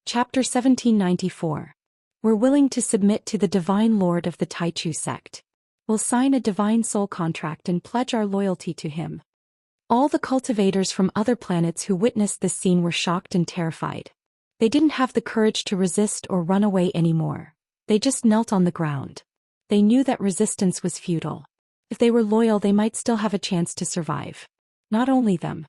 Chapter 1794. We're willing to submit to the Divine Lord of the Taichu sect. We'll sign a divine soul contract and pledge our loyalty to him. All the cultivators from other planets who witnessed this scene were shocked and terrified. They didn't have the courage to resist or run away anymore. They just knelt on the ground. They knew that resistance was futile. If they were loyal, they might still have a chance to survive. Not only them.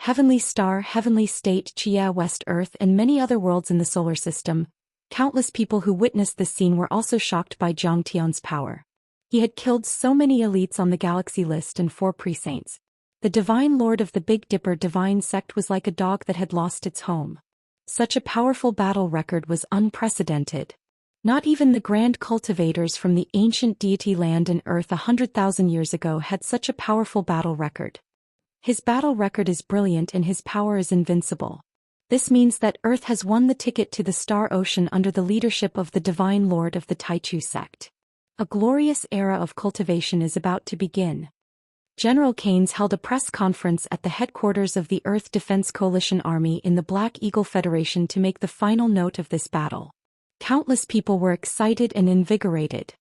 Heavenly Star, Heavenly State, Chia, West Earth, and many other worlds in the solar system, countless people who witnessed this scene were also shocked by Zhou Xian's power. He had killed so many elites on the galaxy list and 4 pre-saints. The Divine Lord of the Big Dipper divine sect was like a dog that had lost its home. Such a powerful battle record was unprecedented. Not even the grand cultivators from the ancient deity land and earth 100,000 years ago had such a powerful battle record. His battle record is brilliant and his power is invincible. This means that Earth has won the ticket to the Star Ocean under the leadership of the Divine Lord of the Taichu sect. A glorious era of cultivation is about to begin. General Keynes held a press conference at the headquarters of the Earth Defense Coalition Army in the Black Eagle Federation to make the final note of this battle. Countless people were excited and invigorated.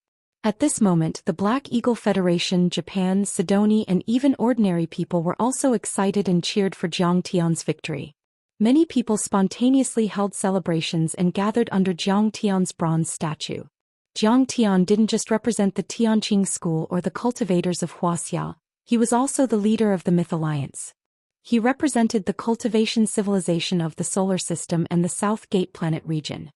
At this moment, the Black Eagle Federation, Japan, Sidoni, and even ordinary people were also excited and cheered for Zhou Xian's victory. Many people spontaneously held celebrations and gathered under Zhou Xian's bronze statue. Zhou Xian didn't just represent the Tianqing school or the cultivators of Wuxia, he was also the leader of the Myth Alliance. He represented the cultivation civilization of the solar system and the South Gate planet region.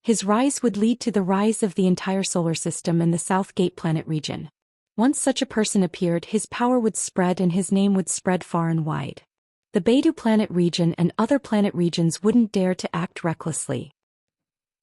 His rise would lead to the rise of the entire solar system and the South Gate planet region. Once such a person appeared, his power would spread and his name would spread far and wide. The Beidou planet region and other planet regions wouldn't dare to act recklessly.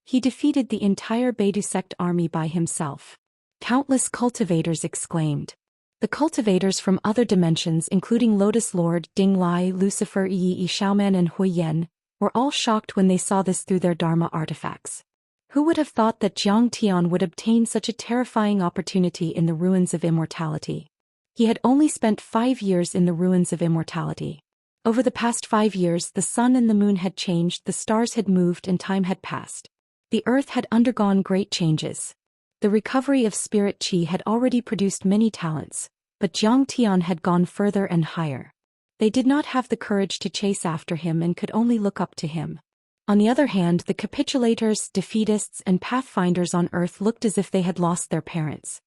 He defeated the entire Beidou sect army by himself. Countless cultivators exclaimed. The cultivators from other dimensions, including Lotus Lord, Ding Lai, Lucifer, Yi Xiaoman, and Hui Yan, were all shocked when they saw this through their Dharma artifacts. Who would have thought that Zhou Xian would obtain such a terrifying opportunity in the ruins of immortality? He had only spent 5 years in the ruins of immortality. Over the past 5 years, the sun and the moon had changed, the stars had moved, and time had passed. The earth had undergone great changes. The recovery of spirit qi had already produced many talents, but Zhou Xian had gone further and higher. They did not have the courage to chase after him and could only look up to him. On the other hand, the capitulators, defeatists, and pathfinders on Earth looked as if they had lost their parents.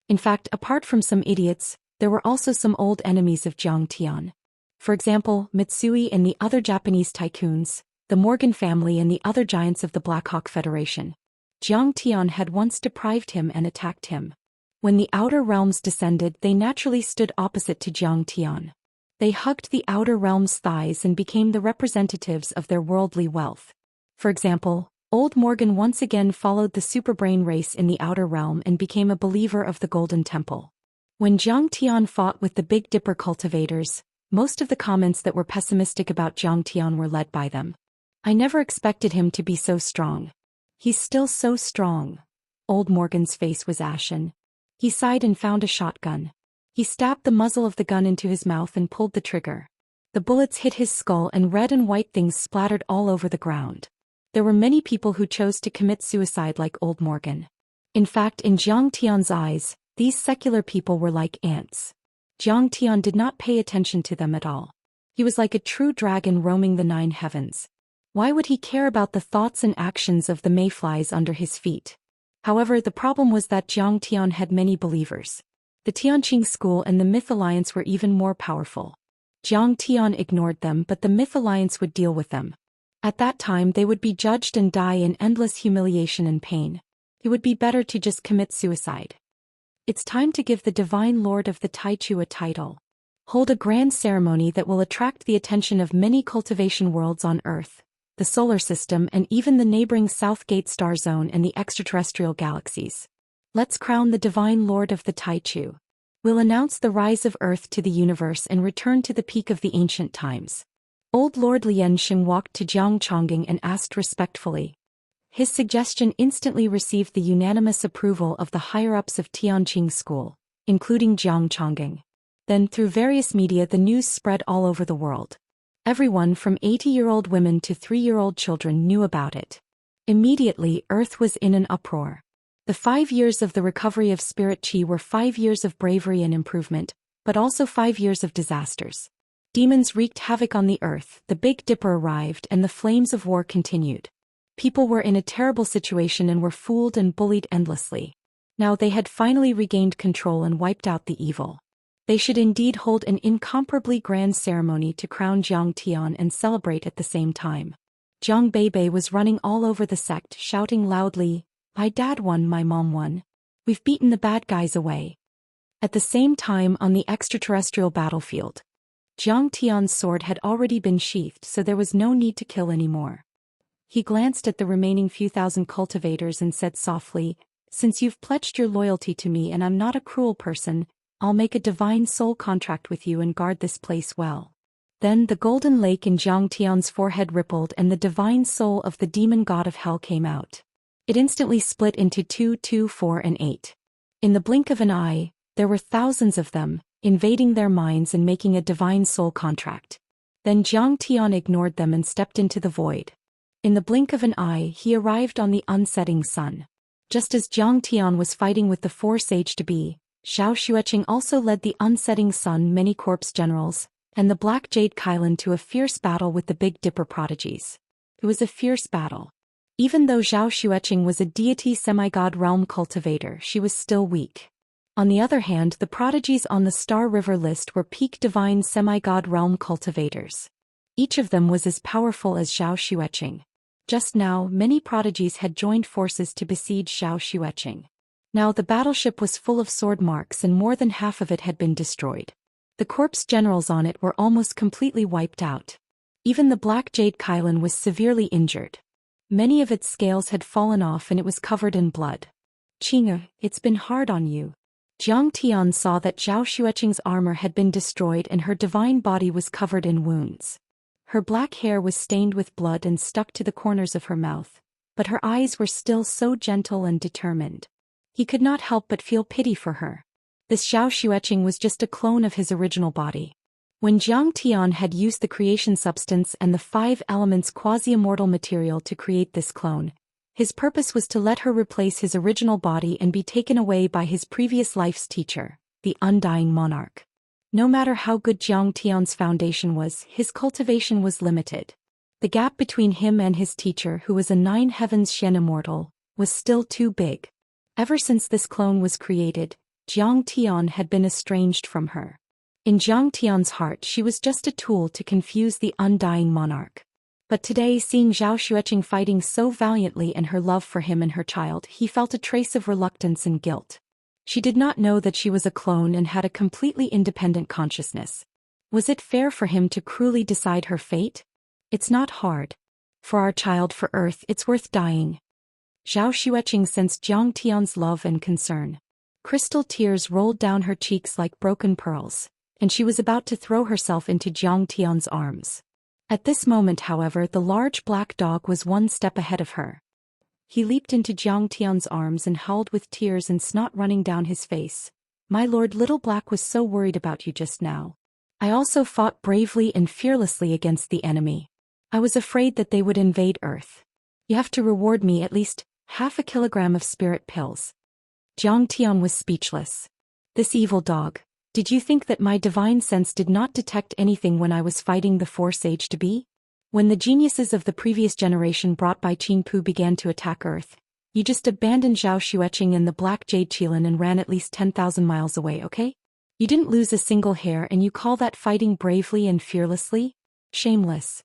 In fact, apart from some idiots, there were also some old enemies of Zhou Xian. For example, Mitsui and the other Japanese tycoons, the Morgan family and the other giants of the Blackhawk Federation. Zhou Xian had once deprived him and attacked him. When the Outer Realms descended, they naturally stood opposite to Zhou Xian. They hugged the Outer Realms' thighs and became the representatives of their worldly wealth. For example, Old Morgan once again followed the Superbrain race in the Outer Realm and became a believer of the Golden Temple. When Zhou Xian fought with the Big Dipper cultivators, most of the comments that were pessimistic about Zhou Xian were led by them. I never expected him to be so strong. He's still so strong. Old Morgan's face was ashen. He sighed and found a shotgun. He stabbed the muzzle of the gun into his mouth and pulled the trigger. The bullets hit his skull and red and white things splattered all over the ground. There were many people who chose to commit suicide like Old Morgan. In fact, in Zhou Xian's eyes, these secular people were like ants. Zhou Xian did not pay attention to them at all. He was like a true dragon roaming the 9 heavens. Why would he care about the thoughts and actions of the mayflies under his feet? However, the problem was that Zhou Xian had many believers. The Tianqing school and the Myth Alliance were even more powerful. Zhou Xian ignored them, but the Myth Alliance would deal with them. At that time they would be judged and die in endless humiliation and pain. It would be better to just commit suicide. It's time to give the Divine Lord of the Taichu a title. Hold a grand ceremony that will attract the attention of many cultivation worlds on Earth, the solar system, and even the neighboring South Gate star zone and the extraterrestrial galaxies. Let's crown the Divine Lord of the Taichu. We'll announce the rise of Earth to the universe and return to the peak of the ancient times. Old Lord Lian Xing walked to Jiang Chongqing and asked respectfully. His suggestion instantly received the unanimous approval of the higher-ups of Tianqing school, including Jiang Chongqing. Then through various media the news spread all over the world. Everyone from 80-year-old women to 3-year-old children knew about it. Immediately, Earth was in an uproar. The 5 years of the recovery of spirit chi were 5 years of bravery and improvement, but also 5 years of disasters. Demons wreaked havoc on the earth, the Big Dipper arrived, and the flames of war continued. People were in a terrible situation and were fooled and bullied endlessly. Now they had finally regained control and wiped out the evil. They should indeed hold an incomparably grand ceremony to crown Zhang Tian and celebrate at the same time. Zhang Beibei was running all over the sect, shouting loudly, "My dad won, my mom won. We've beaten the bad guys away." At the same time, on the extraterrestrial battlefield, Zhang Tian's sword had already been sheathed, so there was no need to kill anymore. He glanced at the remaining few thousand cultivators and said softly, "Since you've pledged your loyalty to me and I'm not a cruel person, I'll make a divine soul contract with you and guard this place well." Then the golden lake in Zhang Tian's forehead rippled and the divine soul of the demon god of hell came out. It instantly split into 2, 2, 4, and 8. In the blink of an eye, there were thousands of them, invading their minds and making a divine soul contract. Then Zhang Tian ignored them and stepped into the void. In the blink of an eye, he arrived on the unsetting sun. Just as Zhang Tian was fighting with the 4 sage-to-be, Zhao Xueqing also led the unsetting sun many corpse generals, and the Black Jade Kylan to a fierce battle with the Big Dipper prodigies. It was a fierce battle. Even though Zhao Xueqing was a deity semi-god realm cultivator, she was still weak. On the other hand, the prodigies on the Star River list were peak divine semi-god realm cultivators. Each of them was as powerful as Zhao Xueqing. Just now, many prodigies had joined forces to besiege Zhao Xueqing. Now the battleship was full of sword marks and more than half of it had been destroyed. The corpse generals on it were almost completely wiped out. Even the Black Jade Kylan was severely injured. Many of its scales had fallen off and it was covered in blood. "Qing'e, it's been hard on you." Zhang Tian saw that Zhao Xueqing's armor had been destroyed and her divine body was covered in wounds. Her black hair was stained with blood and stuck to the corners of her mouth, but her eyes were still so gentle and determined. He could not help but feel pity for her. This Zhao Xueqing was just a clone of his original body. When Zhang Tian had used the creation substance and the 5 elements quasi-immortal material to create this clone, his purpose was to let her replace his original body and be taken away by his previous life's teacher, the undying monarch. No matter how good Zhang Tian's foundation was, his cultivation was limited. The gap between him and his teacher, who was a 9 heavens Xian Immortal, was still too big. Ever since this clone was created, Zhang Tian had been estranged from her. In Zhang Tian's heart, she was just a tool to confuse the undying monarch. But today, seeing Zhao Xueqing fighting so valiantly and her love for him and her child, he felt a trace of reluctance and guilt. She did not know that she was a clone and had a completely independent consciousness. Was it fair for him to cruelly decide her fate? It's not hard. For our child, for Earth, it's worth dying. Zhao Xueqing sensed Zhang Tian's love and concern. Crystal tears rolled down her cheeks like broken pearls, and she was about to throw herself into Zhang Tian's arms. At this moment, however, the large black dog was 1 step ahead of her. He leaped into Zhang Tian's arms and howled with tears and snot running down his face. "My lord, Little Black was so worried about you just now. I also fought bravely and fearlessly against the enemy. I was afraid that they would invade Earth. You have to reward me at least half a kilogram of spirit pills." Zhang Tian was speechless. This evil dog. Did you think that my divine sense did not detect anything when I was fighting the 4 sage-to-be? When the geniuses of the previous generation brought by Qin Pu began to attack Earth, you just abandoned Zhao Xueqing and the Black Jade Qilin and ran at least 10,000 miles away, okay? You didn't lose a single hair and you call that fighting bravely and fearlessly? Shameless.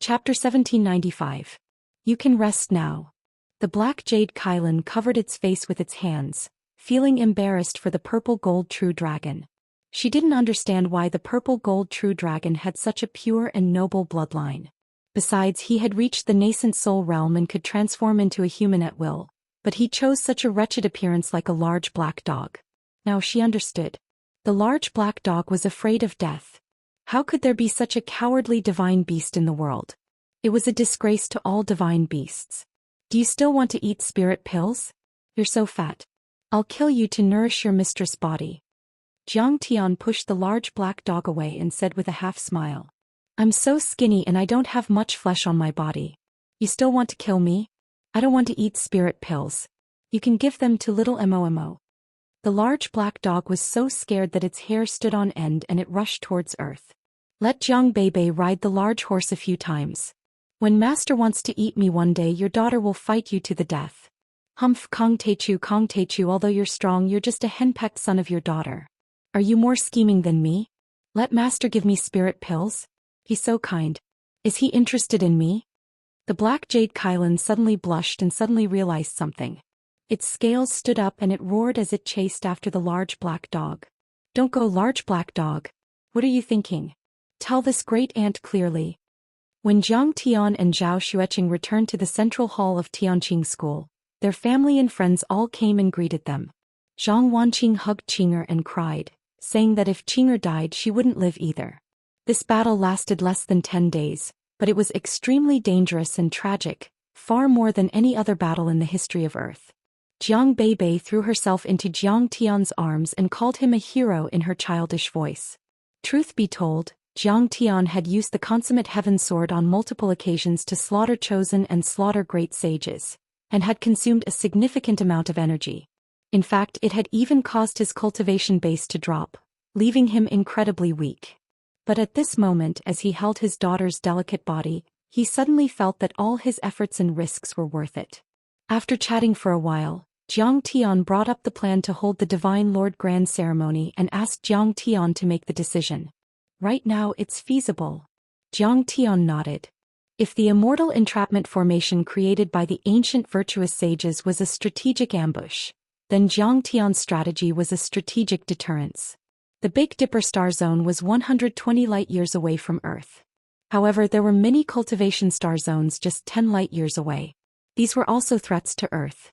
Chapter 1795. You can rest now. The Black Jade Kylan covered its face with its hands, feeling embarrassed for the purple gold true dragon. She didn't understand why the purple gold true dragon had such a pure and noble bloodline. Besides, he had reached the nascent soul realm and could transform into a human at will, but he chose such a wretched appearance like a large black dog. Now she understood. The large black dog was afraid of death. How could there be such a cowardly divine beast in the world? It was a disgrace to all divine beasts. Do you still want to eat spirit pills? You're so fat. I'll kill you to nourish your mistress' body. Zhang Tian pushed the large black dog away and said with a half-smile. I'm so skinny and I don't have much flesh on my body. You still want to kill me? I don't want to eat spirit pills. You can give them to little Momo. The large black dog was so scared that its hair stood on end and it rushed towards Earth. Let Jiang Beibei ride the large horse a few times. When master wants to eat me one day, your daughter will fight you to the death. Humph, Kong Teichu, although you're strong, you're just a henpecked son of your daughter. Are you more scheming than me? Let master give me spirit pills? He's so kind. Is he interested in me? The black jade Kylan suddenly blushed and suddenly realized something. Its scales stood up and it roared as it chased after the large black dog. Don't go, large black dog. What are you thinking? Tell this great ant clearly. When Jiang Tian and Zhou Xian returned to the central hall of Tianqing School, their family and friends all came and greeted them. Zhang Wanqing hugged Qinger and cried, saying that if Qinger died she wouldn't live either. This battle lasted less than 10 days, but it was extremely dangerous and tragic, far more than any other battle in the history of Earth. Jiang Beibei threw herself into Jiang Tian's arms and called him a hero in her childish voice. Truth be told, Jiang Tian had used the consummate heaven sword on multiple occasions to slaughter chosen and slaughter great sages, and had consumed a significant amount of energy. In fact, it had even caused his cultivation base to drop, leaving him incredibly weak. But at this moment, as he held his daughter's delicate body, he suddenly felt that all his efforts and risks were worth it. After chatting for a while, Jiang Tian brought up the plan to hold the Divine Lord Grand Ceremony and asked Jiang Tian to make the decision. Right now it's feasible. Jiang Tian nodded. If the immortal entrapment formation created by the ancient virtuous sages was a strategic ambush, then Jiang Tian's strategy was a strategic deterrence. The Big Dipper star zone was 120 light-years away from Earth. However, there were many cultivation star zones just 10 light-years away. These were also threats to Earth.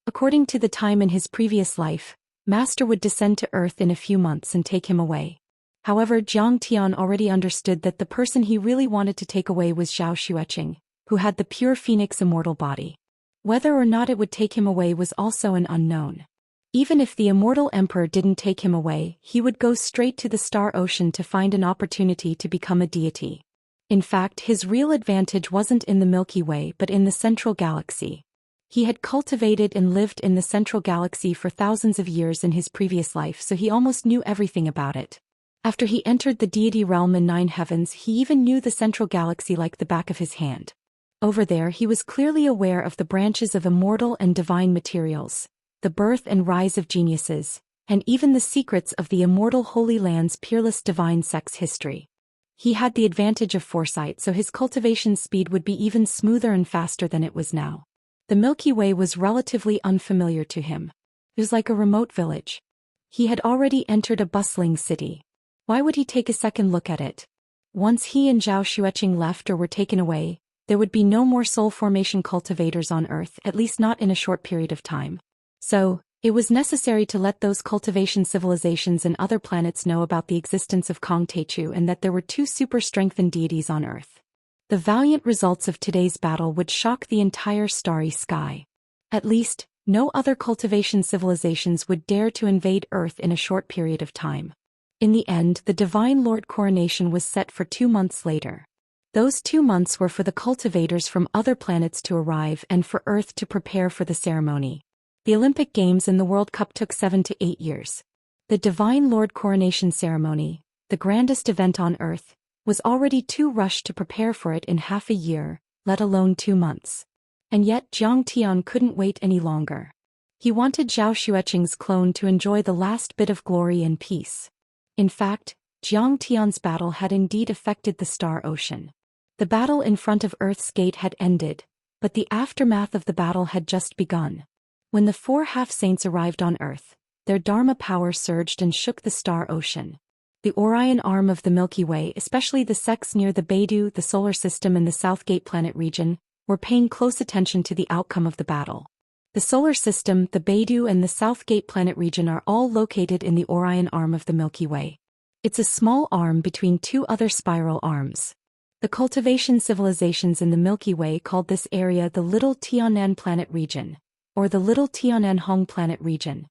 According to the time in his previous life, Master would descend to Earth in a few months and take him away. However, Jiang Tian already understood that the person he really wanted to take away was Zhou Xian, who had the pure phoenix immortal body. Whether or not it would take him away was also an unknown. Even if the immortal emperor didn't take him away, he would go straight to the star ocean to find an opportunity to become a deity. In fact, his real advantage wasn't in the Milky Way but in the central galaxy. He had cultivated and lived in the central galaxy for thousands of years in his previous life, so he almost knew everything about it. After he entered the deity realm in 9 heavens, he even knew the central galaxy like the back of his hand. Over there he was clearly aware of the branches of immortal and divine materials, the birth and rise of geniuses, and even the secrets of the immortal Holy Land's peerless divine sex history. He had the advantage of foresight, so his cultivation speed would be even smoother and faster than it was now. The Milky Way was relatively unfamiliar to him. It was like a remote village. He had already entered a bustling city. Why would he take a second look at it? Once he and Zhou Xian left or were taken away, there would be no more soul formation cultivators on Earth, at least not in a short period of time. So, it was necessary to let those cultivation civilizations and other planets know about the existence of Kong Teichu and that there were 2 super-strengthened deities on Earth. The valiant results of today's battle would shock the entire starry sky. At least, no other cultivation civilizations would dare to invade Earth in a short period of time. In the end, the Divine Lord coronation was set for 2 months later. Those 2 months were for the cultivators from other planets to arrive and for Earth to prepare for the ceremony. The Olympic Games and the World Cup took 7 to 8 years. The Divine Lord coronation ceremony, the grandest event on Earth, was already too rushed to prepare for it in half a year, let alone 2 months. And yet Jiang Tian couldn't wait any longer. He wanted Zhou Xian's clone to enjoy the last bit of glory and peace. In fact, Jiang Tian's battle had indeed affected the star ocean. The battle in front of Earth's gate had ended, but the aftermath of the battle had just begun. When the 4 half-saints arrived on Earth, their Dharma power surged and shook the star ocean. The Orion arm of the Milky Way, especially the sects near the Beidou, the solar system and the Southgate planet region, were paying close attention to the outcome of the battle. The solar system, the Beidou and the Southgate planet region are all located in the Orion arm of the Milky Way. It's a small arm between 2 other spiral arms. The cultivation civilizations in the Milky Way called this area the Little Tianan planet region, or the Little Tiananhong planet region.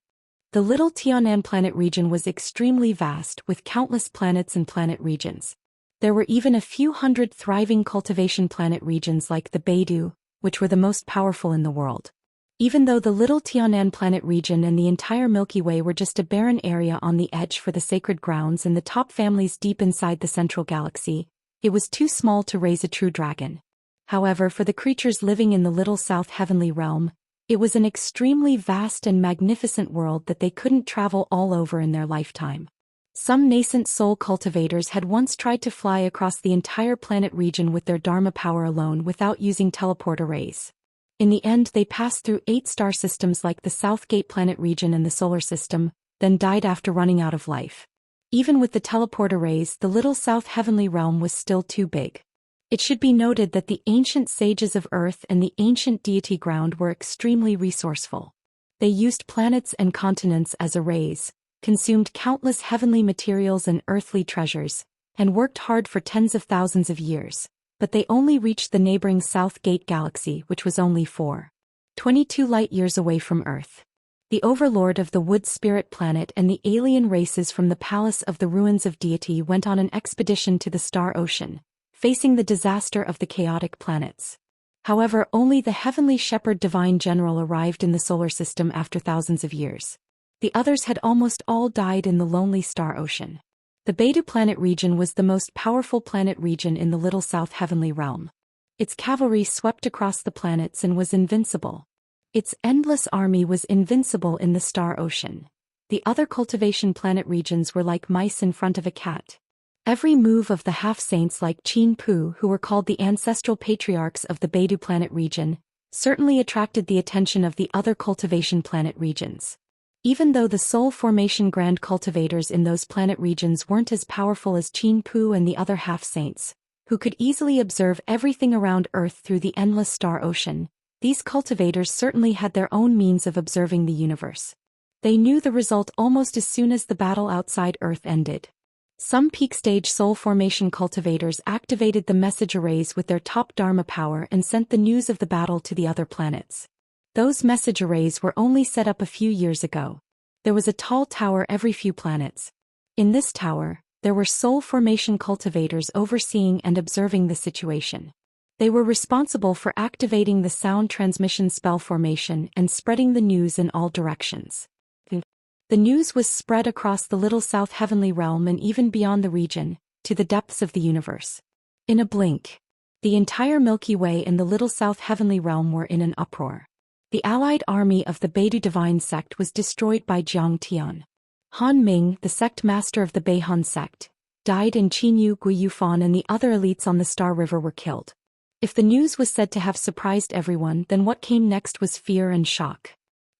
The Little Tianan planet region was extremely vast, with countless planets and planet regions. There were even a few hundred thriving cultivation planet regions like the Beidou, which were the most powerful in the world. Even though the little Tianan planet region and the entire Milky Way were just a barren area on the edge for the sacred grounds and the top families deep inside the central galaxy, it was too small to raise a true dragon. However, for the creatures living in the little South Heavenly Realm, it was an extremely vast and magnificent world that they couldn't travel all over in their lifetime. Some nascent soul cultivators had once tried to fly across the entire planet region with their Dharma power alone without using teleport arrays. In the end, they passed through 8 star systems like the Southgate planet region and the solar system, then died after running out of life. Even with the teleport arrays, the little South Heavenly Realm was still too big. It should be noted that the ancient sages of Earth and the ancient deity ground were extremely resourceful. They used planets and continents as arrays, consumed countless heavenly materials and earthly treasures, and worked hard for tens of thousands of years, but they only reached the neighboring Southgate galaxy, which was only 4.22 light-years away from Earth. The overlord of the wood spirit planet and the alien races from the Palace of the Ruins of Deity went on an expedition to the Star Ocean, facing the disaster of the chaotic planets. However, only the Heavenly Shepherd Divine General arrived in the solar system after thousands of years. The others had almost all died in the lonely Star Ocean. The Beidou planet region was the most powerful planet region in the Little South Heavenly Realm. Its cavalry swept across the planets and was invincible. Its endless army was invincible in the Star Ocean. The other Cultivation planet regions were like mice in front of a cat. Every move of the half-saints like Qin Pu, who were called the ancestral patriarchs of the Beidou planet region, certainly attracted the attention of the other Cultivation planet regions. Even though the soul formation grand cultivators in those planet regions weren't as powerful as Qin Pu and the other half-saints, who could easily observe everything around Earth through the endless Star Ocean, these cultivators certainly had their own means of observing the universe. They knew the result almost as soon as the battle outside Earth ended. Some peak-stage soul formation cultivators activated the message arrays with their top Dharma power and sent the news of the battle to the other planets. Those message arrays were only set up a few years ago. There was a tall tower every few planets. In this tower, there were soul formation cultivators overseeing and observing the situation. They were responsible for activating the sound transmission spell formation and spreading the news in all directions. The news was spread across the Little South Heavenly Realm and even beyond the region, to the depths of the universe. In a blink, the entire Milky Way and the Little South Heavenly Realm were in an uproar. The allied army of the Beidou Divine sect was destroyed by Jiang Tian. Han Ming, the sect master of the Beihan sect, died and Qinyu Guiyufan and the other elites on the Star River were killed. If the news was said to have surprised everyone, then what came next was fear and shock.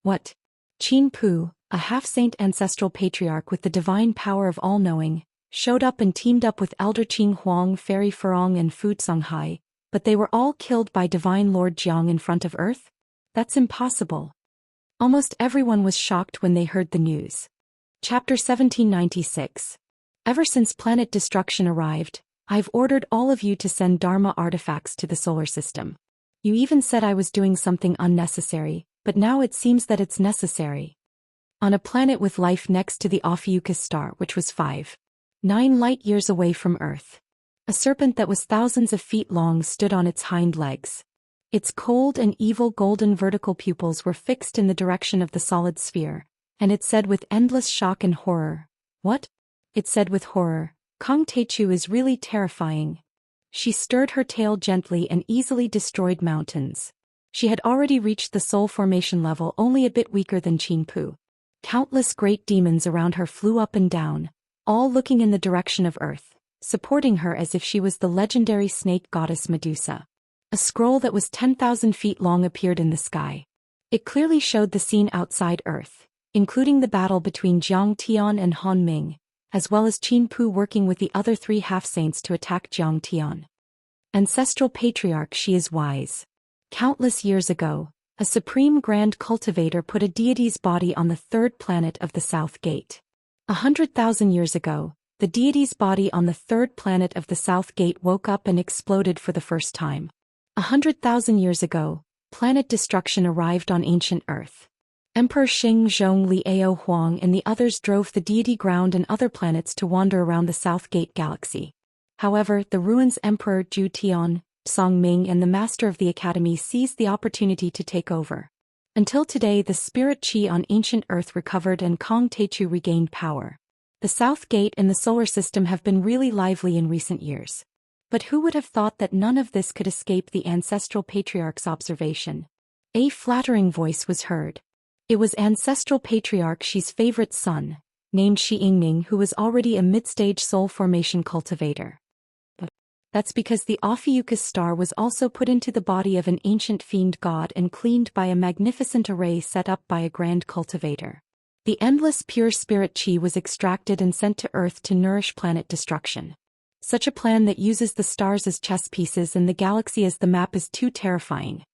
What? Qin Pu, a half-saint ancestral patriarch with the divine power of all-knowing, showed up and teamed up with Elder Qing Huang, Fairy Furong and Fu Songhai, but they were all killed by Divine Lord Jiang in front of Earth? That's impossible. Almost everyone was shocked when they heard the news. Chapter 1796. Ever since planet destruction arrived, I've ordered all of you to send Dharma artifacts to the solar system. You even said I was doing something unnecessary, but now it seems that it's necessary. On a planet with life next to the Ophiuchus star, which was 5.9 light-years away from Earth, a serpent that was thousands of feet long stood on its hind legs. Its cold and evil golden vertical pupils were fixed in the direction of the solid sphere, and it said with endless shock and horror, "What?" It said with horror, "Kong Teichu is really terrifying." She stirred her tail gently and easily destroyed mountains. She had already reached the soul formation level, only a bit weaker than Qin Pu. Countless great demons around her flew up and down, all looking in the direction of Earth, supporting her as if she was the legendary snake goddess Medusa. A scroll that was 10,000 feet long appeared in the sky. It clearly showed the scene outside Earth, including the battle between Jiang Tian and Han Ming, as well as Qin Pu working with the other 3 half-saints to attack Jiang Tian. Ancestral patriarch, she is wise. Countless years ago, a supreme grand cultivator put a deity's body on the 3rd planet of the South Gate. 100,000 years ago, the deity's body on the 3rd planet of the South Gate woke up and exploded for the first time. 100,000 years ago, planet destruction arrived on ancient Earth. Emperor Xing Zhong Liao Huang and the others drove the deity ground and other planets to wander around the South Gate galaxy. However, the ruins Emperor Zhu Tian, Song Ming and the master of the academy seized the opportunity to take over. Until today, the spirit qi on ancient Earth recovered and Kong Techu regained power. The South Gate and the solar system have been really lively in recent years. But who would have thought that none of this could escape the ancestral patriarch's observation? A flattering voice was heard. It was ancestral patriarch Xi's favorite son, named Xianxia, who was already a mid-stage soul formation cultivator. That's because the Ophiuchus star was also put into the body of an ancient fiend god and cleaned by a magnificent array set up by a grand cultivator. The endless pure spirit qi was extracted and sent to Earth to nourish planet destruction. Such a plan that uses the stars as chess pieces and the galaxy as the map is too terrifying.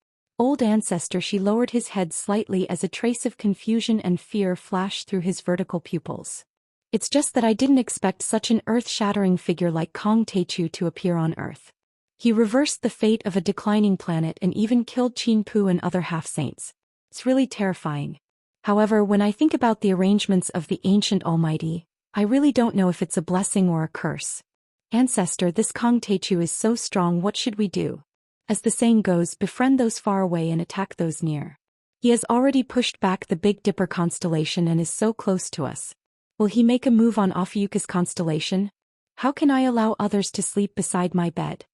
Old ancestor Xi lowered his head slightly as a trace of confusion and fear flashed through his vertical pupils. It's just that I didn't expect such an earth-shattering figure like Kong Techu to appear on Earth. He reversed the fate of a declining planet and even killed Qin Pu and other half-saints. It's really terrifying. However, when I think about the arrangements of the ancient Almighty, I really don't know if it's a blessing or a curse. Ancestor, this Kong Techu is so strong, what should we do? As the saying goes, befriend those far away and attack those near. He has already pushed back the Big Dipper constellation and is so close to us. Will he make a move on Ophiuchus constellation? How can I allow others to sleep beside my bed?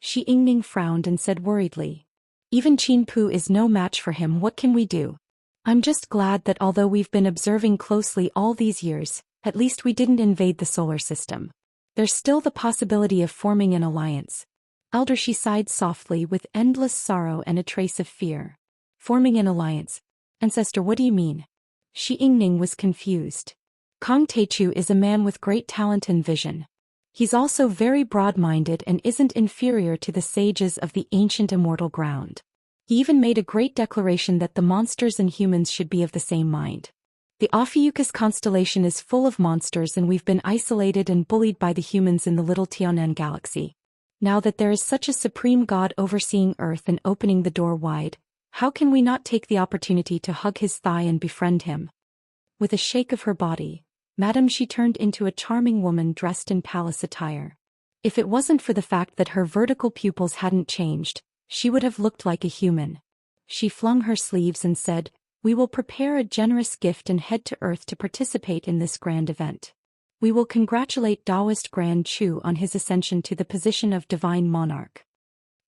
Xianxia frowned and said worriedly. Even Qin Pu is no match for him, what can we do? I'm just glad that although we've been observing closely all these years, at least we didn't invade the solar system. There's still the possibility of forming an alliance. Elder Xi sighed softly with endless sorrow and a trace of fear. Forming an alliance? Ancestor, what do you mean? Xianxia was confused. Kong Techu is a man with great talent and vision. He's also very broad-minded and isn't inferior to the sages of the ancient immortal ground. He even made a great declaration that the monsters and humans should be of the same mind. The Ophiuchus constellation is full of monsters and we've been isolated and bullied by the humans in the little Tianan galaxy. Now that there is such a supreme god overseeing Earth and opening the door wide, how can we not take the opportunity to hug his thigh and befriend him? With a shake of her body, Madame Xi turned into a charming woman dressed in palace attire. If it wasn't for the fact that her vertical pupils hadn't changed, she would have looked like a human. She flung her sleeves and said, "We will prepare a generous gift and head to Earth to participate in this grand event. We will congratulate Daoist Grand Chu on his ascension to the position of divine monarch."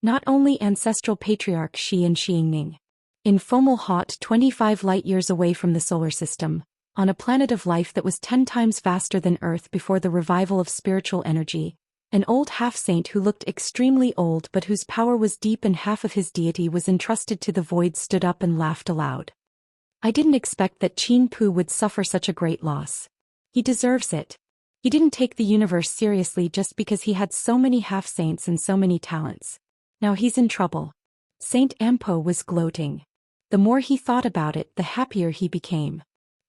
Not only ancestral patriarch Xi and Xianxia. In Fomalhaut, 25 light-years away from the solar system, on a planet of life that was 10 times vaster than Earth before the revival of spiritual energy, an old half-saint who looked extremely old but whose power was deep and half of his deity was entrusted to the void stood up and laughed aloud. I didn't expect that Qin Pu would suffer such a great loss. He deserves it. He didn't take the universe seriously just because he had so many half-saints and so many talents. Now he's in trouble. Saint Ampo was gloating. The more he thought about it, the happier he became.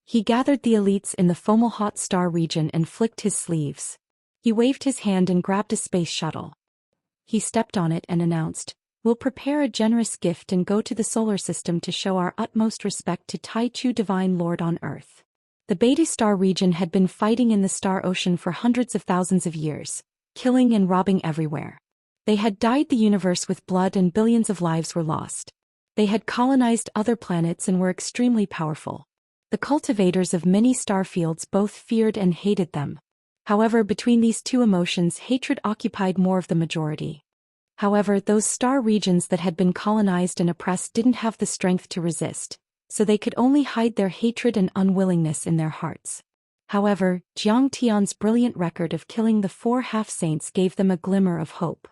He gathered the elites in the Fomalhaut star region and flicked his sleeves. He waved his hand and grabbed a space shuttle. He stepped on it and announced, "We'll prepare a generous gift and go to the solar system to show our utmost respect to Tai Chu Divine Lord on Earth." The Beta Star region had been fighting in the star ocean for hundreds of thousands of years, killing and robbing everywhere. They had dyed the universe with blood and billions of lives were lost. They had colonized other planets and were extremely powerful. The cultivators of many star fields both feared and hated them. However, between these two emotions, hatred occupied more of the majority. However, those star regions that had been colonized and oppressed didn't have the strength to resist, so they could only hide their hatred and unwillingness in their hearts. However, Jiang Tian's brilliant record of killing the 4 half-saints gave them a glimmer of hope.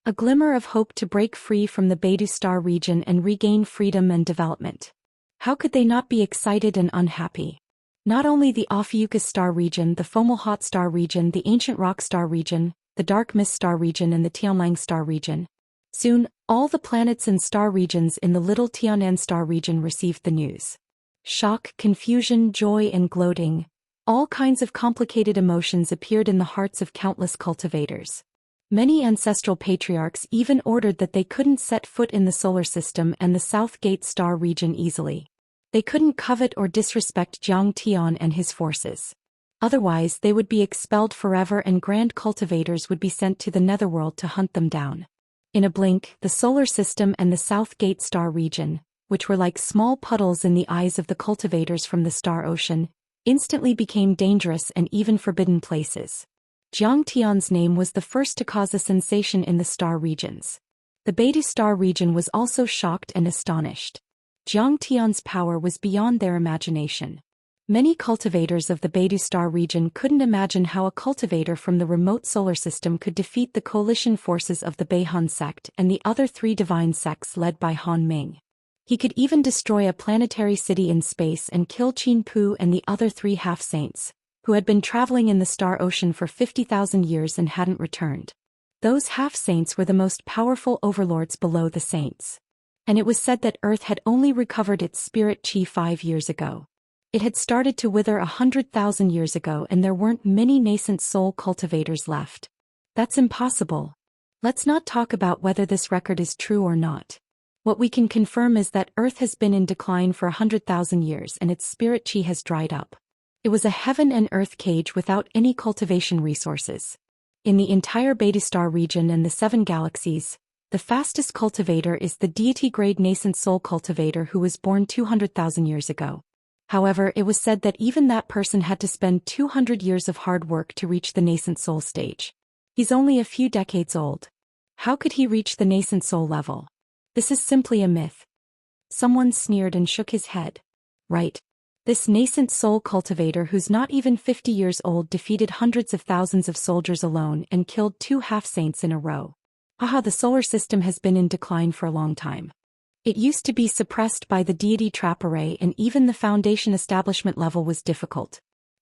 A glimmer of hope to break free from the Beta Star region and regain freedom and development. How could they not be excited and unhappy? Not only the Ophiuchus star region, the Fomalhaut star region, the Ancient Rock star region, the Dark Mist star region and the Tianlang star region. Soon, all the planets and star regions in the Little Tianan star region received the news. Shock, confusion, joy and gloating. All kinds of complicated emotions appeared in the hearts of countless cultivators. Many ancestral patriarchs even ordered that they couldn't set foot in the solar system and the South Gate star region easily. They couldn't covet or disrespect Jiang Tian and his forces. Otherwise, they would be expelled forever and grand cultivators would be sent to the netherworld to hunt them down. In a blink, the solar system and the South Gate star region, which were like small puddles in the eyes of the cultivators from the star ocean, instantly became dangerous and even forbidden places. Jiang Tian's name was the first to cause a sensation in the star regions. The Beidou star region was also shocked and astonished. Jiang Tian's power was beyond their imagination. Many cultivators of the Beidou star region couldn't imagine how a cultivator from the remote solar system could defeat the coalition forces of the Beihan sect and the other three divine sects led by Han Ming. He could even destroy a planetary city in space and kill Qin Pu and the other three half-saints, who had been traveling in the star ocean for 50,000 years and hadn't returned. Those half-saints were the most powerful overlords below the saints. And it was said that Earth had only recovered its spirit chi 5 years ago. It had started to wither 100,000 years ago and there weren't many nascent soul cultivators left. That's impossible. Let's not talk about whether this record is true or not. What we can confirm is that Earth has been in decline for 100,000 years and its spirit chi has dried up. It was a heaven and earth cage without any cultivation resources. In the entire Beidou star region and the 7 galaxies, the fastest cultivator is the deity-grade nascent soul cultivator who was born 200,000 years ago. However, it was said that even that person had to spend 200 years of hard work to reach the nascent soul stage. He's only a few decades old. How could he reach the nascent soul level? This is simply a myth. Someone sneered and shook his head. Right. This nascent soul cultivator who's not even 50 years old defeated hundreds of thousands of soldiers alone and killed 2 half-saints in a row. The solar system has been in decline for a long time. It used to be suppressed by the deity trap array and even the foundation establishment level was difficult.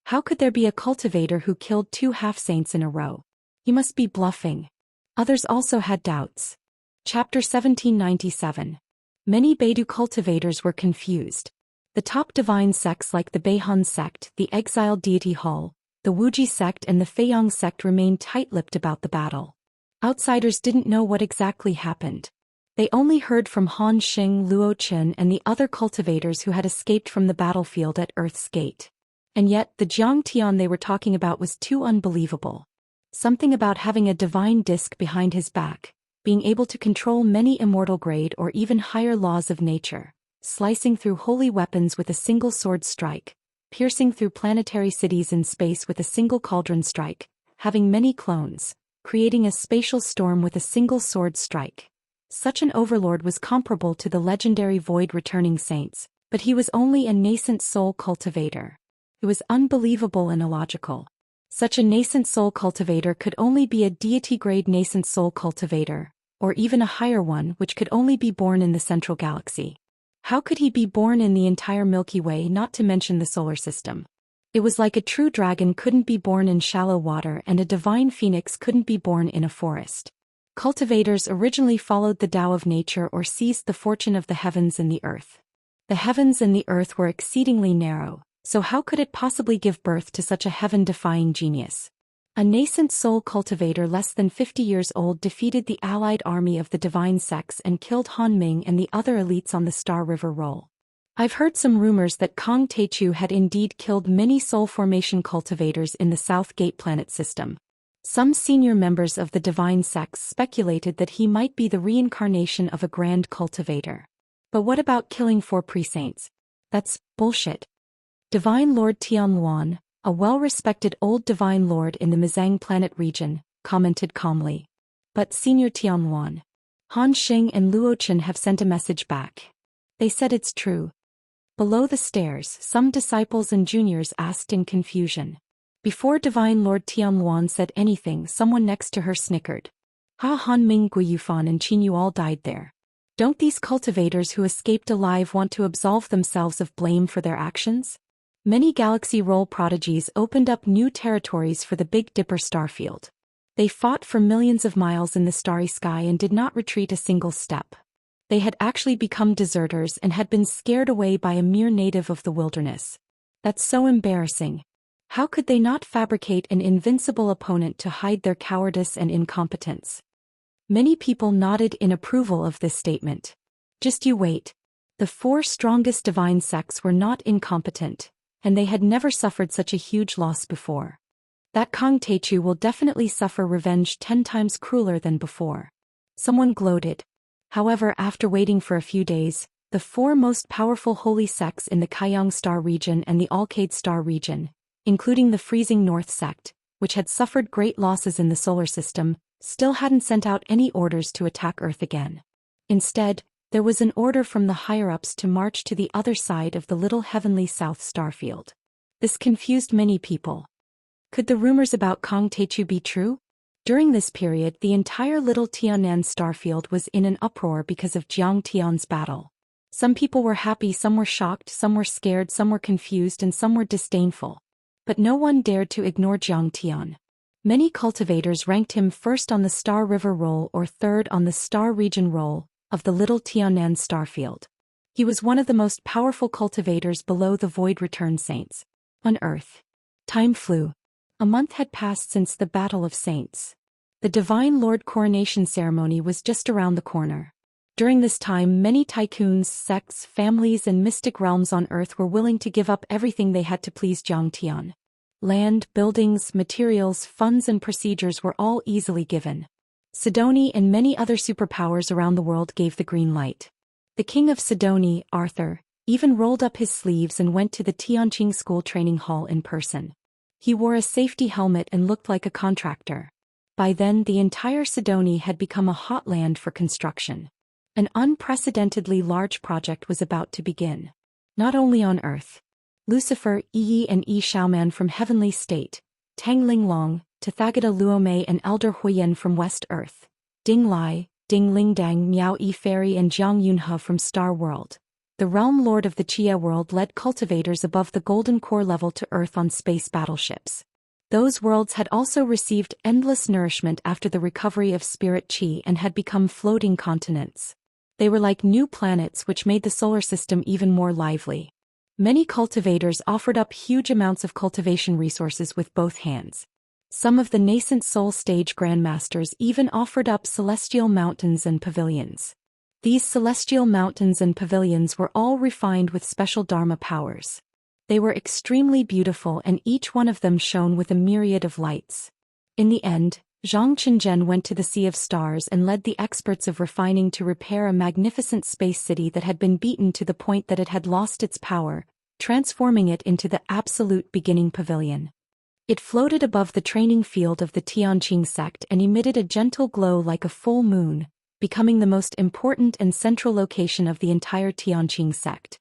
How could there be a cultivator who killed 2 half-saints in a row? He must be bluffing. Others also had doubts. Chapter 1797. Many Beidou cultivators were confused. The top divine sects like the Beihan sect, the exiled deity Hull, the Wuji sect and the Feiyang sect remained tight-lipped about the battle. Outsiders didn't know what exactly happened. They only heard from Han Xing, Luo Qin and the other cultivators who had escaped from the battlefield at Earth's Gate. And yet, the Jiang Tian they were talking about was too unbelievable. Something about having a divine disc behind his back, being able to control many immortal grade or even higher laws of nature, slicing through holy weapons with a single sword strike, piercing through planetary cities in space with a single cauldron strike, having many clones, creating a spatial storm with a single sword strike. Such an overlord was comparable to the legendary Void returning saints, but he was only a nascent soul cultivator. It was unbelievable and illogical. Such a nascent soul cultivator could only be a deity-grade nascent soul cultivator, or even a higher one which could only be born in the central galaxy. How could he be born in the entire Milky Way, not to mention the solar system? It was like a true dragon couldn't be born in shallow water and a divine phoenix couldn't be born in a forest. Cultivators originally followed the Tao of nature or seized the fortune of the heavens and the earth. The heavens and the earth were exceedingly narrow, so how could it possibly give birth to such a heaven-defying genius? A nascent soul cultivator less than 50 years old defeated the allied army of the divine sects and killed Han Ming and the other elites on the Star River Roll. I've heard some rumors that Kong Teichu had indeed killed many soul formation cultivators in the South Gate planet system. Some senior members of the divine sects speculated that he might be the reincarnation of a grand cultivator. But what about killing 4 pre-saints? That's bullshit. Divine Lord Tianluan, a well-respected old divine lord in the Mizang planet region, commented calmly. But Senior Tianluan, Han Xing and Luo Qin have sent a message back. They said it's true. Below the stairs, some disciples and juniors asked in confusion. Before Divine Lord Tianluan said anything, someone next to her snickered. Han Ming, Gui Yufan and Qin Yu all died there. Don't these cultivators who escaped alive want to absolve themselves of blame for their actions? Many galaxy roll prodigies opened up new territories for the Big Dipper starfield. They fought for millions of miles in the starry sky and did not retreat a single step. They had actually become deserters and had been scared away by a mere native of the wilderness. That's so embarrassing. How could they not fabricate an invincible opponent to hide their cowardice and incompetence? Many people nodded in approval of this statement. Just you wait. The 4 strongest divine sects were not incompetent, and they had never suffered such a huge loss before. That Kong Teichu will definitely suffer revenge 10 times crueler than before. Someone gloated. However, after waiting for a few days, the four most powerful holy sects in the Kaiyang Star region and the Alcade Star region, including the Freezing North sect, which had suffered great losses in the solar system, still hadn't sent out any orders to attack Earth again. Instead, there was an order from the higher-ups to march to the other side of the little heavenly south starfield. This confused many people. Could the rumors about Kong Techu be true? During this period, the entire Little Tianan starfield was in an uproar because of Jiang Tian's battle. Some people were happy, some were shocked, some were scared, some were confused, and some were disdainful. But no one dared to ignore Jiang Tian. Many cultivators ranked him first on the Star River roll or third on the Star Region roll of the Little Tianan starfield. He was one of the most powerful cultivators below the Void Return Saints. On Earth. Time flew. A month had passed since the Battle of Saints. The Divine Lord coronation ceremony was just around the corner. During this time, many tycoons, sects, families, and mystic realms on Earth were willing to give up everything they had to please Jiang Tian. Land, buildings, materials, funds, and procedures were all easily given. Sidoni and many other superpowers around the world gave the green light. The king of Sidoni, Arthur, even rolled up his sleeves and went to the Tianqing School Training Hall in person. He wore a safety helmet and looked like a contractor. By then, the entire Sidoni had become a hot land for construction. An unprecedentedly large project was about to begin. Not only on Earth. Lucifer, Yi and Yi Xiaoman from Heavenly State, Tang Linglong, Tathagata Luomei and Elder Huyen from West Earth, Ding Lai, Ding Lingdang, Miao Yi Fairy and Jiang Yunhe from Star World. The Realm Lord of the Chia world led cultivators above the Golden Core level to Earth on space battleships. Those worlds had also received endless nourishment after the recovery of spirit chi and had become floating continents. They were like new planets which made the solar system even more lively. Many cultivators offered up huge amounts of cultivation resources with both hands. Some of the nascent soul stage grandmasters even offered up celestial mountains and pavilions. These celestial mountains and pavilions were all refined with special Dharma powers. They were extremely beautiful and each one of them shone with a myriad of lights. In the end, Zhang Qinzhen went to the Sea of Stars and led the experts of refining to repair a magnificent space city that had been beaten to the point that it had lost its power, transforming it into the absolute beginning pavilion. It floated above the training field of the Tianqing sect and emitted a gentle glow like a full moon, becoming the most important and central location of the entire Tianqing sect.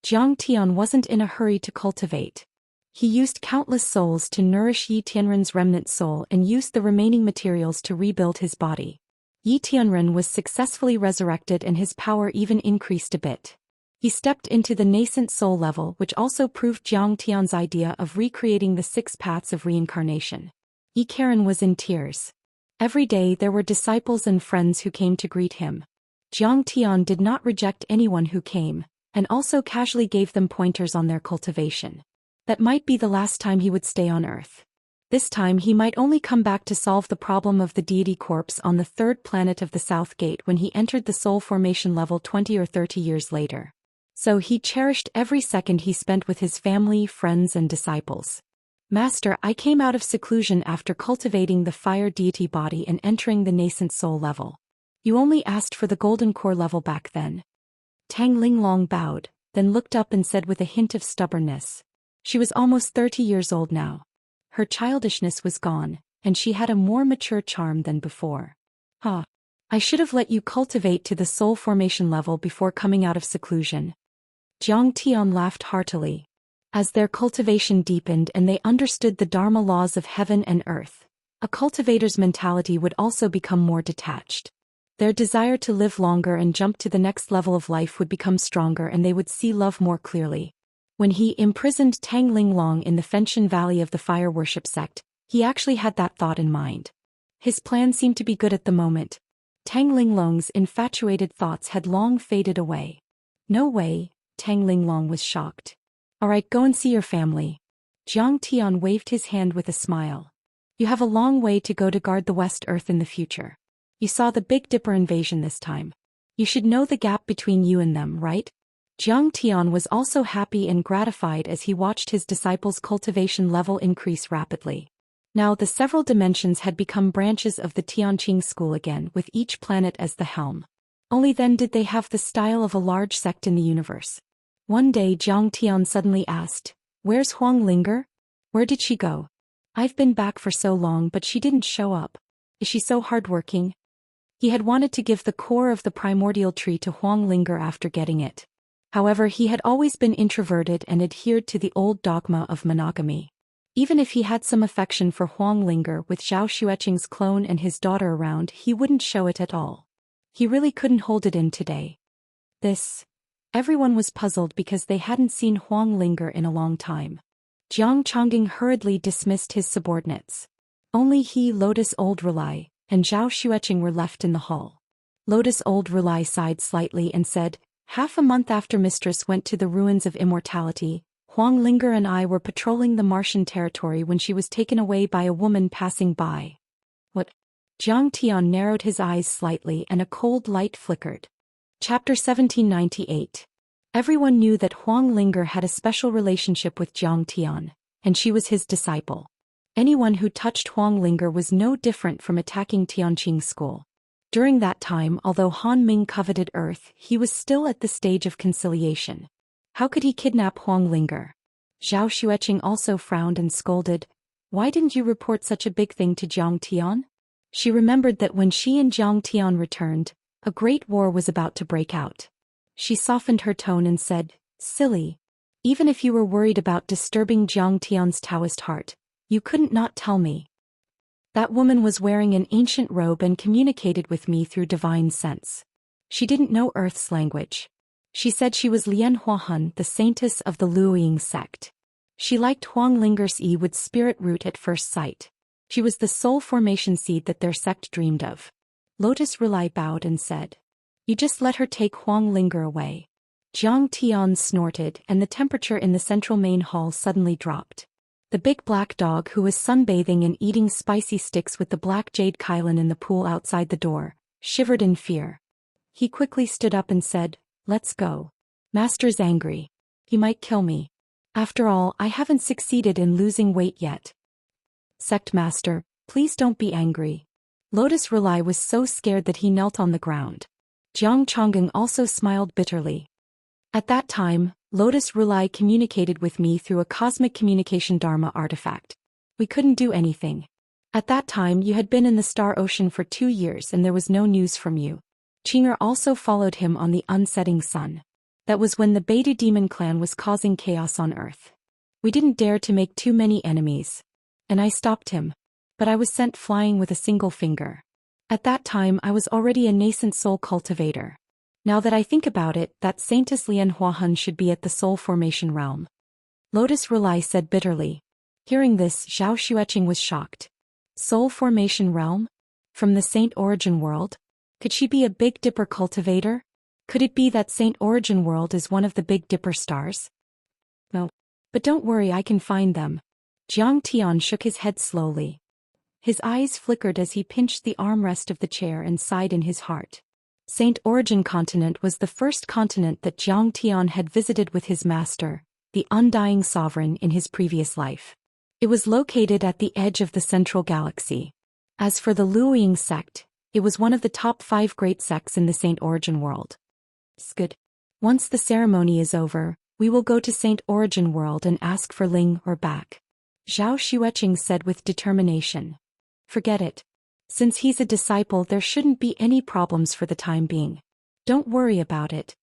Jiang Tian wasn't in a hurry to cultivate. He used countless souls to nourish Yi Tianren's remnant soul and used the remaining materials to rebuild his body. Yi Tianren was successfully resurrected and his power even increased a bit. He stepped into the nascent soul level, which also proved Jiang Tian's idea of recreating the 6 paths of reincarnation. Yi Karen was in tears. Every day there were disciples and friends who came to greet him. Jiang Tian did not reject anyone who came, and also casually gave them pointers on their cultivation. That might be the last time he would stay on Earth. This time he might only come back to solve the problem of the deity corpse on the 3rd planet of the South Gate when he entered the soul formation level 20 or 30 years later. So he cherished every second he spent with his family, friends and disciples. Master, I came out of seclusion after cultivating the fire deity body and entering the nascent soul level. You only asked for the golden core level back then. Tang Linglong bowed, then looked up and said with a hint of stubbornness. She was almost 30 years old now. Her childishness was gone, and she had a more mature charm than before. I should have let you cultivate to the soul formation level before coming out of seclusion. Jiang Tian laughed heartily. As their cultivation deepened and they understood the Dharma laws of heaven and earth, a cultivator's mentality would also become more detached. Their desire to live longer and jump to the next level of life would become stronger and they would see love more clearly. When he imprisoned Tang Linglong in the Fenshan Valley of the Fire Worship sect, he actually had that thought in mind. His plan seemed to be good at the moment. Tang Linglong's infatuated thoughts had long faded away. No way, Tang Linglong was shocked. All right, go and see your family. Jiang Tian waved his hand with a smile. You have a long way to go to guard the West Earth in the future. You saw the Big Dipper invasion this time. You should know the gap between you and them, right? Jiang Tian was also happy and gratified as he watched his disciples' cultivation level increase rapidly. Now the several dimensions had become branches of the Tianqing school again, with each planet as the helm. Only then did they have the style of a large sect in the universe. One day Jiang Tian suddenly asked, "Where's Huang Linger? Where did she go? I've been back for so long but she didn't show up. Is she so hardworking?" He had wanted to give the core of the primordial tree to Huang Linger after getting it. However, he had always been introverted and adhered to the old dogma of monogamy. Even if he had some affection for Huang Linger with Zhou Xian's clone and his daughter around, he wouldn't show it at all. He really couldn't hold it in today. Everyone was puzzled because they hadn't seen Huang Linger in a long time. Jiang Chongqing hurriedly dismissed his subordinates. Only he, Lotus Old Relay, and Zhou Xian were left in the hall. Lotus Old Relay sighed slightly and said, "Half a month after Mistress went to the ruins of immortality, Huang Linger and I were patrolling the Martian territory when she was taken away by a woman passing by." "What?" Jiang Tian narrowed his eyes slightly and a cold light flickered. Chapter 1798. Everyone knew that Huang Linger had a special relationship with Jiang Tian, and she was his disciple. Anyone who touched Huang Linger was no different from attacking Tianqing school. During that time, although Han Ming coveted Earth, he was still at the stage of conciliation. How could he kidnap Huang Linger? Zhou Xian also frowned and scolded, "Why didn't you report such a big thing to Jiang Tian?" She remembered that when she and Jiang Tian returned, a great war was about to break out. She softened her tone and said, "Silly. Even if you were worried about disturbing Jiang Tian's Taoist heart, you couldn't not tell me. That woman was wearing an ancient robe and communicated with me through divine sense. She didn't know Earth's language. She said she was Lian Huahan, the saintess of the Luoying sect. She liked Huang Linger's with spirit root at first sight. She was the soul formation seed that their sect dreamed of." Lotus Relay bowed and said, "You just let her take Huang Linger away." Jiang Tian snorted and the temperature in the central main hall suddenly dropped. The big black dog who was sunbathing and eating spicy sticks with the black jade Kylan in the pool outside the door, shivered in fear. He quickly stood up and said, "Let's go. Master's angry. He might kill me. After all, I haven't succeeded in losing weight yet." "Sect Master, please don't be angry." Lotus Relay was so scared that he knelt on the ground. Jiang Chongqing also smiled bitterly. "At that time, Lotus Relay communicated with me through a cosmic communication Dharma artifact. We couldn't do anything. At that time you had been in the Star Ocean for 2 years and there was no news from you. Qinger also followed him on the unsetting sun. That was when the Baidu demon clan was causing chaos on Earth. We didn't dare to make too many enemies. And I stopped him. But I was sent flying with a single finger. At that time I was already a nascent soul cultivator. Now that I think about it, that Saintess Lian Huahan should be at the soul formation realm." Lotus Relay said bitterly. Hearing this, Zhou Xian was shocked. Soul formation realm? From the Saint Origin world? Could she be a Big Dipper cultivator? Could it be that Saint Origin world is one of the Big Dipper stars? No. But don't worry, I can find them. Jiang Tian shook his head slowly. His eyes flickered as he pinched the armrest of the chair and sighed in his heart. Saint Origin continent was the first continent that Jiang Tian had visited with his master, the undying sovereign, in his previous life. It was located at the edge of the central galaxy. As for the Luoying sect, it was one of the top 5 great sects in the Saint Origin world. Good. Once the ceremony is over, we will go to Saint Origin world and ask for Ling or back. Zhou Xian said with determination. Forget it. Since he's a disciple, there shouldn't be any problems for the time being. Don't worry about it.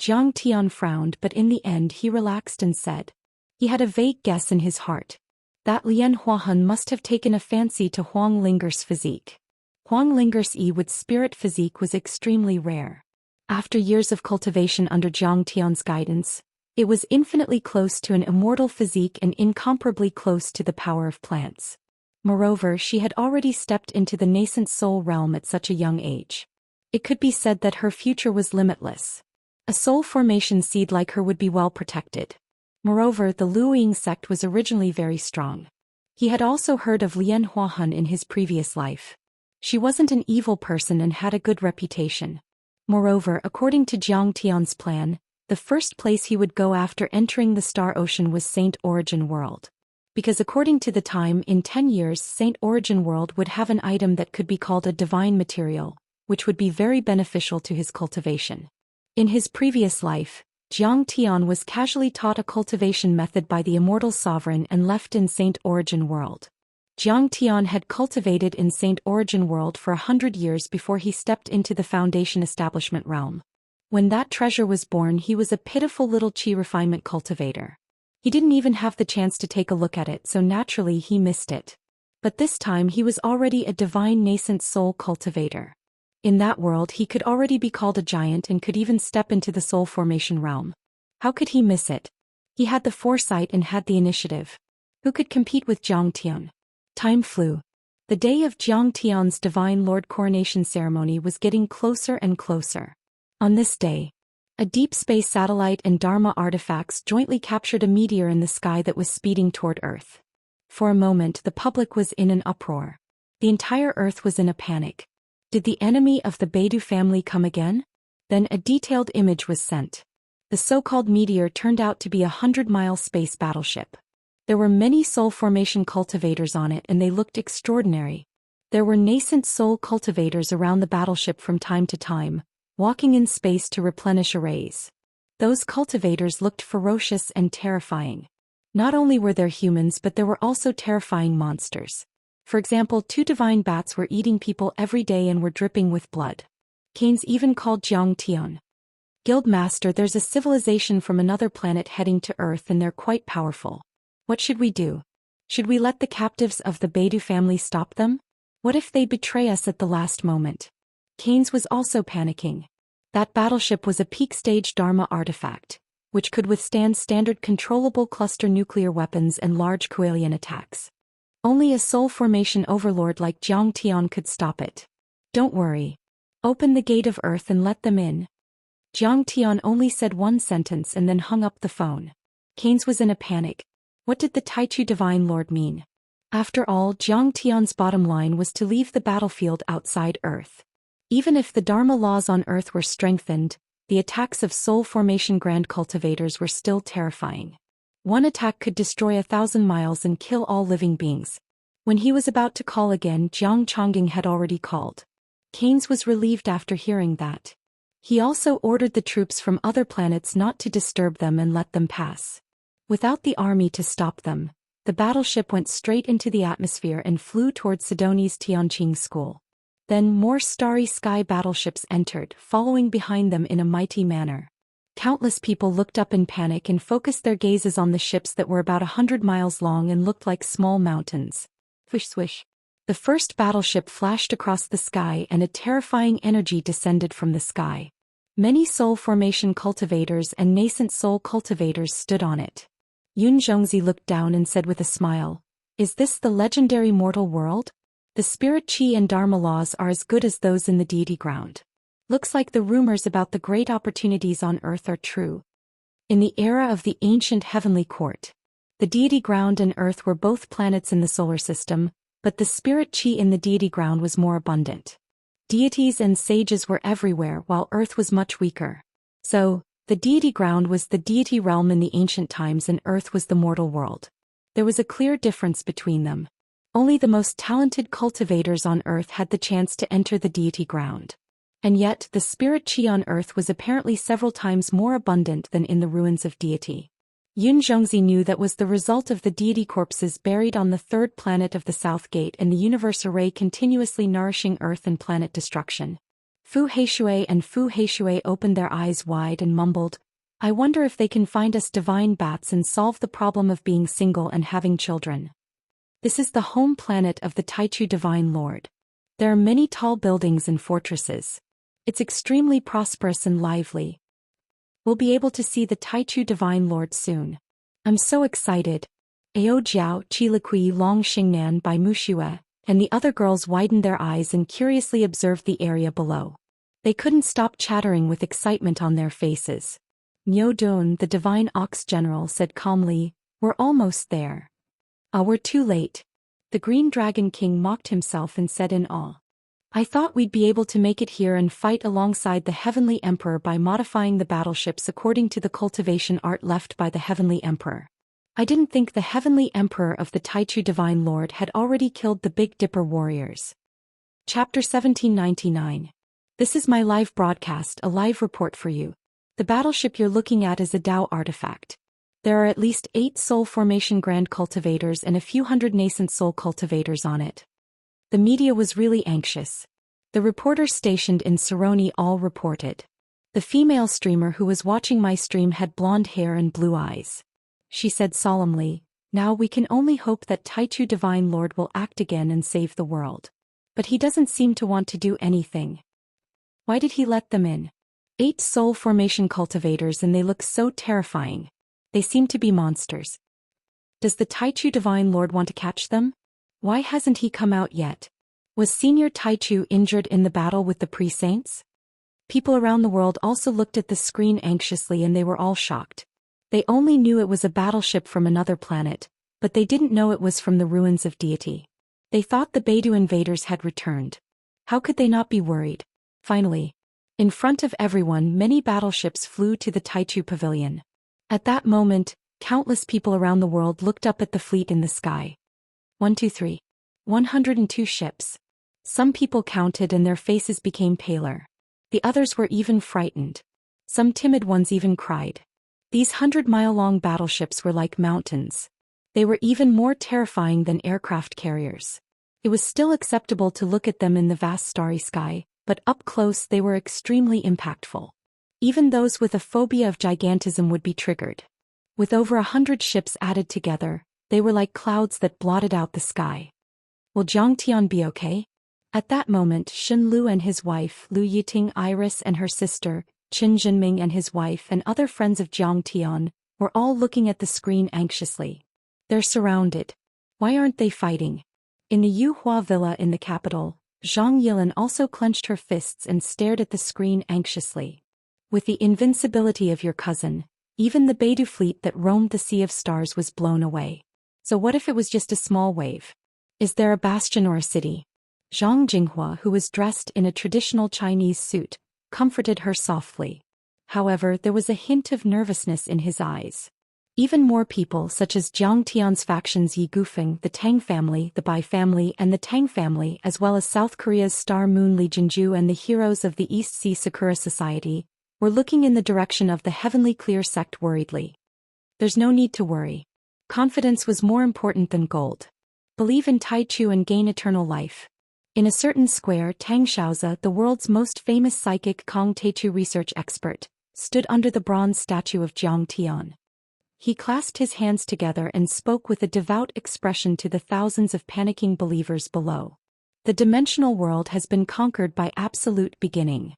Jiang Tian frowned, but in the end he relaxed and said. He had a vague guess in his heart. That Lian Huahan must have taken a fancy to Huang Linger's physique. Huang Linger's with spirit physique was extremely rare. After years of cultivation under Jiang Tian's guidance, it was infinitely close to an immortal physique and incomparably close to the power of plants. Moreover, she had already stepped into the nascent soul realm at such a young age. It could be said that her future was limitless. A soul formation seed like her would be well protected. Moreover, the Luoying sect was originally very strong. He had also heard of Lian Huahan in his previous life. She wasn't an evil person and had a good reputation. Moreover, according to Jiang Tian's plan, the first place he would go after entering the Star Ocean was Saint Origin World. Because according to the time, in 10 years Saint Origin World would have an item that could be called a divine material, which would be very beneficial to his cultivation. In his previous life, Zhang Tian was casually taught a cultivation method by the Immortal Sovereign and left in Saint Origin World. Zhang Tian had cultivated in Saint Origin World for 100 years before he stepped into the Foundation Establishment realm. When that treasure was born, he was a pitiful little chi refinement cultivator. He didn't even have the chance to take a look at it, so naturally he missed it. But this time he was already a divine nascent soul cultivator. In that world he could already be called a giant and could even step into the soul formation realm. How could he miss it? He had the foresight and had the initiative. Who could compete with Zhang Tian? Time flew. The day of Zhang Tian's Divine Lord coronation ceremony was getting closer and closer. On this day, a deep space satellite and Dharma artifacts jointly captured a meteor in the sky that was speeding toward Earth. For a moment the public was in an uproar. The entire Earth was in a panic. Did the enemy of the Beidou family come again? Then a detailed image was sent. The so-called meteor turned out to be a 100-mile space battleship. There were many soul formation cultivators on it and they looked extraordinary. There were nascent soul cultivators around the battleship from time to time, walking in space to replenish arrays. Those cultivators looked ferocious and terrifying. Not only were there humans, but there were also terrifying monsters. For example, 2 divine bats were eating people every day and were dripping with blood. Canes even called Zhang Tian. Guildmaster, there's a civilization from another planet heading to Earth and they're quite powerful. What should we do? Should we let the captives of the Beidou family stop them? What if they betray us at the last moment? Canes was also panicking. That battleship was a peak stage Dharma artifact, which could withstand standard controllable cluster nuclear weapons and large Kualian attacks. Only a soul formation overlord like Zhang Tian could stop it. Don't worry. Open the gate of Earth and let them in. Zhang Tian only said one sentence and then hung up the phone. Canes was in a panic. What did the Taichu Divine Lord mean? After all, Zhang Tian's bottom line was to leave the battlefield outside Earth. Even if the Dharma laws on Earth were strengthened, the attacks of soul formation grand cultivators were still terrifying. One attack could destroy 1,000 miles and kill all living beings. When he was about to call again, Jiang Chongqing had already called. Canes was relieved after hearing that. He also ordered the troops from other planets not to disturb them and let them pass. Without the army to stop them, the battleship went straight into the atmosphere and flew towards Sidoni's Tianqing school. Then more starry sky battleships entered, following behind them in a mighty manner. Countless people looked up in panic and focused their gazes on the ships that were about 100 miles long and looked like small mountains. Swish swish. The first battleship flashed across the sky and a terrifying energy descended from the sky. Many soul formation cultivators and nascent soul cultivators stood on it. Yun Zhongzi looked down and said with a smile, "Is this the legendary mortal world? The spirit chi and dharma laws are as good as those in the deity ground. Looks like the rumors about the great opportunities on Earth are true." In the era of the ancient heavenly court, the deity ground and Earth were both planets in the solar system, but the spirit chi in the deity ground was more abundant. Deities and sages were everywhere while Earth was much weaker. So, the deity ground was the deity realm in the ancient times and Earth was the mortal world. There was a clear difference between them. Only the most talented cultivators on Earth had the chance to enter the deity ground. And yet, the spirit chi on Earth was apparently several times more abundant than in the ruins of deity. Yun Zhongzi knew that was the result of the deity corpses buried on the third planet of the South Gate and the universe array continuously nourishing Earth and planet destruction. Fu Heishui and Fu Heishui opened their eyes wide and mumbled, "I wonder if they can find us divine bats and solve the problem of being single and having children." This is the home planet of the Taichu Divine Lord. There are many tall buildings and fortresses. It's extremely prosperous and lively. We'll be able to see the Taichu Divine Lord soon. I'm so excited. Ao Jiao, Qi Liqui Long Xingnan by Mushue, and the other girls widened their eyes and curiously observed the area below. They couldn't stop chattering with excitement on their faces. Niu Dun, the Divine Ox General, said calmly, "We're almost there." "Ah, we're too late." The Green Dragon King mocked himself and said in awe, "I thought we'd be able to make it here and fight alongside the Heavenly Emperor by modifying the battleships according to the cultivation art left by the Heavenly Emperor. I didn't think the heavenly emperor of the Taichu Divine Lord had already killed the Big Dipper warriors. Chapter 1799. This is my live broadcast, a live report for you. The battleship you're looking at is a Dao artifact. There are at least 8 soul formation grand cultivators and a few hundred nascent soul cultivators on it. The media was really anxious. The reporters stationed in Saroni all reported. The female streamer who was watching my stream had blonde hair and blue eyes. She said solemnly, "Now we can only hope that Taichu Divine Lord will act again and save the world. But he doesn't seem to want to do anything. Why did he let them in? 8 soul formation cultivators and they look so terrifying. They seem to be monsters. Does the Taichu Divine Lord want to catch them? Why hasn't he come out yet? Was Senior Taichu injured in the battle with the pre-saints?" People around the world also looked at the screen anxiously and they were all shocked. They only knew it was a battleship from another planet, but they didn't know it was from the ruins of deity. They thought the Beidou invaders had returned. How could they not be worried? Finally, in front of everyone, many battleships flew to the Taichu pavilion. At that moment, countless people around the world looked up at the fleet in the sky. 1, 2, 3. 102 ships. Some people counted and their faces became paler. The others were even frightened. Some timid ones even cried. These 100-mile-long battleships were like mountains. They were even more terrifying than aircraft carriers. It was still acceptable to look at them in the vast starry sky, but up close they were extremely impactful. Even those with a phobia of gigantism would be triggered. With over 100 ships added together, they were like clouds that blotted out the sky. Will Zhang Tian be okay? At that moment, Shen Lu and his wife, Lu Yiting, Iris and her sister, Qin Jinming and his wife and other friends of Zhang Tian, were all looking at the screen anxiously. They're surrounded. Why aren't they fighting? In the Yuhua villa in the capital, Zhang Yilin also clenched her fists and stared at the screen anxiously. With the invincibility of your cousin, even the Beidou fleet that roamed the Sea of Stars was blown away. So what if it was just a small wave? Is there a bastion or a city? Zhang Jinghua, who was dressed in a traditional Chinese suit, comforted her softly. However, there was a hint of nervousness in his eyes. Even more people such as Jiang Tian's factions Yi Gufeng, the Tang family, the Bai family and the Tang family, as well as South Korea's Star Moon Lee Jinju and the heroes of the East Sea Sakura Society, were looking in the direction of the Heavenly Clear sect worriedly. There's no need to worry. Confidence was more important than gold. Believe in Taichu and gain eternal life. In a certain square, Tang Xiaozi, the world's most famous psychic Kong Taichu research expert, stood under the bronze statue of Jiang Tian. He clasped his hands together and spoke with a devout expression to the thousands of panicking believers below. The dimensional world has been conquered by absolute beginning.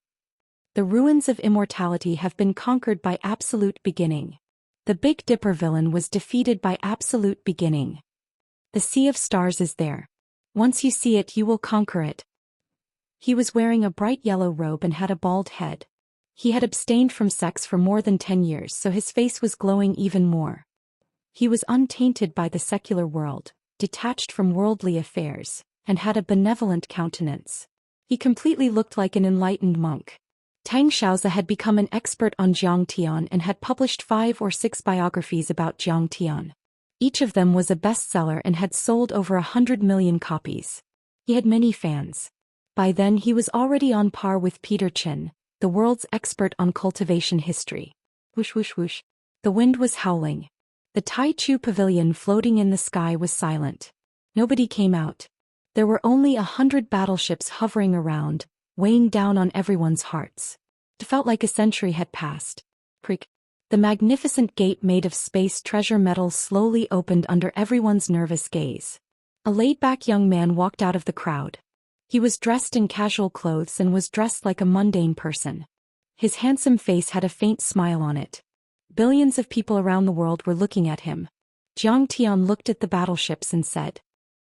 The ruins of immortality have been conquered by absolute beginning. The Big Dipper villain was defeated by absolute beginning. The Sea of Stars is there. Once you see it, you will conquer it. He was wearing a bright yellow robe and had a bald head. He had abstained from sex for more than 10 years, so his face was glowing even more. He was untainted by the secular world, detached from worldly affairs, and had a benevolent countenance. He completely looked like an enlightened monk. Tang Xiaozi had become an expert on Jiang Tian and had published 5 or 6 biographies about Jiang Tian. Each of them was a bestseller and had sold over 100 million copies. He had many fans. By then he was already on par with Peter Chin, the world's expert on cultivation history. Whoosh whoosh whoosh. The wind was howling. The Taichu pavilion floating in the sky was silent. Nobody came out. There were only 100 battleships hovering around, weighing down on everyone's hearts. It felt like a century had passed. Creak. The magnificent gate made of space treasure metal slowly opened under everyone's nervous gaze. A laid-back young man walked out of the crowd. He was dressed in casual clothes and was dressed like a mundane person. His handsome face had a faint smile on it. Billions of people around the world were looking at him. Jiang Tian looked at the battleships and said,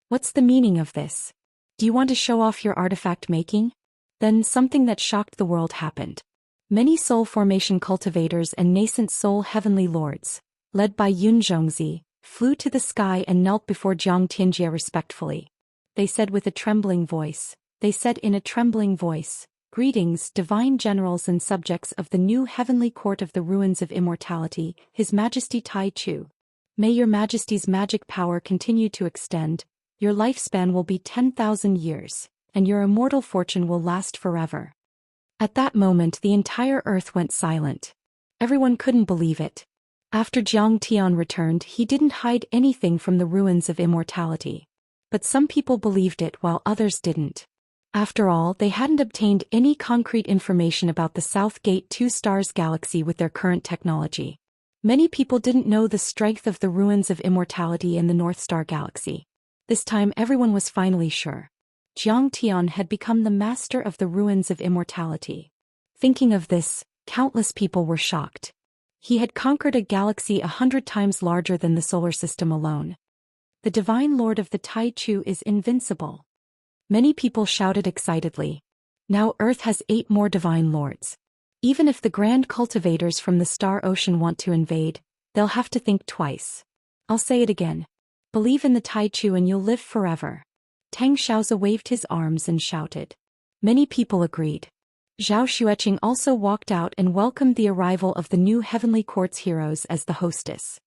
"What's the meaning of this? Do you want to show off your artifact making?" Then something that shocked the world happened. Many soul formation cultivators and nascent soul heavenly lords, led by Yun Zhongzi, flew to the sky and knelt before Jiang Tianjie respectfully. They said with a trembling voice, "Greetings, divine generals and subjects of the new heavenly court of the ruins of immortality, His Majesty Tai Chu. May your majesty's magic power continue to extend, your lifespan will be 10,000 years, and your immortal fortune will last forever. At that moment the entire earth went silent. Everyone couldn't believe it. After Zhang Tian returned, he didn't hide anything from the ruins of immortality. But some people believed it while others didn't. After all, they hadn't obtained any concrete information about the South Gate 2 Stars galaxy with their current technology. Many people didn't know the strength of the ruins of immortality in the North Star galaxy. This time everyone was finally sure. Zhang Tian had become the master of the ruins of immortality. Thinking of this, countless people were shocked. He had conquered a galaxy 100 times larger than the solar system alone. The divine lord of the Taichu is invincible. Many people shouted excitedly. Now Earth has 8 more divine lords. Even if the grand cultivators from the Star Ocean want to invade, they'll have to think twice. I'll say it again. Believe in the Taichu and you'll live forever. Tang Xiaozi waved his arms and shouted. Many people agreed. Zhao Xueqing also walked out and welcomed the arrival of the new Heavenly Court's heroes as the hostess.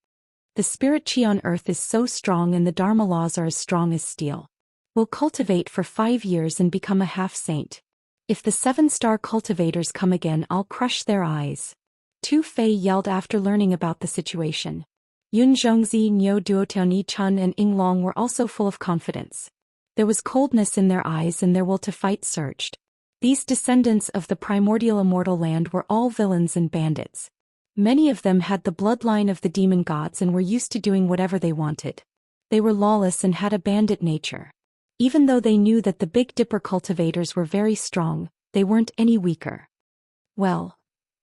The spirit chi on Earth is so strong and the Dharma laws are as strong as steel. We'll cultivate for 5 years and become a half-saint. If the 7-star cultivators come again, I'll crush their eyes. Tu Fei yelled after learning about the situation. Yun Zhongzi, Niu Duotian Chun and Ying Long were also full of confidence. There was coldness in their eyes and their will to fight surged. These descendants of the primordial immortal land were all villains and bandits. Many of them had the bloodline of the demon gods and were used to doing whatever they wanted. They were lawless and had a bandit nature. Even though they knew that the Big Dipper cultivators were very strong, they weren't any weaker. Well,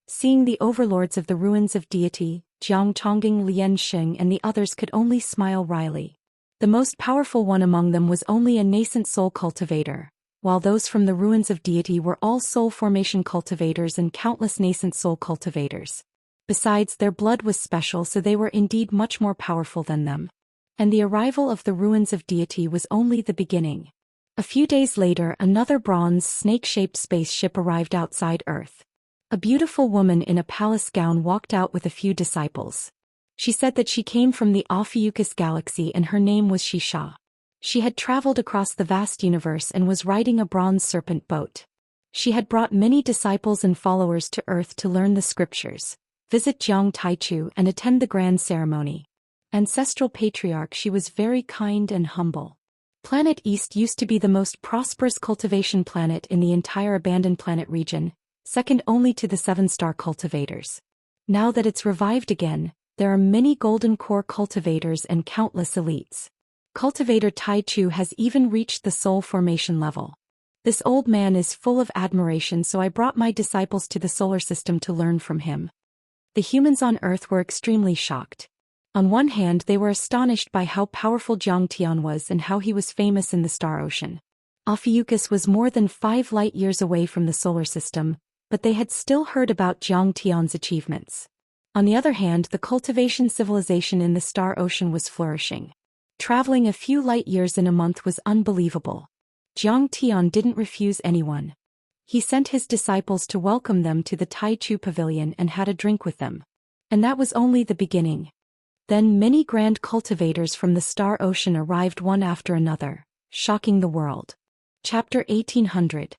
seeing the overlords of the ruins of deity, Jiang Chongging, Lian Xing and the others could only smile wryly. The most powerful one among them was only a nascent soul cultivator, while those from the ruins of deity were all soul formation cultivators and countless nascent soul cultivators. Besides, their blood was special, so they were indeed much more powerful than them. And the arrival of the ruins of deity was only the beginning. A few days later, another bronze snake-shaped spaceship arrived outside Earth. A beautiful woman in a palace gown walked out with a few disciples. She said that she came from the Ophiuchus galaxy and her name was Xianxia. She had traveled across the vast universe and was riding a bronze serpent boat. She had brought many disciples and followers to Earth to learn the scriptures, visit Jiang Taichu and attend the grand ceremony. Ancestral patriarch, she was very kind and humble. Planet East used to be the most prosperous cultivation planet in the entire abandoned planet region, second only to the 7-star cultivators. Now that it's revived again, there are many golden core cultivators and countless elites. Cultivator Taichu has even reached the soul formation level. This old man is full of admiration, so I brought my disciples to the solar system to learn from him. The humans on Earth were extremely shocked. On one hand, they were astonished by how powerful Zhang Tian was and how he was famous in the Star Ocean. Ophiuchus was more than 5 light-years away from the solar system, but they had still heard about Zhang Tian's achievements. On the other hand, the cultivation civilization in the Star Ocean was flourishing. Traveling a few light-years in a month was unbelievable. Zhang Tian didn't refuse anyone. He sent his disciples to welcome them to the Taichu Pavilion and had a drink with them. And that was only the beginning. Then many grand cultivators from the Star Ocean arrived one after another, shocking the world. Chapter 1800.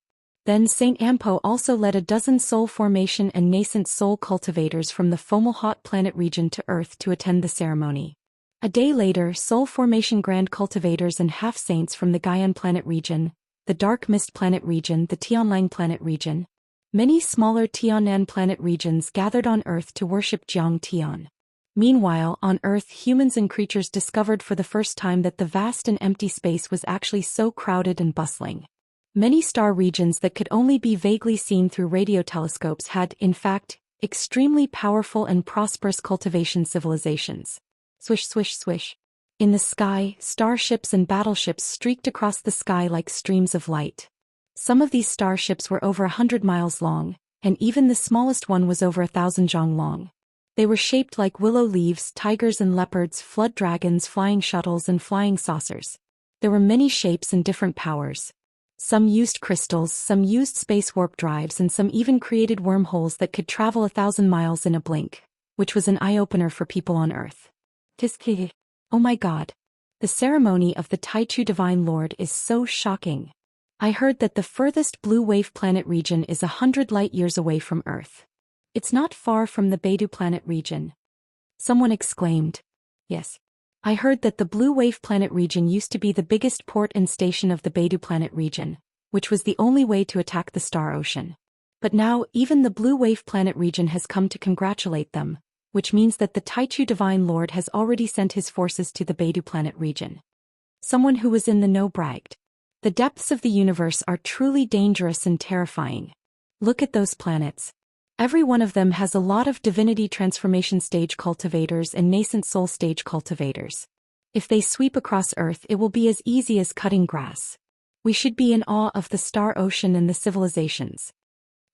Then Saint Ampo also led a dozen soul formation and nascent soul cultivators from the Fomalhaut planet region to Earth to attend the ceremony. A day later, soul formation grand cultivators and half-saints from the Gaian planet region, the Dark Mist planet region, the Tianlang planet region. Many smaller Tianan planet regions gathered on Earth to worship Zhang Tian. Meanwhile, on Earth, humans and creatures discovered for the first time that the vast and empty space was actually so crowded and bustling. Many star regions that could only be vaguely seen through radio telescopes had, in fact, extremely powerful and prosperous cultivation civilizations. Swish, swish, swish. In the sky, starships and battleships streaked across the sky like streams of light. Some of these starships were over 100 miles long, and even the smallest one was over 1,000 zhang long. They were shaped like willow leaves, tigers and leopards, flood dragons, flying shuttles and flying saucers. There were many shapes and different powers. Some used crystals, some used space warp drives, and some even created wormholes that could travel 1,000 miles in a blink, which was an eye-opener for people on Earth. Tiski. Oh my god. The ceremony of the Taichu Divine Lord is so shocking. I heard that the furthest blue wave planet region is 100 light-years away from Earth. It's not far from the Beidou planet region. Someone exclaimed. Yes. I heard that the blue wave planet region used to be the biggest port and station of the Beidou planet region, which was the only way to attack the Star Ocean. But now even the blue wave planet region has come to congratulate them, which means that the Taichu Divine Lord has already sent his forces to the Beidou planet region. Someone who was in the know bragged. The depths of the universe are truly dangerous and terrifying. Look at those planets. Every one of them has a lot of divinity transformation stage cultivators and nascent soul stage cultivators. If they sweep across Earth, it will be as easy as cutting grass. We should be in awe of the Star Ocean and the civilizations.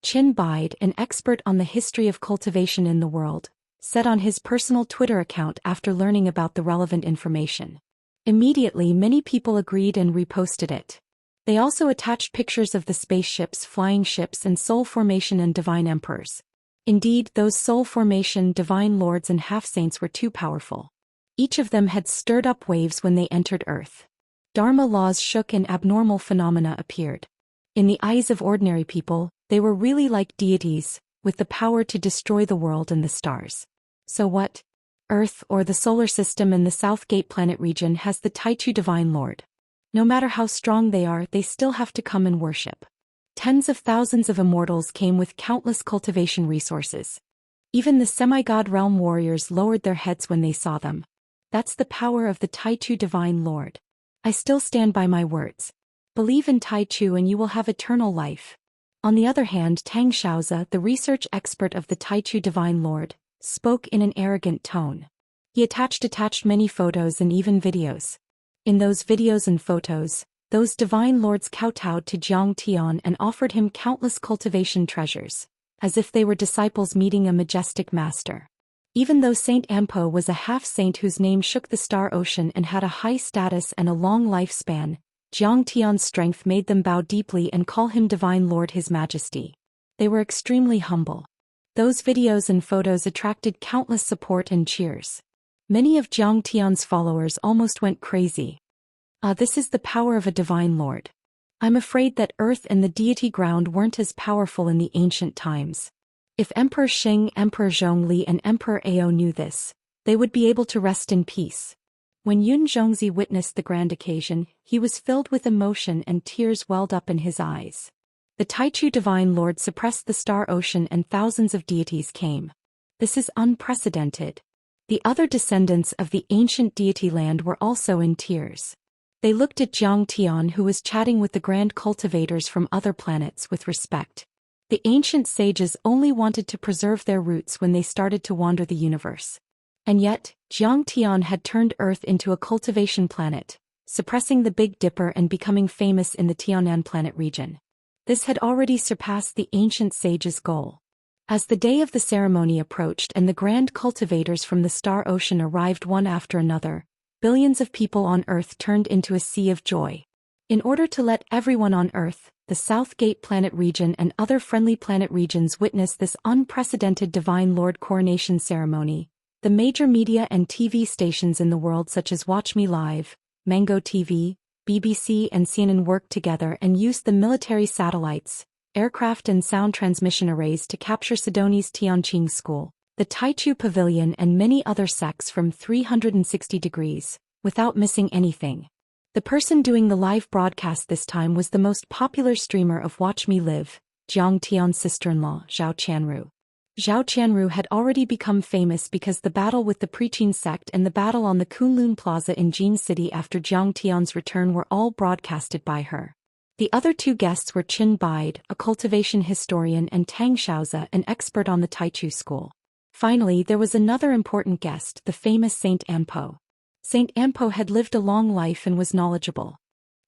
Qin Bide, an expert on the history of cultivation in the world, said on his personal Twitter account after learning about the relevant information. Immediately many people agreed and reposted it. They also attached pictures of the spaceships, flying ships and soul formation and divine emperors. Indeed, those soul formation, divine lords and half-saints were too powerful. Each of them had stirred up waves when they entered Earth. Dharma laws shook and abnormal phenomena appeared. In the eyes of ordinary people, they were really like deities, with the power to destroy the world and the stars. So what? Earth, or the solar system and the South Gate planet region, has the Taichu Divine Lord. No matter how strong they are, they still have to come and worship. Tens of thousands of immortals came with countless cultivation resources. Even the semi-god realm warriors lowered their heads when they saw them. That's the power of the Taichu Divine Lord. I still stand by my words. Believe in Taichu and you will have eternal life. On the other hand, Tang Xiaozi, the research expert of the Taichu Divine Lord, spoke in an arrogant tone. He attached many photos and even videos. In those videos and photos, those divine lords kowtowed to Zhang Tian and offered him countless cultivation treasures, as if they were disciples meeting a majestic master. Even though Saint Ampo was a half-saint whose name shook the Star Ocean and had a high status and a long lifespan, Zhang Tian's strength made them bow deeply and call him Divine Lord His Majesty. They were extremely humble. Those videos and photos attracted countless support and cheers. Many of Zhang Tian's followers almost went crazy. This is the power of a Divine Lord. I'm afraid that Earth and the deity ground weren't as powerful in the ancient times. If Emperor Shing, Emperor Zhongli and Emperor Ao knew this, they would be able to rest in peace. When Yun Zhongzi witnessed the grand occasion, he was filled with emotion and tears welled up in his eyes. The Taichu Divine Lord suppressed the Star Ocean and thousands of deities came. This is unprecedented. The other descendants of the ancient deity land were also in tears. They looked at Zhang Tian, who was chatting with the grand cultivators from other planets, with respect. The ancient sages only wanted to preserve their roots when they started to wander the universe. And yet, Zhang Tian had turned Earth into a cultivation planet, suppressing the Big Dipper and becoming famous in the Tianan planet region. This had already surpassed the ancient sages' goal. As the day of the ceremony approached and the grand cultivators from the Star Ocean arrived one after another, billions of people on Earth turned into a sea of joy. In order to let everyone on Earth, the South Gate planet region and other friendly planet regions witness this unprecedented Divine Lord coronation ceremony, the major media and TV stations in the world such as Watch Me Live, Mango TV, BBC and CNN worked together and used the military satellites, aircraft and sound transmission arrays to capture Sidoni's Tianqing School, the Taichu Pavilion and many other sects from 360 degrees, without missing anything. The person doing the live broadcast this time was the most popular streamer of Watch Me Live, Zhang Tian's sister-in-law, Zhao Qianru. Zhao Qianru had already become famous because the battle with the Preqin sect and the battle on the Kunlun Plaza in Jin City after Zhang Tian's return were all broadcasted by her. The other two guests were Qin Bide, a cultivation historian, and Tang Xiaozi, an expert on the Taichu school. Finally, there was another important guest, the famous Saint Ampo. Saint Ampo had lived a long life and was knowledgeable.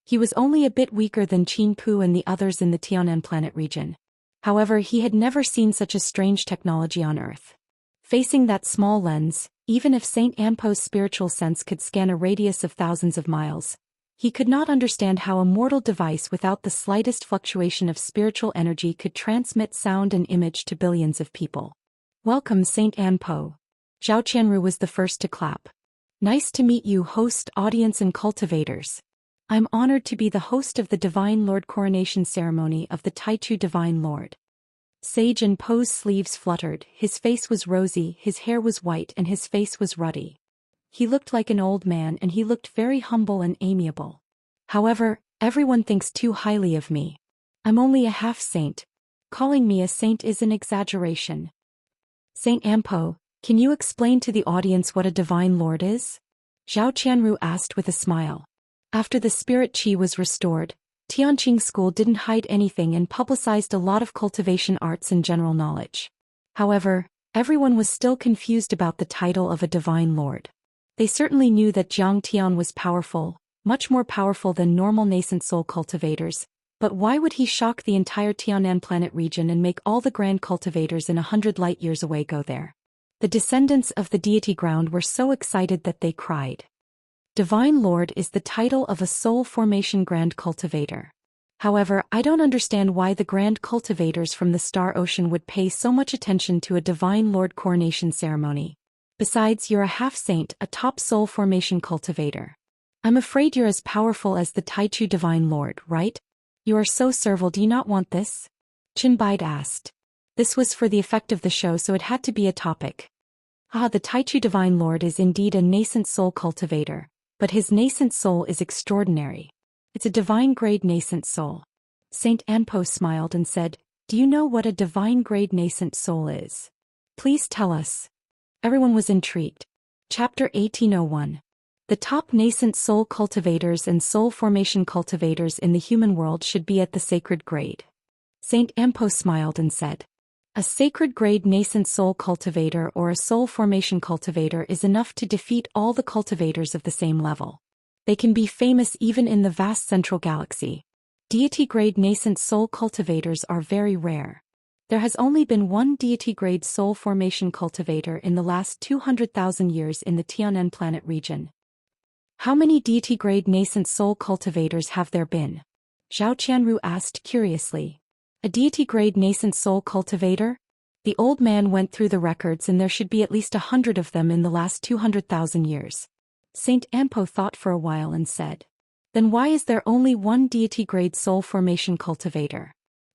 He was only a bit weaker than Qin Pu and the others in the Tianan planet region. However, he had never seen such a strange technology on Earth. Facing that small lens, even if Saint Ampo's spiritual sense could scan a radius of thousands of miles, he could not understand how a mortal device without the slightest fluctuation of spiritual energy could transmit sound and image to billions of people. Welcome, Saint Ampo. Zhao Qianru was the first to clap. Nice to meet you, host, audience and cultivators. I'm honored to be the host of the Divine Lord coronation ceremony of the Taichu Divine Lord. Sage and Po's sleeves fluttered, his face was rosy, his hair was white and his face was ruddy. He looked like an old man and he looked very humble and amiable. However, everyone thinks too highly of me. I'm only a half-saint. Calling me a saint is an exaggeration. Saint Ampo, can you explain to the audience what a Divine Lord is? Zhao Qianru asked with a smile. After the spirit qi was restored, Tianqing School didn't hide anything and publicized a lot of cultivation arts and general knowledge. However, everyone was still confused about the title of a Divine Lord. They certainly knew that Jiang Tian was powerful, much more powerful than normal nascent soul cultivators, but why would he shock the entire Tianan planet region and make all the grand cultivators in 100 light years away go there? The descendants of the deity ground were so excited that they cried. Divine Lord is the title of a soul formation grand cultivator. However, I don't understand why the grand cultivators from the Star Ocean would pay so much attention to a Divine Lord coronation ceremony. Besides, you're a half-saint, a top soul formation cultivator. I'm afraid you're as powerful as the Taichu Divine Lord, right? You are so servile, do you not want this? Qin Bide asked. This was for the effect of the show, so it had to be a topic. The Taichu Divine Lord is indeed a nascent soul cultivator, but his nascent soul is extraordinary. It's a divine grade nascent soul. Saint Anpo smiled and said, do you know what a divine grade nascent soul is? Please tell us. Everyone was intrigued. Chapter 1801. The top nascent soul cultivators and soul formation cultivators in the human world should be at the sacred grade. Saint Ampo smiled and said, a sacred grade nascent soul cultivator or a soul formation cultivator is enough to defeat all the cultivators of the same level. They can be famous even in the vast central galaxy. Deity grade nascent soul cultivators are very rare. There has only been one deity grade soul formation cultivator in the last 200,000 years in the Tianan planet region. How many deity grade nascent soul cultivators have there been? Zhao Qianru asked curiously. A deity grade nascent soul cultivator? The old man went through the records and there should be at least 100 of them in the last 200,000 years. Saint Ampo thought for a while and said, then why is there only one deity grade soul formation cultivator?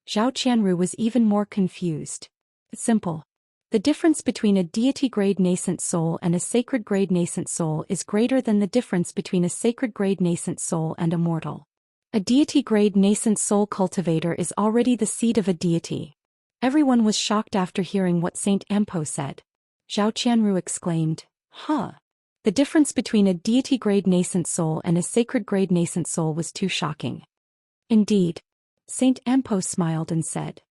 Zhao Qianru was even more confused. It's simple. The difference between a deity grade nascent soul and a sacred grade nascent soul is greater than the difference between a sacred grade nascent soul and a mortal. A deity grade nascent soul cultivator is already the seed of a deity. Everyone was shocked after hearing what Saint Ampo said. Zhao Qianru exclaimed, The difference between a deity grade nascent soul and a sacred grade nascent soul was too shocking. Indeed. Saint Ampo smiled and said,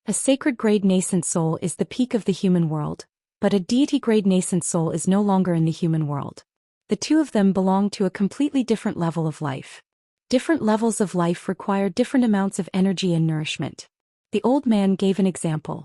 a sacred grade nascent soul is the peak of the human world, but a deity grade nascent soul is no longer in the human world. The two of them belong to a completely different level of life. Different levels of life require different amounts of energy and nourishment. The old man gave an example.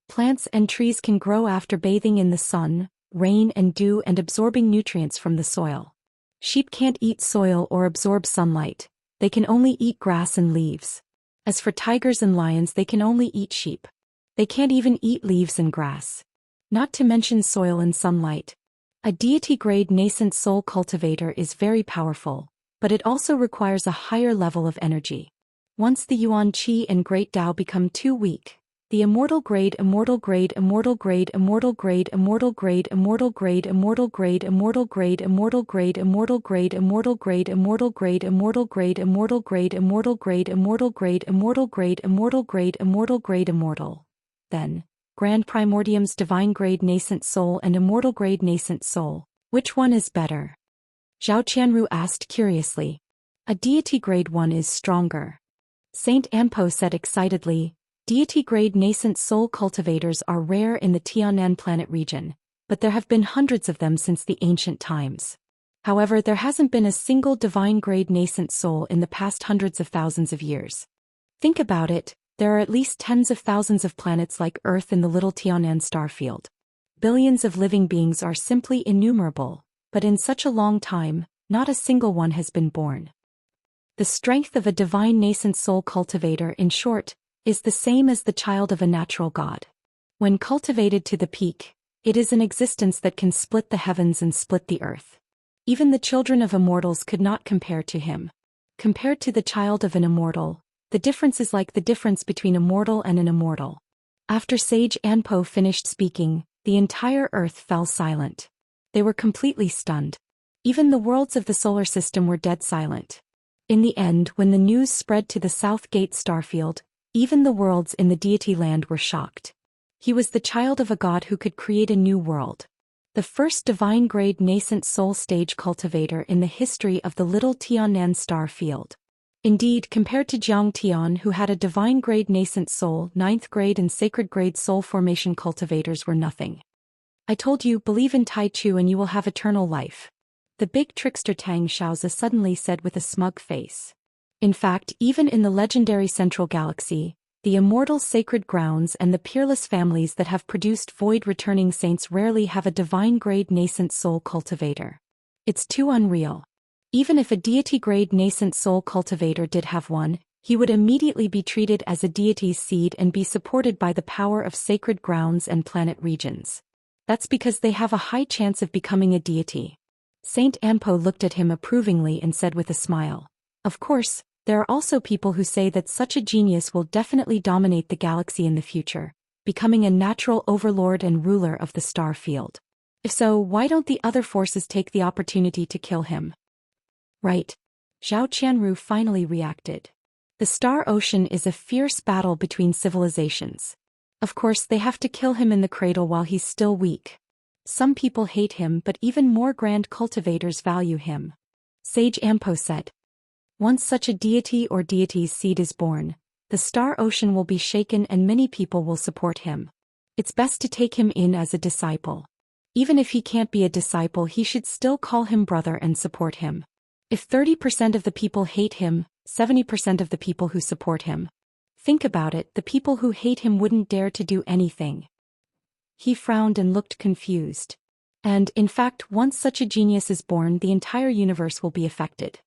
Plants and trees can grow after bathing in the sun, rain and dew and absorbing nutrients from the soil. Sheep can't eat soil or absorb sunlight. They can only eat grass and leaves. As for tigers and lions, they can only eat sheep. They can't even eat leaves and grass. Not to mention soil and sunlight. A deity-grade nascent soul cultivator is very powerful, but it also requires a higher level of energy. Once the Yuan Qi and Great Tao become too weak, the immortal grade, immortal grade, immortal grade, immortal grade, immortal grade, immortal grade, immortal grade, immortal grade, immortal grade, immortal grade, immortal grade, immortal grade, immortal grade, immortal grade, immortal grade, immortal grade, immortal grade, immortal grade, immortal grade, immortal. Then, Grand Primordium's divine grade nascent soul and immortal grade nascent soul. Which one is better? Zhao Qianru asked curiously. A deity grade one is stronger. Saint Ampo said excitedly. Deity-grade nascent soul cultivators are rare in the Tianan planet region, but there have been hundreds of them since the ancient times. However, there hasn't been a single divine-grade nascent soul in the past hundreds of thousands of years. Think about it, there are at least tens of thousands of planets like Earth in the little Tianan star field. Billions of living beings are simply innumerable, but in such a long time, not a single one has been born. The strength of a divine nascent soul cultivator, in short, is the same as the child of a natural god. When cultivated to the peak, it is an existence that can split the heavens and split the earth. Even the children of immortals could not compare to him. Compared to the child of an immortal, the difference is like the difference between a mortal and an immortal. After Sage Anpo finished speaking, the entire earth fell silent. They were completely stunned. Even the worlds of the solar system were dead silent. In the end, when the news spread to the South Gate starfield, even the worlds in the deity land were shocked. He was the child of a god who could create a new world. The first divine-grade nascent soul stage cultivator in the history of the Little Tianan star field. Indeed, compared to Jiang Tian, who had a divine-grade nascent soul, 9th grade and sacred-grade soul formation cultivators were nothing. I told you, believe in Tai Chu and you will have eternal life. The big trickster Tang Xiaozi suddenly said with a smug face. In fact, even in the legendary Central Galaxy, the immortal sacred grounds and the peerless families that have produced void-returning saints rarely have a divine-grade nascent soul cultivator. It's too unreal. Even if a deity-grade nascent soul cultivator did have one, he would immediately be treated as a deity's seed and be supported by the power of sacred grounds and planet regions. That's because they have a high chance of becoming a deity. Saint Anpo looked at him approvingly and said with a smile, "Of course, there are also people who say that such a genius will definitely dominate the galaxy in the future, becoming a natural overlord and ruler of the star field. If so, why don't the other forces take the opportunity to kill him?" Right. Zhao Qianru finally reacted. The Star Ocean is a fierce battle between civilizations. Of course, they have to kill him in the cradle while he's still weak. Some people hate him, but even more grand cultivators value him. Sage Ampo said. Once such a deity or deity's seed is born, the Star Ocean will be shaken and many people will support him. It's best to take him in as a disciple. Even if he can't be a disciple, he should still call him brother and support him. If 30% of the people hate him, 70% of the people who support him. Think about it, the people who hate him wouldn't dare to do anything. He frowned and looked confused. And, in fact, once such a genius is born, the entire universe will be affected.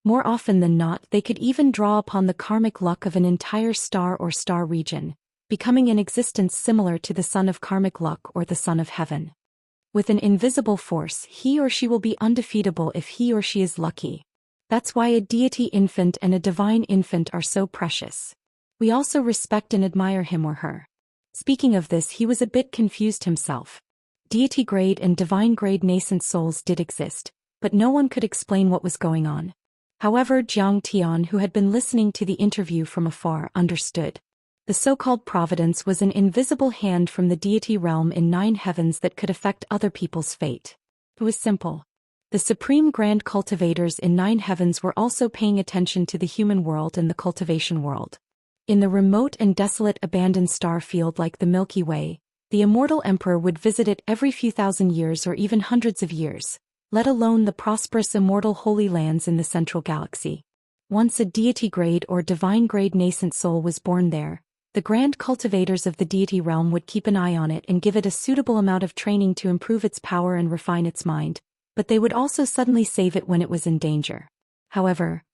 More often than not, they could even draw upon the karmic luck of an entire star or star region, becoming an existence similar to the son of karmic luck or the son of heaven. With an invisible force, he or she will be undefeatable if he or she is lucky. That's why a deity infant and a divine infant are so precious. We also respect and admire him or her. Speaking of this, he was a bit confused himself. Deity grade and divine grade nascent souls did exist, but no one could explain what was going on. However, Jiang Tian, who had been listening to the interview from afar, understood. The so-called providence was an invisible hand from the deity realm in 9 heavens that could affect other people's fate. It was simple. The supreme grand cultivators in 9 heavens were also paying attention to the human world and the cultivation world. In the remote and desolate abandoned star field like the Milky Way, the immortal emperor would visit it every few thousand years or even hundreds of years, let alone the prosperous immortal holy lands in the central galaxy. Once a deity-grade or divine-grade nascent soul was born there, the grand cultivators of the deity realm would keep an eye on it and give it a suitable amount of training to improve its power and refine its mind, but they would also suddenly save it when it was in danger. However,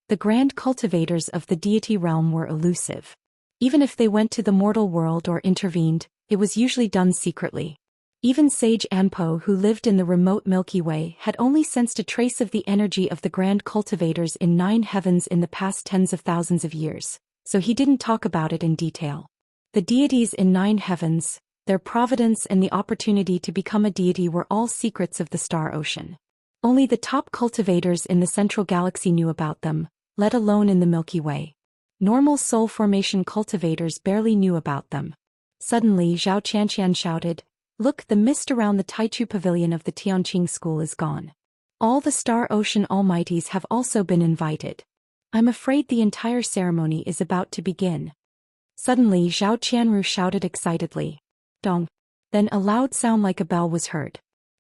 the grand cultivators of the deity realm were elusive. Even if they went to the mortal world or intervened, it was usually done secretly. Even Sage Anpo, who lived in the remote Milky Way, had only sensed a trace of the energy of the grand cultivators in 9 heavens in the past tens of thousands of years, so he didn't talk about it in detail. The deities in 9 heavens, their providence and the opportunity to become a deity were all secrets of the Star Ocean. Only the top cultivators in the central galaxy knew about them, let alone in the Milky Way. Normal soul formation cultivators barely knew about them. Suddenly Zhao Xianxian shouted, "Look, the mist around the Taichu pavilion of the Tianqing school is gone. All the Star Ocean almighties have also been invited. I'm afraid the entire ceremony is about to begin." Suddenly Zhao Qianru shouted excitedly, "Dong!" Then a loud sound like a bell was heard.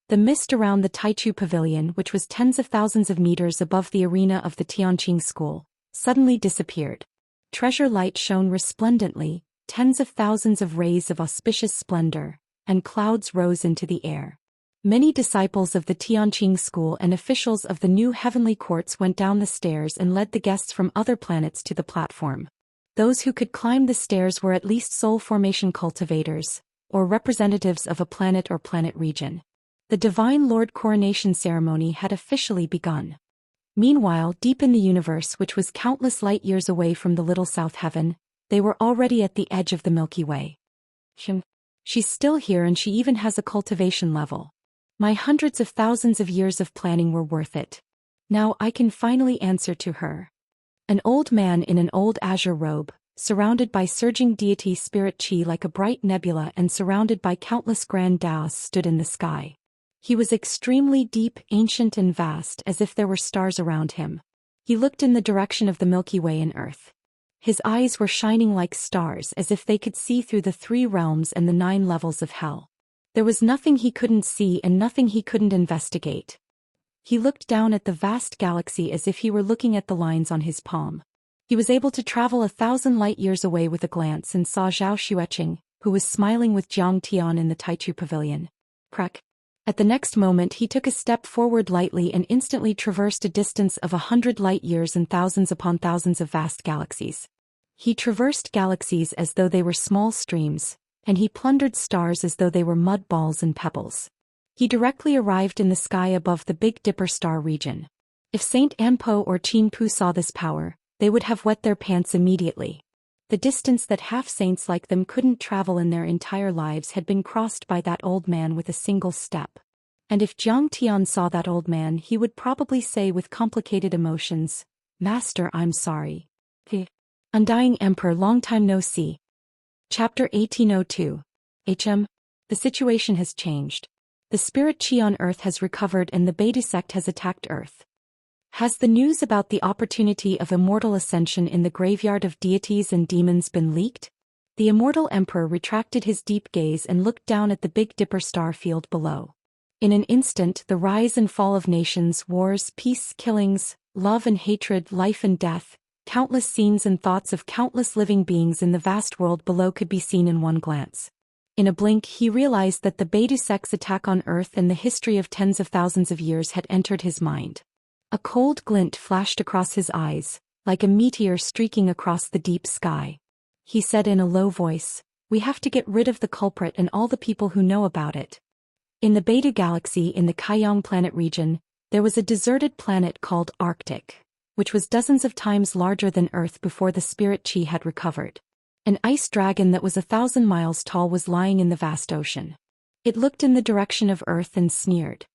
The mist around the Taichu pavilion, which was tens of thousands of meters above the arena of the Tianqing school, suddenly disappeared. Treasure light shone resplendently, tens of thousands of rays of auspicious splendor, and clouds rose into the air. Many disciples of the Tianqing school and officials of the new heavenly courts went down the stairs and led the guests from other planets to the platform. Those who could climb the stairs were at least soul formation cultivators, or representatives of a planet or planet region. The Divine Lord coronation ceremony had officially begun. Meanwhile, deep in the universe, which was countless light years away from the Little South Heaven, they were already at the edge of the Milky Way. She's still here, and she even has a cultivation level. My hundreds of thousands of years of planning were worth it. Now I can finally answer to her. An old man in an old azure robe, surrounded by surging deity spirit chi like a bright nebula and surrounded by countless grand Daoists, stood in the sky. He was extremely deep, ancient and vast, as if there were stars around him. He looked in the direction of the Milky Way and Earth. His eyes were shining like stars, as if they could see through the 3 realms and the 9 levels of hell. There was nothing he couldn't see and nothing he couldn't investigate. He looked down at the vast galaxy as if he were looking at the lines on his palm. He was able to travel 1,000 light years away with a glance and saw Zhou Xian, who was smiling with Jiang Tian in the Taichu pavilion. Crack. At the next moment he took a step forward lightly and instantly traversed a distance of 100 light years and thousands upon thousands of vast galaxies. He traversed galaxies as though they were small streams, and he plundered stars as though they were mud balls and pebbles. He directly arrived in the sky above the Big Dipper star region. If Saint Anpo or Qin Pu saw this power, they would have wet their pants immediately. The distance that half-saints like them couldn't travel in their entire lives had been crossed by that old man with a single step. And if Jiang Tian saw that old man, he would probably say with complicated emotions, "Master, I'm sorry." The Undying Emperor, long time no see. Chapter 1802. The situation has changed. The spirit chi on Earth has recovered and the Baidu sect has attacked Earth. Has the news about the opportunity of immortal ascension in the graveyard of deities and demons been leaked? The immortal emperor retracted his deep gaze and looked down at the Big Dipper star field below. In an instant, the rise and fall of nations, wars, peace, killings, love and hatred, life and death, countless scenes and thoughts of countless living beings in the vast world below could be seen in one glance. In a blink he realized that the Baidu sect's attack on Earth and the history of tens of thousands of years had entered his mind. A cold glint flashed across his eyes, like a meteor streaking across the deep sky. He said in a low voice, "We have to get rid of the culprit and all the people who know about it." In the Baidu galaxy in the Kaiyang planet region, there was a deserted planet called Arctic, which was dozens of times larger than Earth before the spirit chi had recovered. An ice dragon that was 1,000 miles tall was lying in the vast ocean. It looked in the direction of Earth and sneered.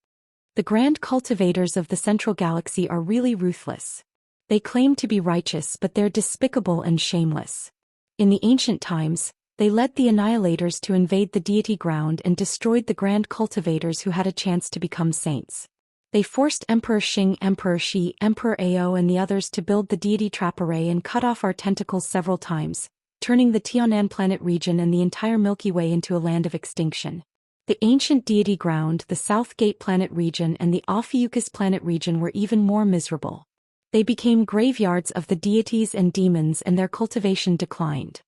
The grand cultivators of the central galaxy are really ruthless. They claim to be righteous, but they're despicable and shameless. In the ancient times, they led the annihilators to invade the deity ground and destroyed the grand cultivators who had a chance to become saints. They forced Emperor Xing, Emperor Shi, Emperor Ao and the others to build the deity trap array and cut off our tentacles several times, turning the Tianan planet region and the entire Milky Way into a land of extinction. The ancient deity ground, the South Gate planet region and the Ophiuchus planet region were even more miserable. They became graveyards of the deities and demons and their cultivation declined.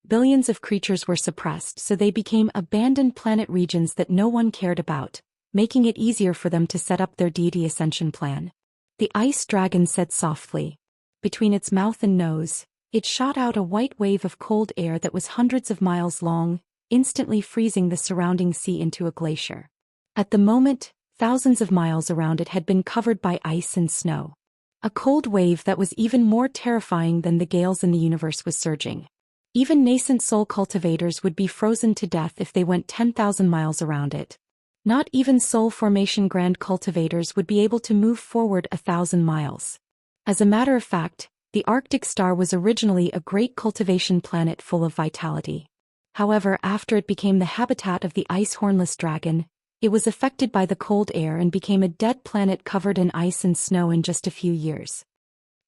Billions of creatures were suppressed, so they became abandoned planet regions that no one cared about, making it easier for them to set up their deity ascension plan. The ice dragon said softly. Between its mouth and nose, it shot out a white wave of cold air that was hundreds of miles long, instantly freezing the surrounding sea into a glacier. At the moment, thousands of miles around it had been covered by ice and snow. A cold wave that was even more terrifying than the gales in the universe was surging. Even nascent soul cultivators would be frozen to death if they went 10,000 miles around it. Not even soul formation grand cultivators would be able to move forward 1,000 miles. As a matter of fact, the Arctic star was originally a great cultivation planet full of vitality. However, after it became the habitat of the ice hornless dragon, it was affected by the cold air and became a dead planet covered in ice and snow in just a few years.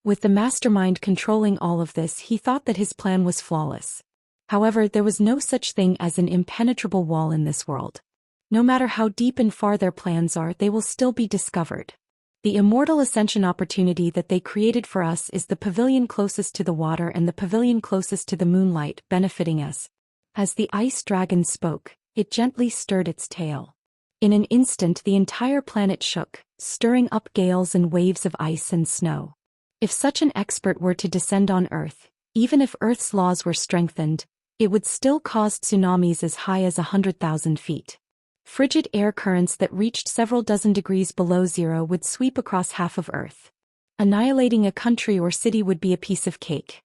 With the mastermind controlling all of this, he thought that his plan was flawless. However, there was no such thing as an impenetrable wall in this world. No matter how deep and far their plans are, they will still be discovered. The immortal ascension opportunity that they created for us is the pavilion closest to the water and the pavilion closest to the moonlight, benefiting us. As the ice dragon spoke, it gently stirred its tail. In an instant the entire planet shook, stirring up gales and waves of ice and snow. If such an expert were to descend on Earth, even if Earth's laws were strengthened, it would still cause tsunamis as high as 100,000 feet. Frigid air currents that reached several dozen degrees below zero would sweep across half of Earth. Annihilating a country or city would be a piece of cake.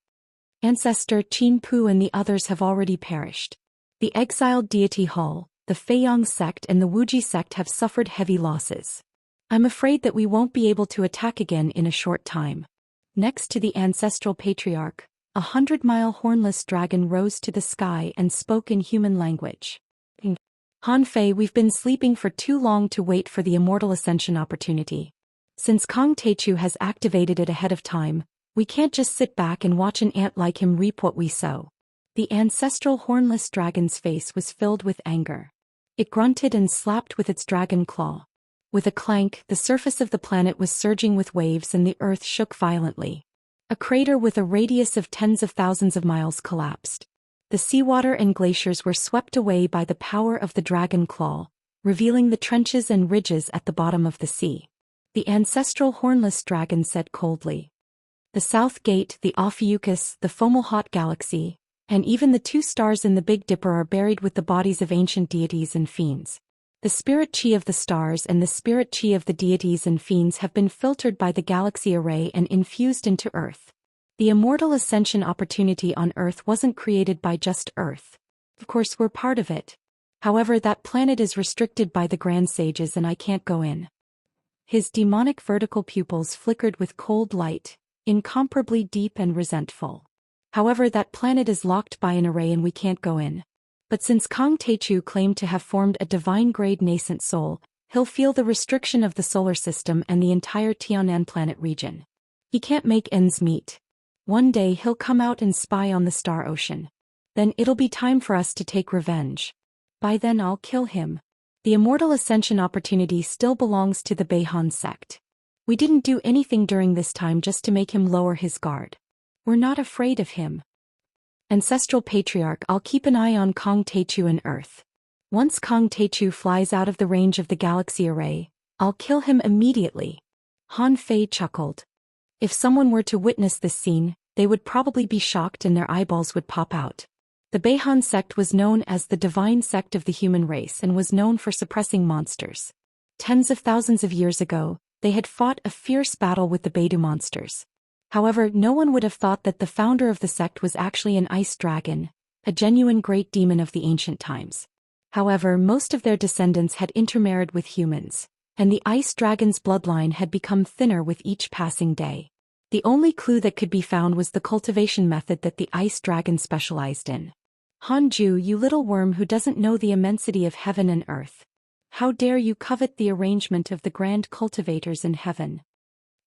Ancestor Qin Pu and the others have already perished. The exiled deity Hall, the Feiyang sect and the Wuji sect have suffered heavy losses. I'm afraid that we won't be able to attack again in a short time. Next to the ancestral patriarch, a 100-mile hornless dragon rose to the sky and spoke in human language. Han Fei, we've been sleeping for too long to wait for the immortal ascension opportunity. Since Kong Teichu has activated it ahead of time, we can't just sit back and watch an ant like him reap what we sow. The ancestral hornless dragon's face was filled with anger. It grunted and slapped with its dragon claw. With a clank, the surface of the planet was surging with waves and the earth shook violently. A crater with a radius of tens of thousands of miles collapsed. The seawater and glaciers were swept away by the power of the dragon claw, revealing the trenches and ridges at the bottom of the sea. The ancestral hornless dragon said coldly. The South Gate, the Ophiuchus, the Fomalhaut Galaxy, and even the 2 stars in the Big Dipper are buried with the bodies of ancient deities and fiends. The spirit chi of the stars and the spirit chi of the deities and fiends have been filtered by the galaxy array and infused into Earth. The immortal ascension opportunity on Earth wasn't created by just Earth. Of course, we're part of it. However, that planet is restricted by the Grand Sages and I can't go in. His demonic vertical pupils flickered with cold light, incomparably deep and resentful. However, that planet is locked by an array and we can't go in. But since Kong Teichu claimed to have formed a divine-grade nascent soul, he'll feel the restriction of the solar system and the entire Tianan planet region. He can't make ends meet. One day he'll come out and spy on the star ocean. Then it'll be time for us to take revenge. By then I'll kill him. The immortal ascension opportunity still belongs to the Beihan sect. We didn't do anything during this time just to make him lower his guard. We're not afraid of him. Ancestral Patriarch, I'll keep an eye on Kong Teichu and Earth. Once Kong Teichu flies out of the range of the galaxy array, I'll kill him immediately. Han Fei chuckled. If someone were to witness this scene, they would probably be shocked and their eyeballs would pop out. The Beihan sect was known as the divine sect of the human race and was known for suppressing monsters. Tens of thousands of years ago, they had fought a fierce battle with the Beidou monsters. However, no one would have thought that the founder of the sect was actually an ice dragon, a genuine great demon of the ancient times. However, most of their descendants had intermarried with humans, and the ice dragon's bloodline had become thinner with each passing day. The only clue that could be found was the cultivation method that the ice dragon specialized in. Hanju, you little worm who doesn't know the immensity of heaven and earth. How dare you covet the arrangement of the grand cultivators in heaven?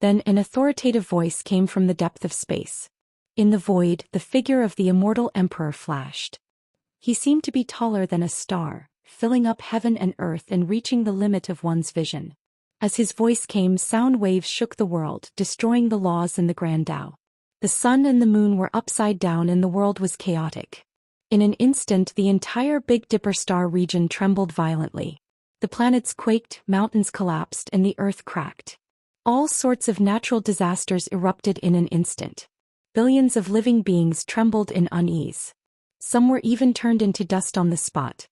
Then an authoritative voice came from the depth of space. In the void, the figure of the immortal emperor flashed. He seemed to be taller than a star, filling up heaven and earth and reaching the limit of one's vision. As his voice came, sound waves shook the world, destroying the laws in the Grand Tao. The sun and the moon were upside down and the world was chaotic. In an instant, the entire Big Dipper star region trembled violently. The planets quaked, mountains collapsed, and the earth cracked. All sorts of natural disasters erupted in an instant. Billions of living beings trembled in unease. Some were even turned into dust on the spot.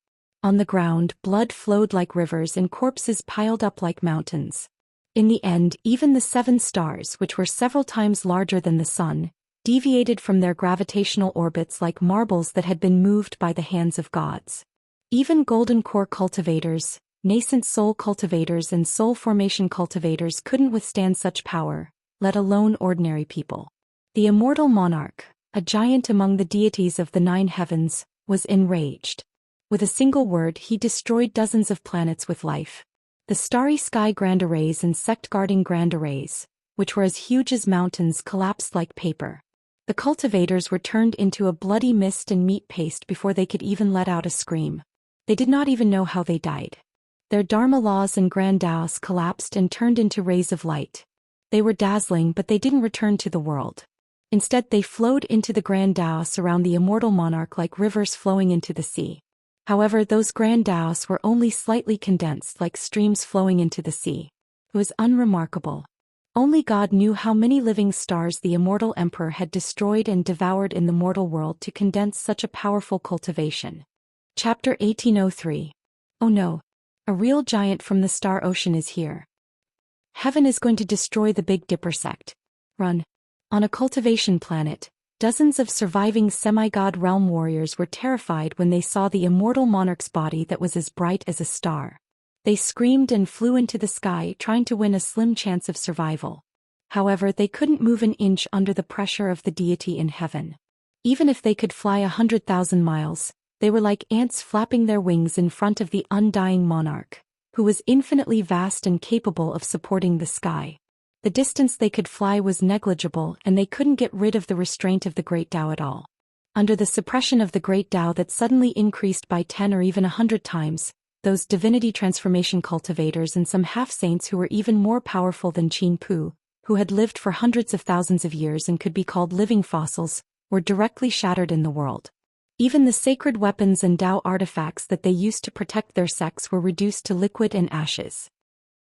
On the ground, blood flowed like rivers and corpses piled up like mountains. In the end, even the 7 stars, which were several times larger than the sun, deviated from their gravitational orbits like marbles that had been moved by the hands of gods. Even golden core cultivators, nascent soul cultivators and soul formation cultivators couldn't withstand such power, let alone ordinary people. The immortal monarch, a giant among the deities of the 9 heavens, was enraged. With a single word, he destroyed dozens of planets with life. The starry sky grand arrays and sect-guarding grand arrays, which were as huge as mountains, collapsed like paper. The cultivators were turned into a bloody mist and meat paste before they could even let out a scream. They did not even know how they died. Their Dharma laws and grand Daoist collapsed and turned into rays of light. They were dazzling, but they didn't return to the world. Instead, they flowed into the grand Daoist around the immortal monarch like rivers flowing into the sea. However, those grand Daoists were only slightly condensed like streams flowing into the sea. It was unremarkable. Only God knew how many living stars the immortal emperor had destroyed and devoured in the mortal world to condense such a powerful cultivation. Chapter 1803. Oh no. A real giant from the star ocean is here. Heaven is going to destroy the Big Dipper sect. Run. On a cultivation planet, dozens of surviving semi-god realm warriors were terrified when they saw the immortal monarch's body that was as bright as a star. They screamed and flew into the sky trying to win a slim chance of survival. However, they couldn't move an inch under the pressure of the deity in heaven. Even if they could fly 100,000 miles, they were like ants flapping their wings in front of the undying monarch, who was infinitely vast and capable of supporting the sky. The distance they could fly was negligible and they couldn't get rid of the restraint of the Great Tao at all. Under the suppression of the Great Tao that suddenly increased by 10 or even 100 times, those divinity transformation cultivators and some half-saints who were even more powerful than Qin Pu, who had lived for hundreds of thousands of years and could be called living fossils, were directly shattered in the world. Even the sacred weapons and Tao artifacts that they used to protect their sects were reduced to liquid and ashes.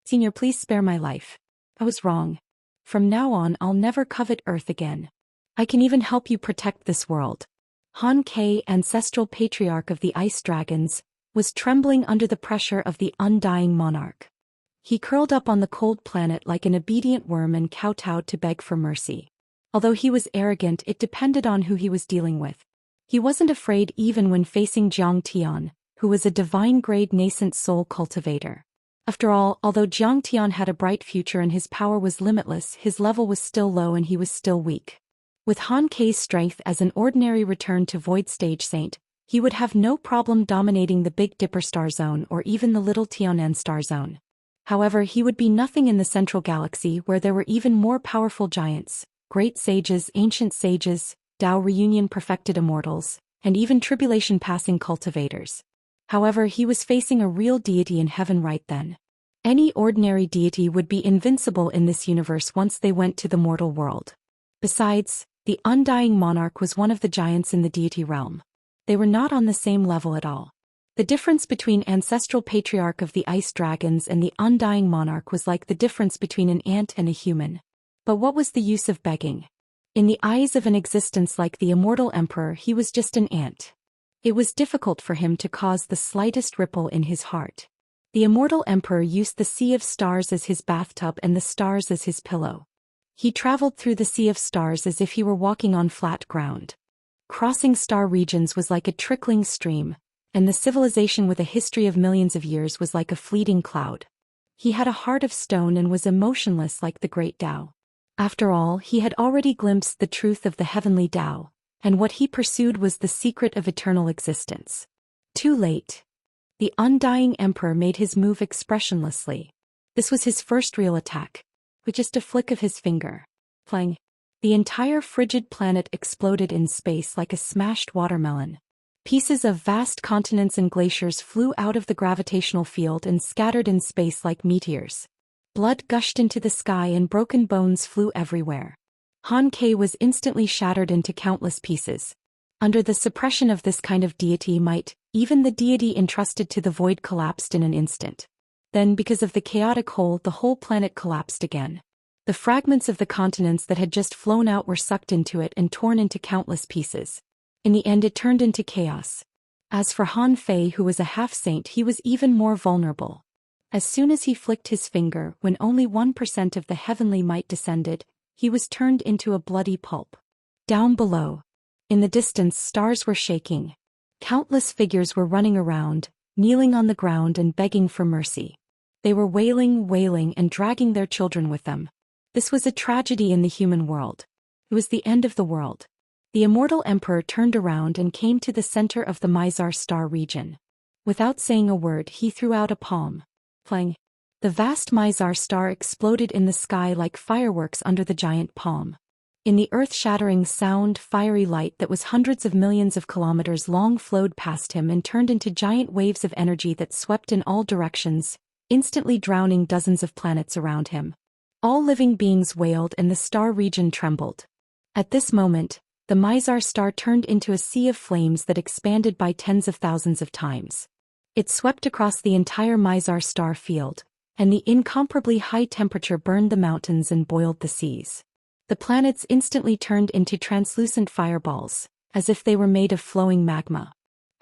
Senior, please spare my life. I was wrong. From now on I'll never covet Earth again. I can even help you protect this world. Han Ke, ancestral patriarch of the ice dragons, was trembling under the pressure of the undying monarch. He curled up on the cold planet like an obedient worm and kowtowed to beg for mercy. Although he was arrogant, it depended on who he was dealing with. He wasn't afraid even when facing Jiang Tian, who was a divine-grade nascent soul cultivator. After all, although Jiang Tian had a bright future and his power was limitless, his level was still low and he was still weak. With Han Ke's strength as an ordinary return to Void Stage Saint, he would have no problem dominating the Big Dipper star zone or even the Little Tianan star zone. However, he would be nothing in the central galaxy where there were even more powerful giants, great sages, ancient sages, Tao reunion perfected immortals, and even tribulation-passing cultivators. However, he was facing a real deity in heaven right then. Any ordinary deity would be invincible in this universe once they went to the mortal world. Besides, the undying monarch was one of the giants in the deity realm. They were not on the same level at all. The difference between ancestral patriarch of the ice dragons and the undying monarch was like the difference between an ant and a human. But what was the use of begging? In the eyes of an existence like the immortal emperor, he was just an ant. It was difficult for him to cause the slightest ripple in his heart. The immortal emperor used the sea of stars as his bathtub and the stars as his pillow. He traveled through the sea of stars as if he were walking on flat ground. Crossing star regions was like a trickling stream, and the civilization with a history of millions of years was like a fleeting cloud. He had a heart of stone and was emotionless like the great Tao. After all, he had already glimpsed the truth of the heavenly Tao, and what he pursued was the secret of eternal existence. Too late. The undying emperor made his move expressionlessly. This was his first real attack. With just a flick of his finger. Plang. The entire frigid planet exploded in space like a smashed watermelon. Pieces of vast continents and glaciers flew out of the gravitational field and scattered in space like meteors. Blood gushed into the sky and broken bones flew everywhere. Han Ke was instantly shattered into countless pieces. Under the suppression of this kind of deity might, even the deity entrusted to the void collapsed in an instant. Then, because of the chaotic whole, the whole planet collapsed again. The fragments of the continents that had just flown out were sucked into it and torn into countless pieces. In the end, it turned into chaos. As for Han Fei, who was a half-saint, he was even more vulnerable. As soon as he flicked his finger, when only 1% of the heavenly might descended, he was turned into a bloody pulp. Down below, in the distance, stars were shaking. Countless figures were running around, kneeling on the ground and begging for mercy. They were wailing, and dragging their children with them. This was a tragedy in the human world. It was the end of the world. The immortal emperor turned around and came to the center of the Mizar star region. Without saying a word, he threw out a palm. Plang. The vast Mizar star exploded in the sky like fireworks under the giant palm. In the earth-shattering sound, fiery light that was hundreds of millions of kilometers long flowed past him and turned into giant waves of energy that swept in all directions, instantly drowning dozens of planets around him. All living beings wailed and the star region trembled. At this moment, the Mizar star turned into a sea of flames that expanded by tens of thousands of times. It swept across the entire Mizar star field, and the incomparably high temperature burned the mountains and boiled the seas. The planets instantly turned into translucent fireballs, as if they were made of flowing magma.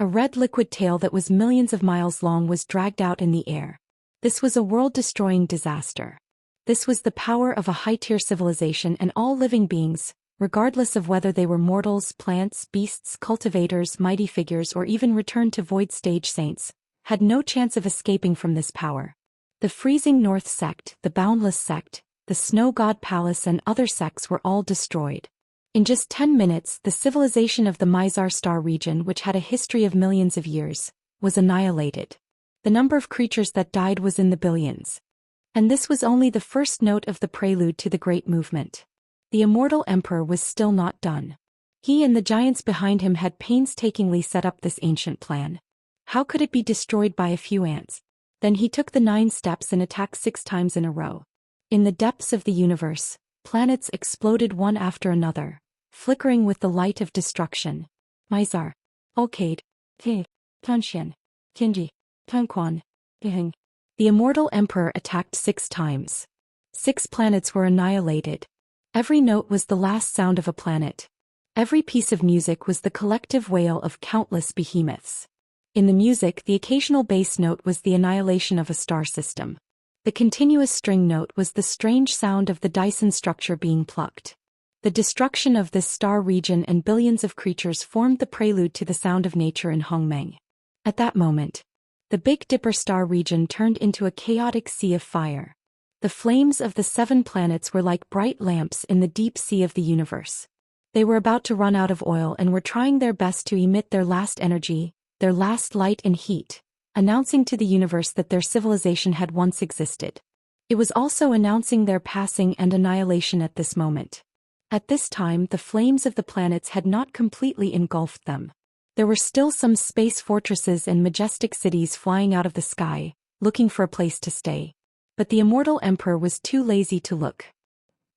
A red liquid tail that was millions of miles long was dragged out in the air. This was a world-destroying disaster. This was the power of a high-tier civilization, and all living beings, regardless of whether they were mortals, plants, beasts, cultivators, mighty figures, or even returned to void stage saints, had no chance of escaping from this power. The freezing North sect, the boundless sect, the snow god palace, and other sects were all destroyed. In just 10 minutes, the civilization of the Mizar star region, which had a history of millions of years, was annihilated. The number of creatures that died was in the billions. And this was only the first note of the prelude to the Great Movement. The Immortal Emperor was still not done. He and the giants behind him had painstakingly set up this ancient plan. How could it be destroyed by a few ants? Then he took the 9 steps and attacked 6 times in a row. In the depths of the universe, planets exploded one after another, flickering with the light of destruction. Mizar, Alcade, Te, Zhou Xian, Qinji, Tunquan, Bihing. The Immortal Emperor attacked 6 times. 6 planets were annihilated. Every note was the last sound of a planet. Every piece of music was the collective wail of countless behemoths. In the music, the occasional bass note was the annihilation of a star system. The continuous string note was the strange sound of the Dyson structure being plucked. The destruction of this star region and billions of creatures formed the prelude to the sound of nature in Hongmeng. At that moment, the Big Dipper star region turned into a chaotic sea of fire. The flames of the 7 planets were like bright lamps in the deep sea of the universe. They were about to run out of oil and were trying their best to emit their last energy, their last light and heat, announcing to the universe that their civilization had once existed. It was also announcing their passing and annihilation at this moment. At this time, the flames of the planets had not completely engulfed them. There were still some space fortresses and majestic cities flying out of the sky, looking for a place to stay. But the Immortal Emperor was too lazy to look.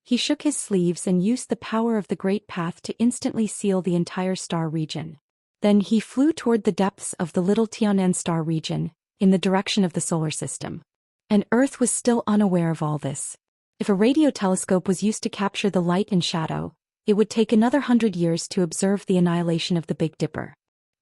He shook his sleeves and used the power of the Great Path to instantly seal the entire star region. Then he flew toward the depths of the Little Tianan star region, in the direction of the solar system. And Earth was still unaware of all this. If a radio telescope was used to capture the light and shadow, it would take another 100 years to observe the annihilation of the Big Dipper.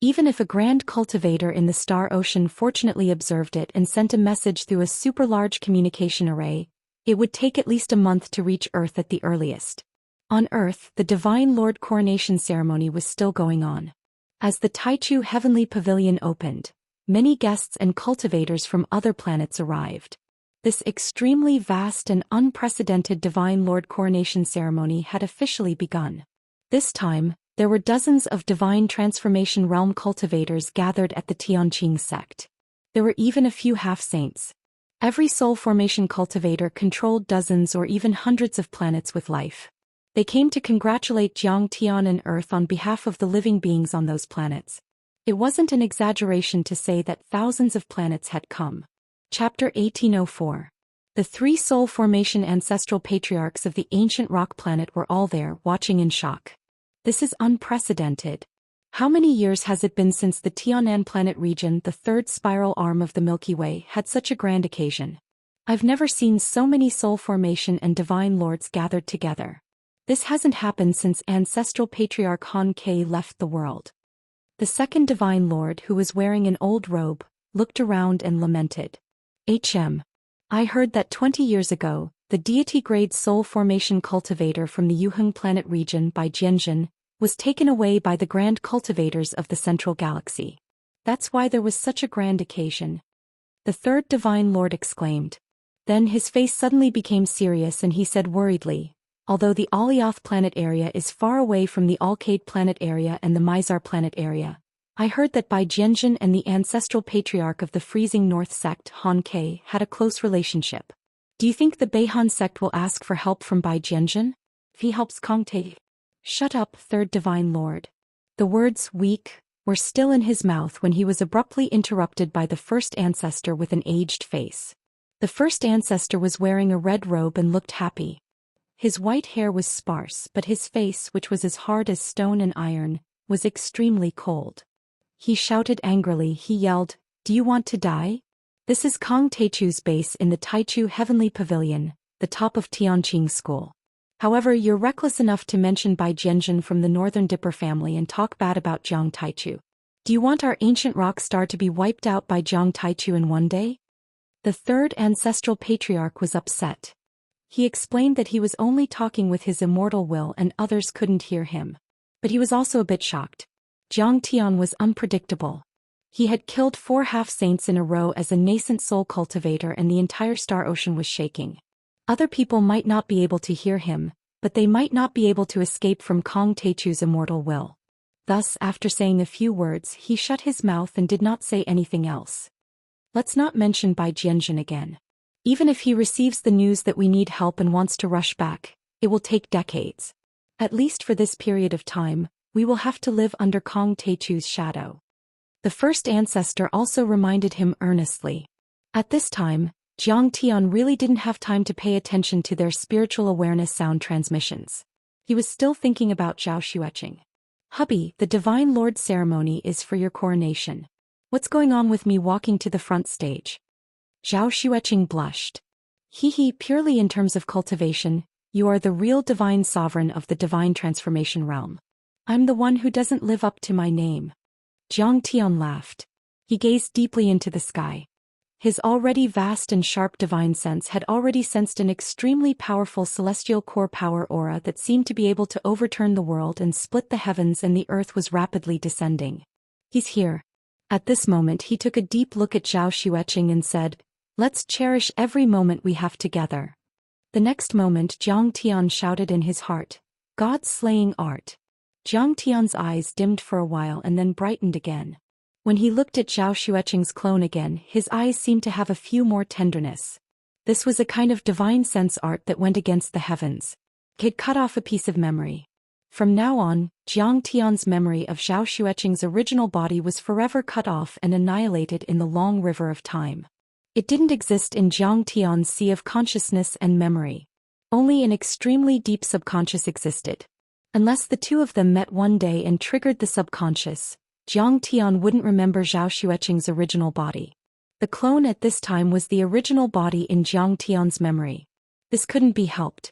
Even if a grand cultivator in the star ocean fortunately observed it and sent a message through a super-large communication array, it would take at least a month to reach Earth at the earliest. On Earth, the Divine Lord coronation ceremony was still going on. As the Taichu Heavenly Pavilion opened, many guests and cultivators from other planets arrived. This extremely vast and unprecedented Divine Lord coronation ceremony had officially begun. This time, there were dozens of Divine Transformation Realm cultivators gathered at the Tianqing sect. There were even a few half-saints. Every soul formation cultivator controlled dozens or even hundreds of planets with life. They came to congratulate Jiang Tian and Earth on behalf of the living beings on those planets. It wasn't an exaggeration to say that thousands of planets had come. Chapter 1804. The 3 soul formation ancestral patriarchs of the ancient rock planet were all there, watching in shock. This is unprecedented. How many years has it been since the Tianan planet region, the 3rd spiral arm of the Milky Way, had such a grand occasion? I've never seen so many soul formation and divine lords gathered together. This hasn't happened since ancestral patriarch Han Ke left the world. The 2nd divine lord, who was wearing an old robe, looked around and lamented. I heard that 20 years ago, the deity-grade soul formation cultivator from the Yuheng planet region by Jianzhen was taken away by the grand cultivators of the central galaxy. That's why there was such a grand occasion. The 3rd divine lord exclaimed. Then his face suddenly became serious and he said worriedly, although the Alioth planet area is far away from the Alcade planet area and the Mizar planet area, I heard that Bai Jianzhen and the ancestral patriarch of the freezing North sect, Han Ke, had a close relationship. Do you think the Beihan sect will ask for help from Bai Jianzhen? If he helps Kong Te. Shut up, 3rd divine lord. The words, weak, were still in his mouth when he was abruptly interrupted by the 1st ancestor with an aged face. The 1st ancestor was wearing a red robe and looked happy. His white hair was sparse, but his face, which was as hard as stone and iron, was extremely cold. He shouted angrily, he yelled, "Do you want to die? This is Kong Teichu's base in the Taichu Heavenly Pavilion, the top of Tianqing School. However, you're reckless enough to mention Bai Jianzhen from the Northern Dipper family and talk bad about Jiang Taichu. Do you want our ancient rock star to be wiped out by Jiang Taichu in one day? The third ancestral patriarch was upset. He explained that he was only talking with his immortal will and others couldn't hear him. But he was also a bit shocked. Jiang Tian was unpredictable. He had killed 4 half-saints in a row as a nascent soul cultivator and the entire star ocean was shaking. Other people might not be able to hear him, but they might not be able to escape from Kong Taichu's immortal will. Thus, after saying a few words, he shut his mouth and did not say anything else. Let's not mention Bai Jianzhen again. Even if he receives the news that we need help and wants to rush back, it will take decades. At least for this period of time, we will have to live under Kong Taichu's shadow. The first ancestor also reminded him earnestly. At this time, Jiang Tian really didn't have time to pay attention to their spiritual awareness sound transmissions. He was still thinking about Zhou Xian. Hubby, the Divine Lord ceremony is for your coronation. What's going on with me walking to the front stage? Zhou Xian blushed. Purely in terms of cultivation, you are the real divine sovereign of the divine transformation realm. I'm the one who doesn't live up to my name. Jiang Tian laughed. He gazed deeply into the sky. His already vast and sharp divine sense had already sensed an extremely powerful celestial core power aura that seemed to be able to overturn the world and split the heavens, and the earth was rapidly descending. He's here. At this moment he took a deep look at Zhou Xian and said, "Let's cherish every moment we have together." The next moment Jiang Tian shouted in his heart, "God-slaying art." Jiang Tian's eyes dimmed for a while and then brightened again. When he looked at Zhou Xian's clone again, his eyes seemed to have a few more tenderness. This was a kind of divine sense art that went against the heavens. It had cut off a piece of memory. From now on, Jiang Tian's memory of Zhou Xian's original body was forever cut off and annihilated in the long river of time. It didn't exist in Jiang Tian's sea of consciousness and memory. Only an extremely deep subconscious existed. Unless the two of them met one day and triggered the subconscious, Jiang Tian wouldn't remember Zhou Xian's original body. The clone at this time was the original body in Jiang Tian's memory. This couldn't be helped.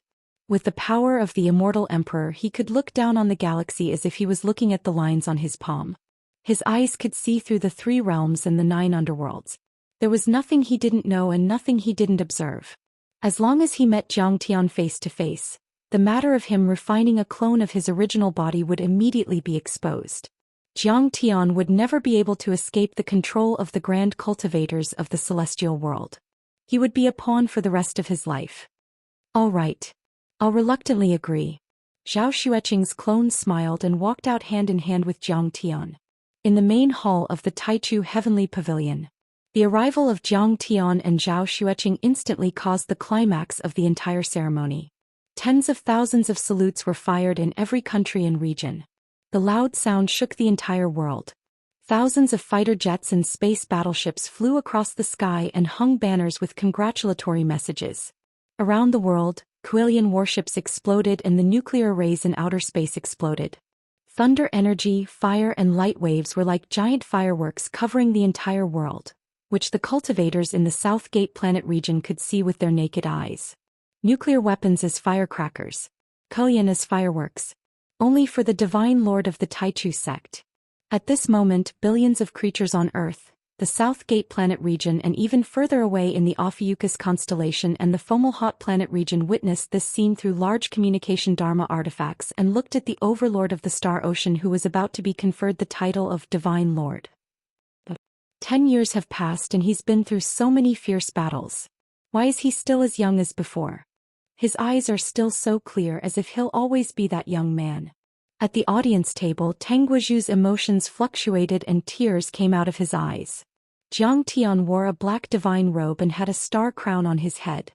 With the power of the immortal emperor, he could look down on the galaxy as if he was looking at the lines on his palm. His eyes could see through the 3 realms and the 9 underworlds. There was nothing he didn't know and nothing he didn't observe. As long as he met Jiang Tian face to face, the matter of him refining a clone of his original body would immediately be exposed. Jiang Tian would never be able to escape the control of the grand cultivators of the celestial world. He would be a pawn for the rest of his life. All right. I'll reluctantly agree. Zhou Xian's clone smiled and walked out hand in hand with Jiang Tian. In the main hall of the Taichu Heavenly Pavilion, the arrival of Jiang Tian and Zhou Xian instantly caused the climax of the entire ceremony. Tens of thousands of salutes were fired in every country and region. The loud sound shook the entire world. Thousands of fighter jets and space battleships flew across the sky and hung banners with congratulatory messages. Around the world, Quillian warships exploded and the nuclear arrays in outer space exploded. Thunder energy, fire and light waves were like giant fireworks covering the entire world, which the cultivators in the South Gate planet region could see with their naked eyes. Nuclear weapons as firecrackers. Quillian as fireworks. Only for the Divine Lord of the Taichu sect. At this moment, billions of creatures on Earth, the South Gate planet region and even further away in the Ophiuchus constellation and the Fomalhaut planet region witnessed this scene through large communication Dharma artifacts and looked at the Overlord of the Star Ocean who was about to be conferred the title of Divine Lord. 10 years have passed and he's been through so many fierce battles. Why is he still as young as before? His eyes are still so clear as if he'll always be that young man. At the audience table, Tang Guizhu's emotions fluctuated and tears came out of his eyes. Jiang Tian wore a black divine robe and had a star crown on his head.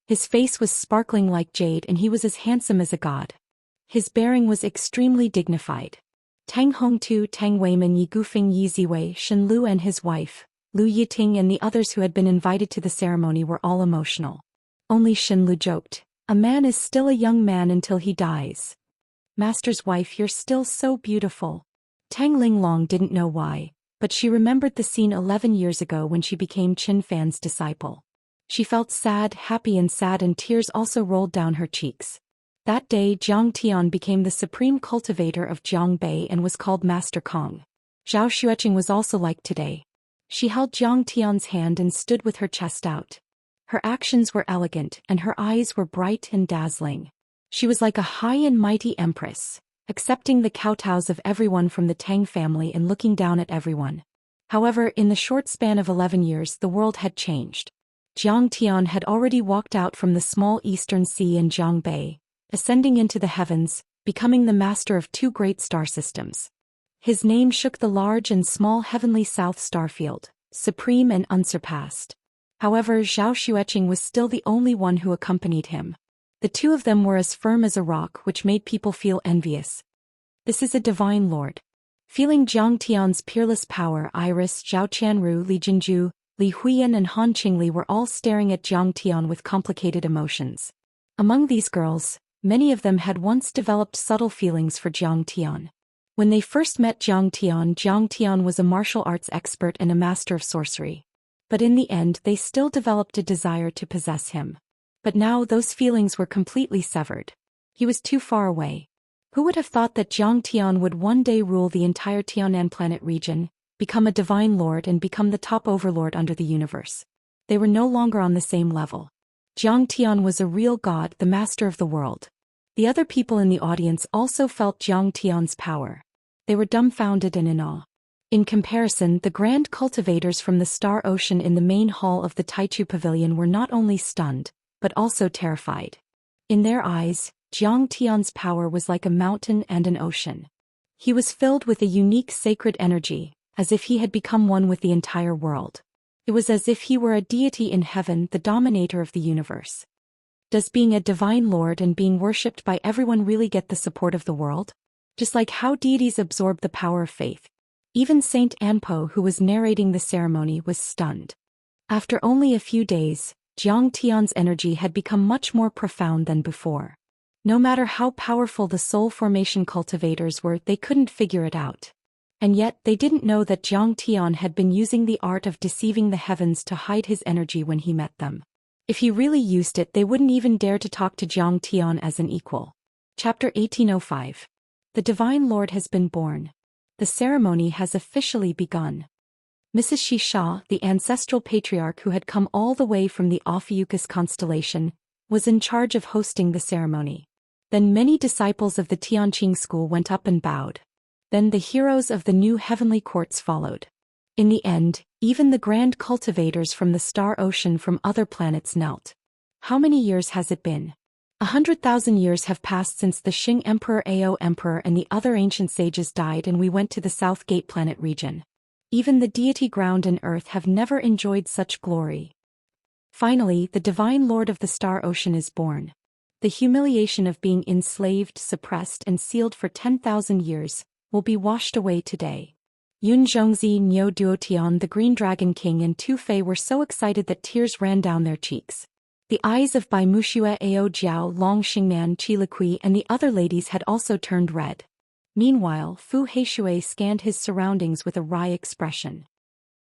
His face was sparkling like jade and he was as handsome as a god. His bearing was extremely dignified. Tang Hongtu, Tang Weiman, Yi Gufeng, Yi Ziwei, Shen Lu and his wife, Lu Yiting and the others who had been invited to the ceremony were all emotional. Only Shen Lu joked, "A man is still a young man until he dies. Master's wife, you're still so beautiful." Tang Linglong didn't know why, but she remembered the scene 11 years ago when she became Qin Fan's disciple. She felt sad, happy and sad, and tears also rolled down her cheeks. That day Jiang Tian became the supreme cultivator of Jiangbei and was called Master Kong. Zhou Xian was also like today. She held Jiang Tian's hand and stood with her chest out. Her actions were elegant and her eyes were bright and dazzling. She was like a high and mighty empress, accepting the kowtows of everyone from the Tang family and looking down at everyone. However, in the short span of 11 years the world had changed. Jiang Tian had already walked out from the small eastern sea in Jiang Bay, ascending into the heavens, becoming the master of 2 great star systems. His name shook the large and small heavenly south star field, supreme and unsurpassed. However, Zhou Xian was still the only one who accompanied him. The two of them were as firm as a rock, which made people feel envious. This is a divine lord. Feeling Jiang Tian's peerless power, Iris, Zhao Qianru, Li Jinju, Li Huiyan and Han Qingli were all staring at Jiang Tian with complicated emotions. Among these girls, many of them had once developed subtle feelings for Jiang Tian. When they first met Jiang Tian was a martial arts expert and a master of sorcery. But in the end they still developed a desire to possess him. But now those feelings were completely severed. He was too far away. Who would have thought that Jiang Tian would one day rule the entire Tianan planet region, become a divine lord and become the top overlord under the universe? They were no longer on the same level. Jiang Tian was a real god, the master of the world. The other people in the audience also felt Jiang Tian's power. They were dumbfounded and in awe. In comparison, the grand cultivators from the Star Ocean in the main hall of the Taichu Pavilion were not only stunned, but also terrified. In their eyes, Jiang Tian's power was like a mountain and an ocean. He was filled with a unique sacred energy, as if he had become one with the entire world. It was as if he were a deity in heaven, the dominator of the universe. Does being a divine lord and being worshipped by everyone really get the support of the world? Just like how deities absorb the power of faith. Even Saint Anpo, who was narrating the ceremony, was stunned. After only a few days, Jiang Tian's energy had become much more profound than before. No matter how powerful the soul formation cultivators were, they couldn't figure it out. And yet they didn't know that Jiang Tian had been using the art of deceiving the heavens to hide his energy when he met them. If he really used it, they wouldn't even dare to talk to Jiang Tian as an equal. Chapter 1805. The Divine Lord has been born. The ceremony has officially begun. Mrs. Xisha, the ancestral patriarch who had come all the way from the Ophiuchus constellation, was in charge of hosting the ceremony. Then many disciples of the Tianqing school went up and bowed. Then the heroes of the new heavenly courts followed. In the end, even the grand cultivators from the Star Ocean from other planets knelt. How many years has it been? 100,000 years have passed since the Xing Emperor Ao Emperor and the other ancient sages died and we went to the South Gate planet region. Even the deity ground and earth have never enjoyed such glory. Finally, the divine lord of the Star Ocean is born. The humiliation of being enslaved, suppressed and sealed for 10,000 years will be washed away today. Yun Zhongzi, Niu Duotian, the Green Dragon King and Tu Fei were so excited that tears ran down their cheeks. The eyes of Bai Muxue, Ao Jiao, Long Xingman, Qi Liqui and the other ladies had also turned red. Meanwhile, Fu Heishui scanned his surroundings with a wry expression.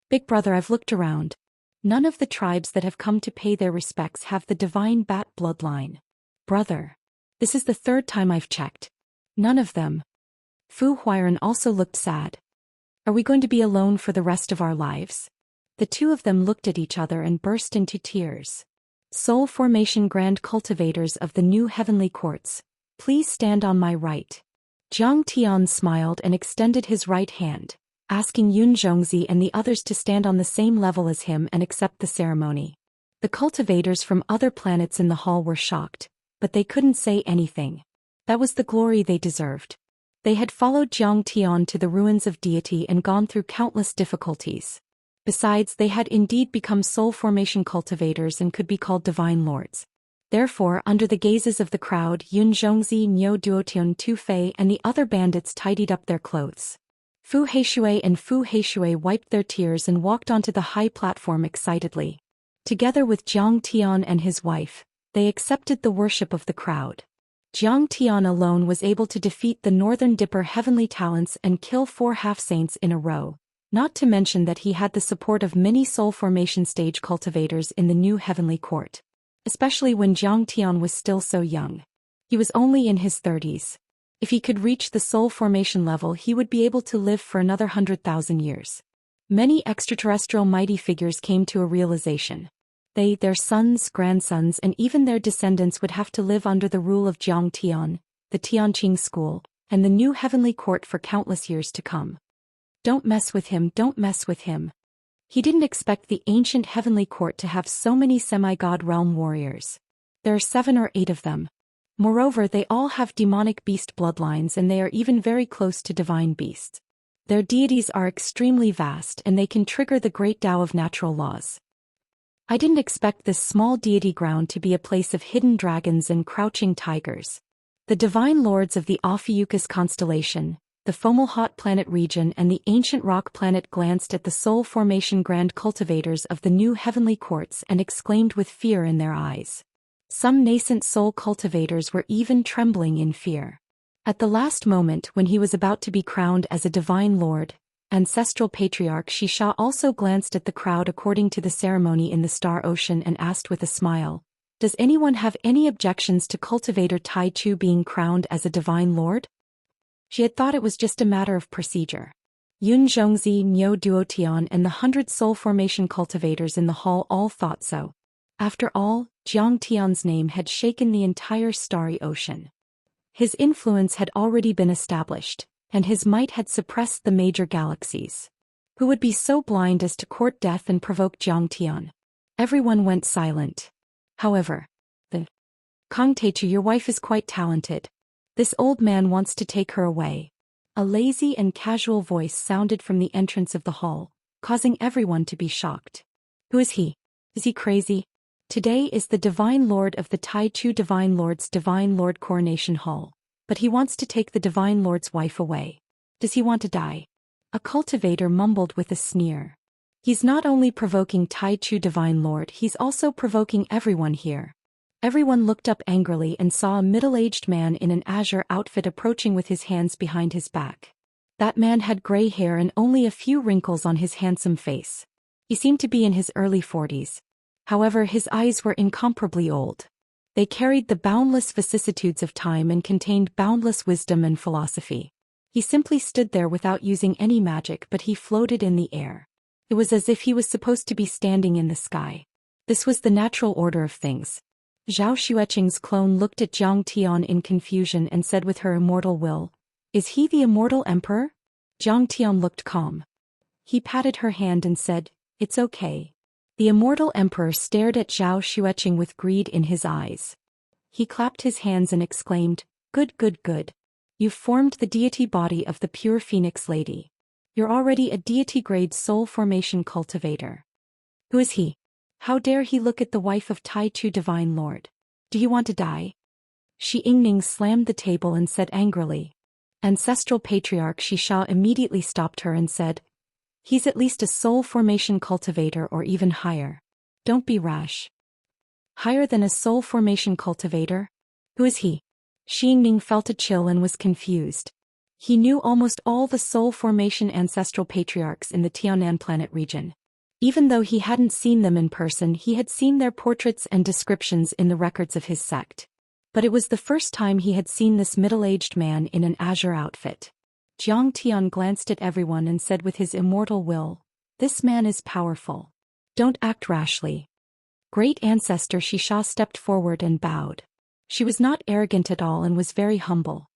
Big brother, I've looked around. None of the tribes that have come to pay their respects have the divine bat bloodline. Brother. This is the 3rd time I've checked. None of them. Fu Huiran also looked sad. Are we going to be alone for the rest of our lives? The two of them looked at each other and burst into tears. Soul formation grand cultivators of the new heavenly courts, please stand on my right. Jiang Tian smiled and extended his right hand, asking Yun Zhongzi and the others to stand on the same level as him and accept the ceremony. The cultivators from other planets in the hall were shocked, but they couldn't say anything. That was the glory they deserved. They had followed Jiang Tian to the ruins of deity and gone through countless difficulties. Besides, they had indeed become soul formation cultivators and could be called divine lords. Therefore, under the gazes of the crowd, Yun Zhongzi, Niu Duotian, Tu Fei and the other bandits tidied up their clothes. Fu Heishui wiped their tears and walked onto the high platform excitedly. Together with Jiang Tian and his wife, they accepted the worship of the crowd. Jiang Tian alone was able to defeat the Northern Dipper heavenly talents and kill 4 half-saints in a row. Not to mention that he had the support of many soul formation stage cultivators in the new heavenly court. Especially when Jiang Tian was still so young. He was only in his 30s. If he could reach the soul formation level, he would be able to live for another 100,000 years. Many extraterrestrial mighty figures came to a realization. They, their sons, grandsons, and even their descendants would have to live under the rule of Jiang Tian, the Tianqing school, and the new heavenly court for countless years to come. Don't mess with him, don't mess with him. He didn't expect the ancient heavenly court to have so many semi-god realm warriors. There are 7 or 8 of them. Moreover, they all have demonic beast bloodlines, and they are even very close to divine beasts. Their deities are extremely vast, and they can trigger the great Tao of natural laws. I didn't expect this small deity ground to be a place of hidden dragons and crouching tigers. The divine lords of the Ophiuchus constellation, the Fomalhaut planet region, and the ancient rock planet glanced at the soul formation grand cultivators of the new heavenly courts and exclaimed with fear in their eyes. Some nascent soul cultivators were even trembling in fear. At the last moment when he was about to be crowned as a divine lord, ancestral patriarch Xianxia also glanced at the crowd according to the ceremony in the Star Ocean and asked with a smile, "Does anyone have any objections to Cultivator Tai Chu being crowned as a divine lord?" She had thought it was just a matter of procedure. Yun Zhongzi, Niu Duotian, and the 100 soul formation cultivators in the hall all thought so. After all, Jiang Tian's name had shaken the entire starry ocean. His influence had already been established, and his might had suppressed the major galaxies. Who would be so blind as to court death and provoke Jiang Tian? Everyone went silent. However, the Kong Teichu, your wife is quite talented. This old man wants to take her away. A lazy and casual voice sounded from the entrance of the hall, causing everyone to be shocked. Who is he? Is he crazy? Today is the Divine Lord of the Tai Chu Divine Lord's Divine Lord Coronation Hall, but he wants to take the Divine Lord's wife away. Does he want to die? A cultivator mumbled with a sneer. He's not only provoking Tai Chu Divine Lord, he's also provoking everyone here. Everyone looked up angrily and saw a middle-aged man in an azure outfit approaching with his hands behind his back. That man had gray hair and only a few wrinkles on his handsome face. He seemed to be in his early 40s. However, his eyes were incomparably old. They carried the boundless vicissitudes of time and contained boundless wisdom and philosophy. He simply stood there without using any magic, but he floated in the air. It was as if he was supposed to be standing in the sky. This was the natural order of things. Zhao Xueqing's clone looked at Jiang Tian in confusion and said with her immortal will, "Is he the immortal emperor?" Jiang Tian looked calm. He patted her hand and said, "It's okay." The immortal emperor stared at Zhao Xueqing with greed in his eyes. He clapped his hands and exclaimed, "Good, good, good. You've formed the deity body of the pure Phoenix Lady. You're already a deity-grade soul formation cultivator." Who is he? How dare he look at the wife of Tai Chu Divine Lord? Do you want to die? Shi Yingning slammed the table and said angrily. Ancestral Patriarch Xianxia immediately stopped her and said, "He's at least a soul formation cultivator or even higher. Don't be rash." Higher than a soul formation cultivator? Who is he? Shi Yingning felt a chill and was confused. He knew almost all the soul formation ancestral patriarchs in the Tianan planet region. Even though he hadn't seen them in person, he had seen their portraits and descriptions in the records of his sect. But it was the first time he had seen this middle-aged man in an azure outfit. Jiang Tian glanced at everyone and said with his immortal will, "This man is powerful. Don't act rashly." Great Ancestor Xianxia stepped forward and bowed. She was not arrogant at all and was very humble.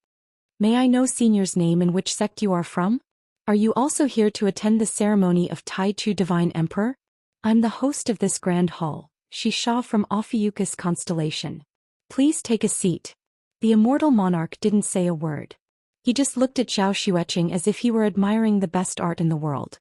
"May I know Senior's name and which sect you are from? Are you also here to attend the ceremony of Tai Chu Divine Emperor?" "I'm the host of this grand hall, Xianxia from Ophiuchus constellation. Please take a seat." The immortal monarch didn't say a word. He just looked at Zhao Xueqing as if he were admiring the best art in the world.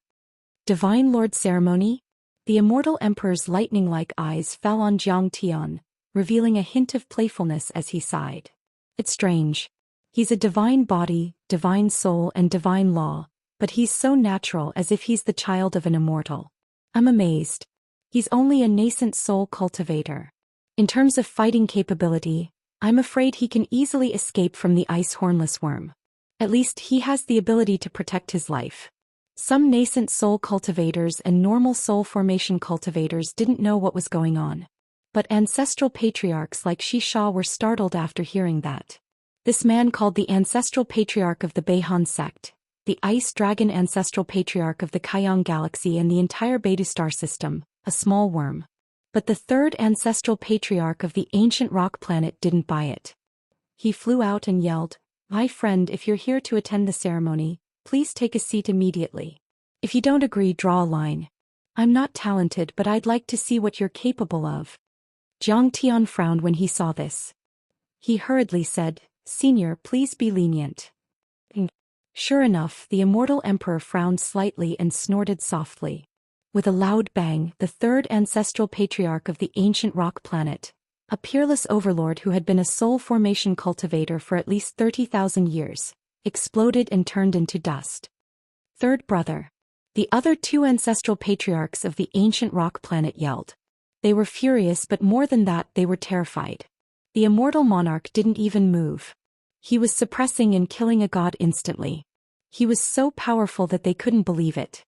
Divine Lord ceremony? The immortal emperor's lightning-like eyes fell on Jiang Tian, revealing a hint of playfulness as he sighed. It's strange. He's a divine body, divine soul, and divine law, but he's so natural as if he's the child of an immortal. I'm amazed. He's only a nascent soul cultivator. In terms of fighting capability, I'm afraid he can easily escape from the ice hornless worm. At least he has the ability to protect his life. Some nascent soul cultivators and normal soul formation cultivators didn't know what was going on. But ancestral patriarchs like Xianxia were startled after hearing that. This man called the ancestral patriarch of the Beihan sect, the ice dragon ancestral patriarch of the Kaiyang galaxy and the entire Beidou star system, a small worm. But the third ancestral patriarch of the ancient rock planet didn't buy it. He flew out and yelled, "My friend, if you're here to attend the ceremony, please take a seat immediately. If you don't agree, draw a line. I'm not talented, but I'd like to see what you're capable of." Zhang Tian frowned when he saw this. He hurriedly said, "Senior, please be lenient." Sure enough, the immortal emperor frowned slightly and snorted softly. With a loud bang, the third ancestral patriarch of the ancient rock planet, a peerless overlord who had been a soul formation cultivator for at least 30,000 years, exploded and turned into dust. Third brother. The other two ancestral patriarchs of the ancient rock planet yelled. They were furious, but more than that, they were terrified. The immortal monarch didn't even move. He was suppressing and killing a god instantly. He was so powerful that they couldn't believe it.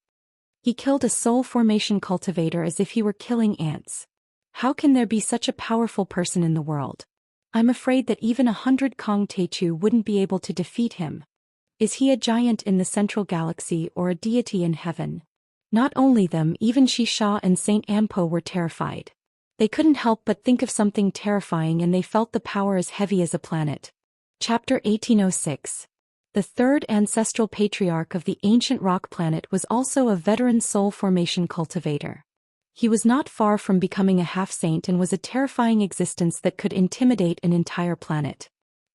He killed a soul formation cultivator as if he were killing ants. How can there be such a powerful person in the world? I'm afraid that even 100 Kong Teichu wouldn't be able to defeat him. Is he a giant in the central galaxy or a deity in heaven? Not only them, even Xia and Saint Ampo were terrified. They couldn't help but think of something terrifying, and they felt the power as heavy as a planet. Chapter 1806. The third ancestral patriarch of the ancient rock planet was also a veteran soul formation cultivator. He was not far from becoming a half-saint and was a terrifying existence that could intimidate an entire planet.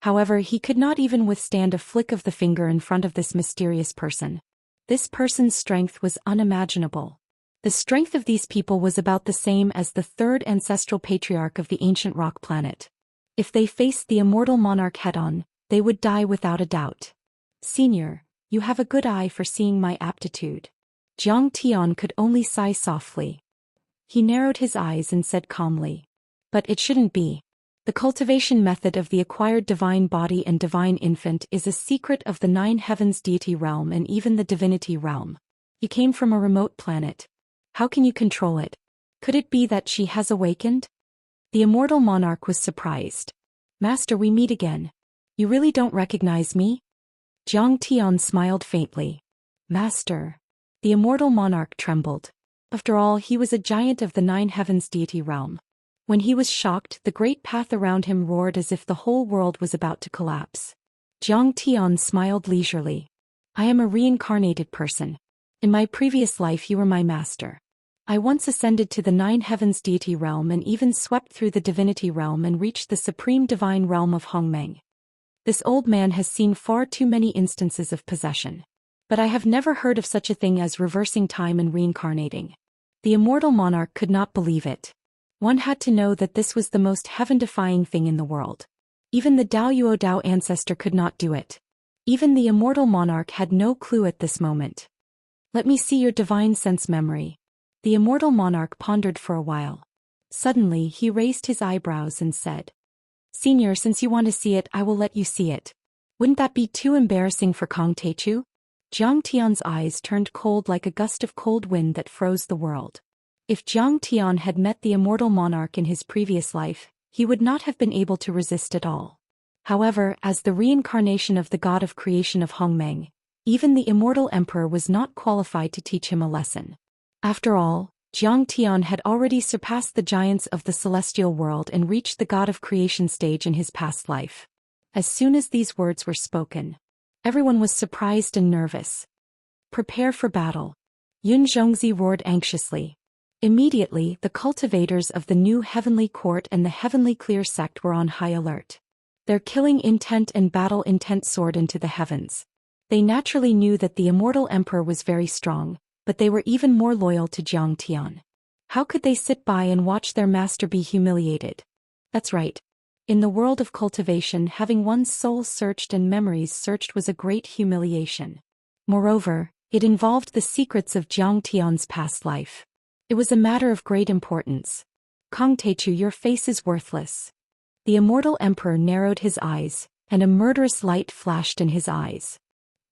However, he could not even withstand a flick of the finger in front of this mysterious person. This person's strength was unimaginable. The strength of these people was about the same as the third ancestral patriarch of the ancient rock planet. If they faced the immortal monarch head-on, they would die without a doubt. "Senior, you have a good eye for seeing my aptitude." Zhang Tian could only sigh softly. He narrowed his eyes and said calmly, "But it shouldn't be. The cultivation method of the acquired divine body and divine infant is a secret of the 9 heavens deity realm and even the divinity realm. You came from a remote planet. How can you control it? Could it be that she has awakened?" The immortal monarch was surprised. "Master, we meet again. You really don't recognize me?" Zhang Tian smiled faintly. "Master." The immortal monarch trembled. After all, he was a giant of the 9 heavens deity realm. When he was shocked, the great path around him roared as if the whole world was about to collapse. Zhang Tian smiled leisurely. "I am a reincarnated person. In my previous life you were my master. I once ascended to the 9 heavens deity realm and even swept through the divinity realm and reached the supreme divine realm of Hongmeng. This old man has seen far too many instances of possession. But I have never heard of such a thing as reversing time and reincarnating." The immortal monarch could not believe it. One had to know that this was the most heaven-defying thing in the world. Even the Daoyuo Dao ancestor could not do it. Even the immortal monarch had no clue at this moment. "Let me see your divine sense memory." The immortal monarch pondered for a while. Suddenly he raised his eyebrows and said, "Senior, since you want to see it, I will let you see it. Wouldn't that be too embarrassing for Kong Teichu?" Zhang Tian's eyes turned cold like a gust of cold wind that froze the world. If Zhang Tian had met the immortal monarch in his previous life, he would not have been able to resist at all. However, as the reincarnation of the god of creation of Hongmeng, even the immortal emperor was not qualified to teach him a lesson. After all, Zhang Tian had already surpassed the giants of the celestial world and reached the god of creation stage in his past life. As soon as these words were spoken, everyone was surprised and nervous. "Prepare for battle." Yun Zhongzi roared anxiously. Immediately, the cultivators of the new heavenly court and the heavenly clear sect were on high alert. Their killing intent and battle intent soared into the heavens. They naturally knew that the immortal emperor was very strong, but they were even more loyal to Zhang Tian. How could they sit by and watch their master be humiliated? That's right. In the world of cultivation, having one's soul searched and memories searched was a great humiliation. Moreover, it involved the secrets of Zhang Tian's past life. It was a matter of great importance. "Kong Teichu, your face is worthless." The immortal emperor narrowed his eyes, and a murderous light flashed in his eyes.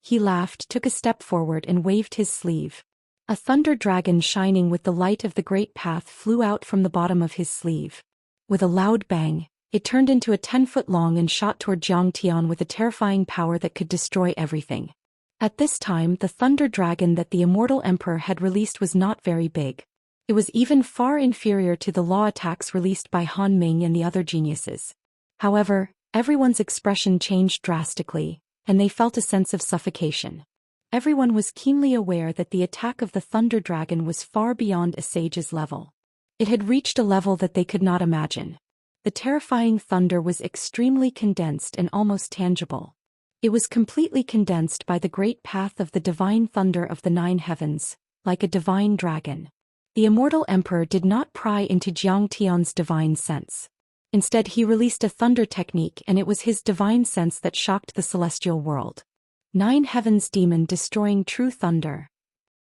He laughed, took a step forward and waved his sleeve. A thunder dragon shining with the light of the great path flew out from the bottom of his sleeve. With a loud bang, It turned into a 10-foot long and shot toward Zhang Tian with a terrifying power that could destroy everything. At this time, the thunder dragon that the Immortal Emperor had released was not very big. It was even far inferior to the law attacks released by Han Ming and the other geniuses. However, everyone's expression changed drastically, and they felt a sense of suffocation. Everyone was keenly aware that the attack of the thunder dragon was far beyond a sage's level. It had reached a level that they could not imagine. The terrifying thunder was extremely condensed and almost tangible. It was completely condensed by the great path of the divine thunder of the 9 heavens, like a divine dragon. The Immortal Emperor did not pry into Zhang Tian's divine sense. Instead, he released a thunder technique, and it was his divine sense that shocked the celestial world. 9 heavens demon destroying true thunder.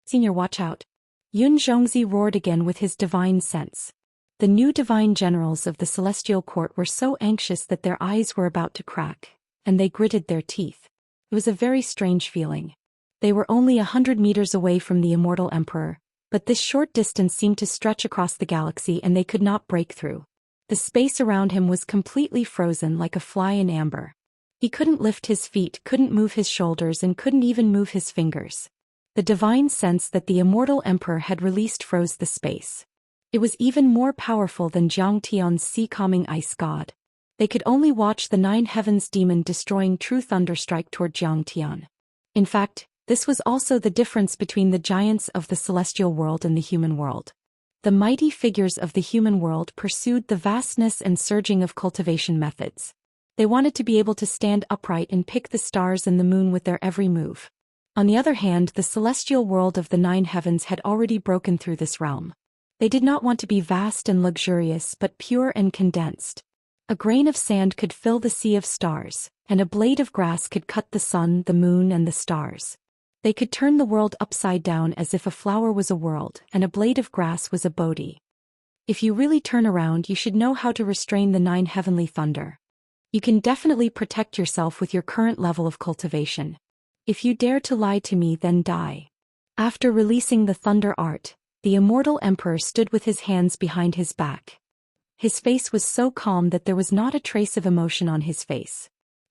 Senior, watch out. Yun Zhongzi roared again with his divine sense. The new divine generals of the celestial court were so anxious that their eyes were about to crack, and they gritted their teeth. It was a very strange feeling. They were only 100 meters away from the Immortal Emperor, but this short distance seemed to stretch across the galaxy and they could not break through. The space around him was completely frozen like a fly in amber. He couldn't lift his feet, couldn't move his shoulders, and couldn't even move his fingers. The divine sense that the Immortal Emperor had released froze the space. It was even more powerful than Zhang Tian's sea-calming ice god. They could only watch the 9 heavens demon destroying true thunder strike toward Zhang Tian. In fact, this was also the difference between the giants of the celestial world and the human world. The mighty figures of the human world pursued the vastness and surging of cultivation methods. They wanted to be able to stand upright and pick the stars and the moon with their every move. On the other hand, the celestial world of the 9 heavens had already broken through this realm. They did not want to be vast and luxurious but pure and condensed. A grain of sand could fill the sea of stars, and a blade of grass could cut the sun, the moon, and the stars. They could turn the world upside down as if a flower was a world and a blade of grass was a Bodhi. If you really turn around, you should know how to restrain the 9 heavenly thunder. You can definitely protect yourself with your current level of cultivation. If you dare to lie to me, then die. After releasing the thunder art, the Immortal Emperor stood with his hands behind his back. His face was so calm that there was not a trace of emotion on his face.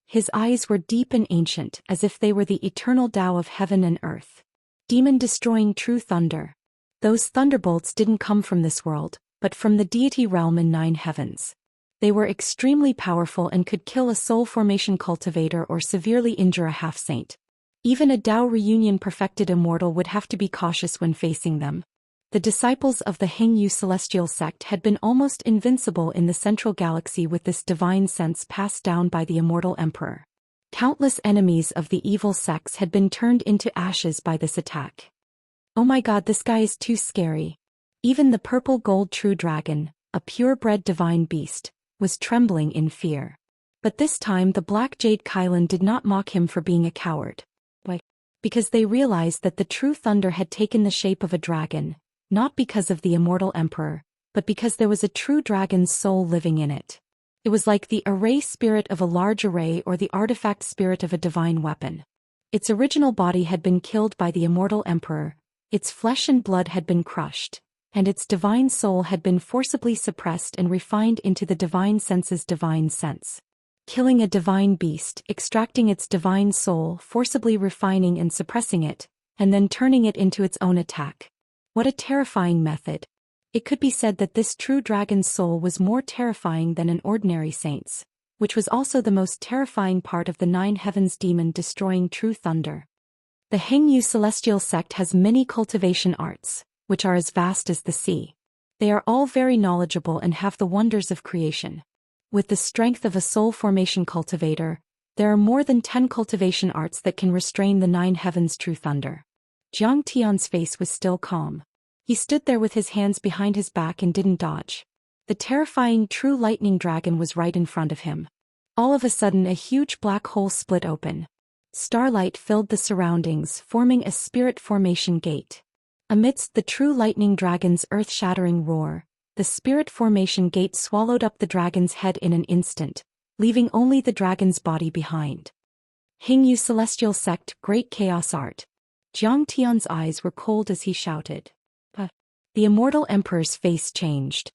His eyes were deep and ancient, as if they were the eternal Tao of heaven and earth. Demon destroying true thunder. Those thunderbolts didn't come from this world, but from the deity realm in 9 heavens. They were extremely powerful and could kill a soul formation cultivator or severely injure a half-saint. Even a Tao reunion perfected immortal would have to be cautious when facing them. The disciples of the Hengyu celestial sect had been almost invincible in the central galaxy with this divine sense passed down by the Immortal Emperor. Countless enemies of the evil sects had been turned into ashes by this attack. Oh my god, this guy is too scary. Even the purple gold true dragon, a purebred divine beast, was trembling in fear. But this time the black jade Kylan did not mock him for being a coward. Why? Because they realized that the true thunder had taken the shape of a dragon, not because of the Immortal Emperor, but because there was a true dragon's soul living in it. It was like the array spirit of a large array or the artifact spirit of a divine weapon. Its original body had been killed by the Immortal Emperor, its flesh and blood had been crushed, and its divine soul had been forcibly suppressed and refined into the divine sense's divine sense. Killing a divine beast, extracting its divine soul, forcibly refining and suppressing it, and then turning it into its own attack. What a terrifying method. It could be said that this true dragon's soul was more terrifying than an ordinary saint's, which was also the most terrifying part of the 9 heavens demon destroying true thunder. The Hengyu celestial sect has many cultivation arts, which are as vast as the sea. They are all very knowledgeable and have the wonders of creation. With the strength of a soul formation cultivator, there are more than 10 cultivation arts that can restrain the 9 heavens true thunder. Zhang Tian's face was still calm. He stood there with his hands behind his back and didn't dodge. The terrifying true lightning dragon was right in front of him. All of a sudden a huge black hole split open. Starlight filled the surroundings, forming a spirit formation gate. Amidst the true lightning dragon's earth-shattering roar, the spirit formation gate swallowed up the dragon's head in an instant, leaving only the dragon's body behind. Hengyu celestial sect, great chaos art. Zhang Tian's eyes were cold as he shouted. The Immortal Emperor's face changed.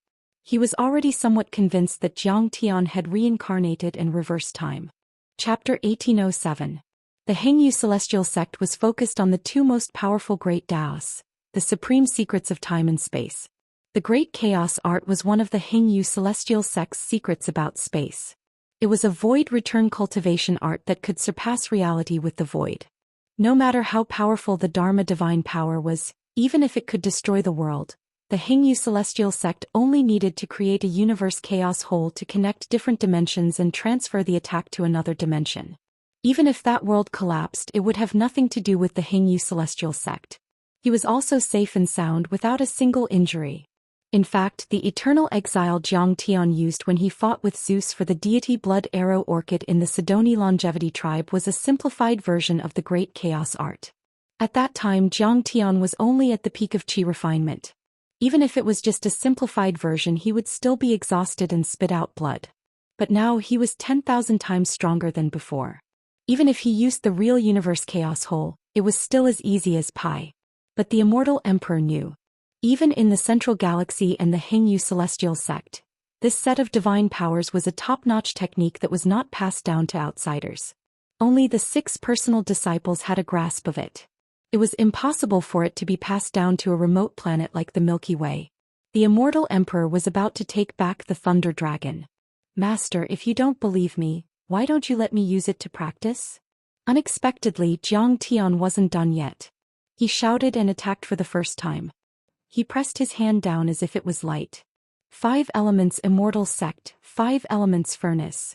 He was already somewhat convinced that Zhang Tian had reincarnated and reversed time. Chapter 1807. The Hengyu Celestial Sect was focused on the two most powerful great Daoists, the supreme secrets of time and space. The Great Chaos Art was one of the Hengyu Celestial Sect's secrets about space. It was a void return cultivation art that could surpass reality with the void. No matter how powerful the Dharma divine power was, even if it could destroy the world, the Hengyu Celestial Sect only needed to create a universe chaos hole to connect different dimensions and transfer the attack to another dimension. Even if that world collapsed, it would have nothing to do with the Hengyu Celestial Sect. He was also safe and sound without a single injury. In fact, the eternal exile Zhang Tian used when he fought with Zeus for the deity Blood Arrow Orchid in the Sidoni Longevity tribe was a simplified version of the Great Chaos Art. At that time, Zhang Tian was only at the peak of qi refinement. Even if it was just a simplified version, he would still be exhausted and spit out blood. But now he was 10,000 times stronger than before. Even if he used the real universe chaos hole, it was still as easy as pie. But the Immortal Emperor knew. Even in the Central Galaxy and the Hengyu Celestial Sect, this set of divine powers was a top-notch technique that was not passed down to outsiders. Only the 6 personal disciples had a grasp of it. It was impossible for it to be passed down to a remote planet like the Milky Way. The Immortal Emperor was about to take back the Thunder Dragon. "Master, if you don't believe me, why don't you let me use it to practice?" Unexpectedly, Zhang Tian wasn't done yet. He shouted and attacked for the first time. He pressed his hand down as if it was light. 5 elements Immortal Sect, 5 elements Furnace.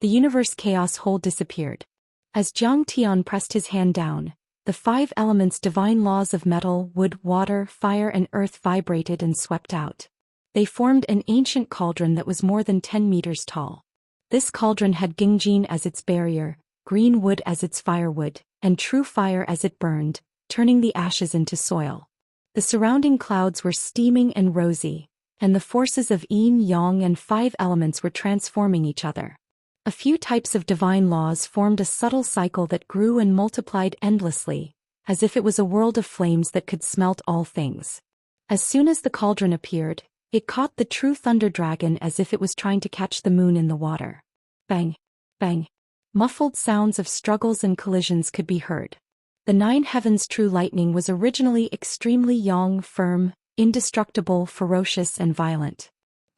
The universe chaos hole disappeared. As Zhang Tian pressed his hand down, the 5 elements divine laws of metal, wood, water, fire and earth vibrated and swept out. They formed an ancient cauldron that was more than 10 meters tall. This cauldron had Gingjin as its barrier, green wood as its firewood, and true fire as it burned, turning the ashes into soil. The surrounding clouds were steaming and rosy, and the forces of yin, yang and 5 elements were transforming each other. A few types of divine laws formed a subtle cycle that grew and multiplied endlessly, as if it was a world of flames that could smelt all things. As soon as the cauldron appeared, it caught the true Thunder Dragon as if it was trying to catch the moon in the water. Bang! Bang! Muffled sounds of struggles and collisions could be heard. The 9 heavens' true lightning was originally extremely yang, firm, indestructible, ferocious and violent.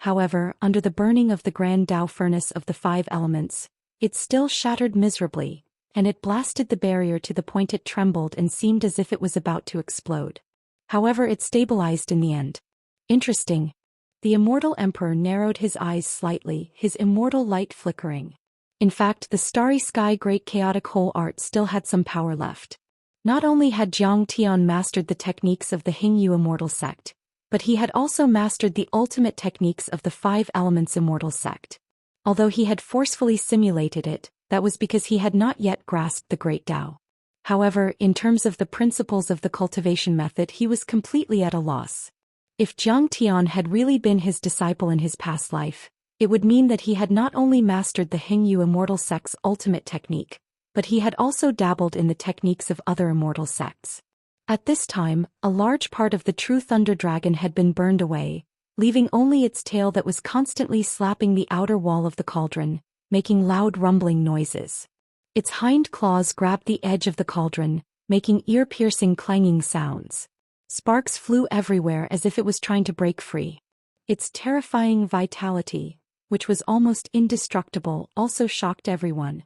However, under the burning of the grand Tao furnace of the 5 elements, it still shattered miserably, and it blasted the barrier to the point it trembled and seemed as if it was about to explode. However, it stabilized in the end. Interesting. The Immortal Emperor narrowed his eyes slightly, his immortal light flickering. In fact, the Starry Sky Great Chaotic Hole art still had some power left. Not only had Zhang Tian mastered the techniques of the Hengyu Immortal Sect, but he had also mastered the ultimate techniques of the 5 Elements Immortal Sect. Although he had forcefully simulated it, that was because he had not yet grasped the Great Tao. However, in terms of the principles of the cultivation method, he was completely at a loss. If Zhang Tian had really been his disciple in his past life, it would mean that he had not only mastered the Hengyu Immortal Sect's ultimate technique, but he had also dabbled in the techniques of other immortal sects. At this time, a large part of the true Thunder Dragon had been burned away, leaving only its tail that was constantly slapping the outer wall of the cauldron, making loud rumbling noises. Its hind claws grabbed the edge of the cauldron, making ear-piercing clanging sounds. Sparks flew everywhere as if it was trying to break free. Its terrifying vitality, which was almost indestructible, also shocked everyone.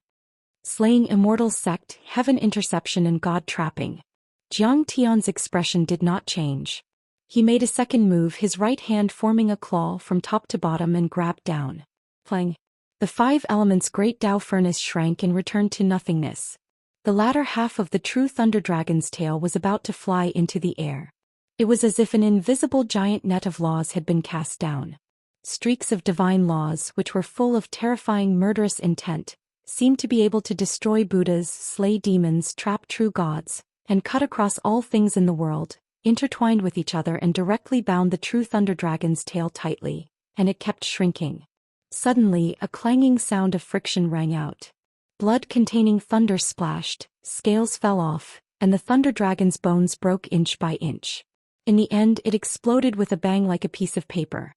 Slaying Immortal Sect, Heaven Interception and God Trapping. Zhang Tian's expression did not change. He made a second move, his right hand forming a claw from top to bottom and grabbed down. Clang. The 5 elements' great Tao furnace shrank and returned to nothingness. The latter half of the true Thunder Dragon's tail was about to fly into the air. It was as if an invisible giant net of laws had been cast down. Streaks of divine laws, which were full of terrifying murderous intent, seemed to be able to destroy Buddhas, slay demons, trap true gods, and cut across all things in the world, intertwined with each other and directly bound the true Thunder Dragon's tail tightly, and it kept shrinking. Suddenly, a clanging sound of friction rang out. Blood-containing thunder splashed, scales fell off, and the Thunder Dragon's bones broke inch by inch. In the end, it exploded with a bang like a piece of paper.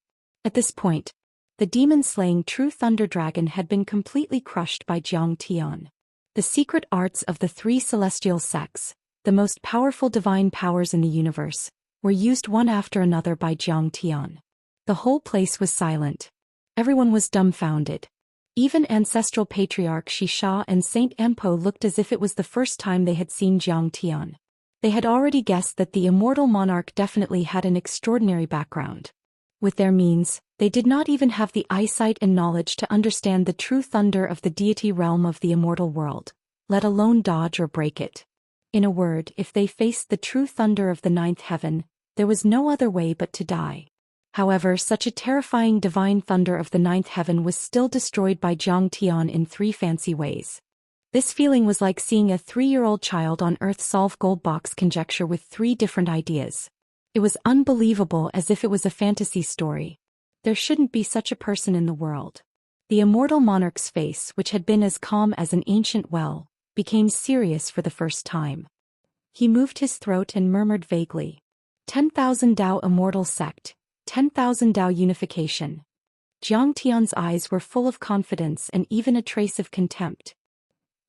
At this point, the demon-slaying True Thunder Dragon had been completely crushed by Zhou Xian. The secret arts of the three celestial sects, the most powerful divine powers in the universe, were used one after another by Zhou Xian. The whole place was silent. Everyone was dumbfounded. Even ancestral patriarch Xianxia and Saint Anpo looked as if it was the first time they had seen Zhou Xian. They had already guessed that the immortal monarch definitely had an extraordinary background. With their means, they did not even have the eyesight and knowledge to understand the true thunder of the deity realm of the immortal world, let alone dodge or break it. In a word, if they faced the true thunder of the ninth heaven, there was no other way but to die. However, such a terrifying divine thunder of the ninth heaven was still destroyed by Zhou Xian in 3 fancy ways. This feeling was like seeing a 3-year-old child on Earth solve gold box conjecture with 3 different ideas. It was unbelievable, as if it was a fantasy story. There shouldn't be such a person in the world. The immortal monarch's face, which had been as calm as an ancient well, became serious for the first time. He moved his throat and murmured vaguely, 10,000 Dao immortal sect, 10,000 Dao unification. Zhou Xian's eyes were full of confidence and even a trace of contempt.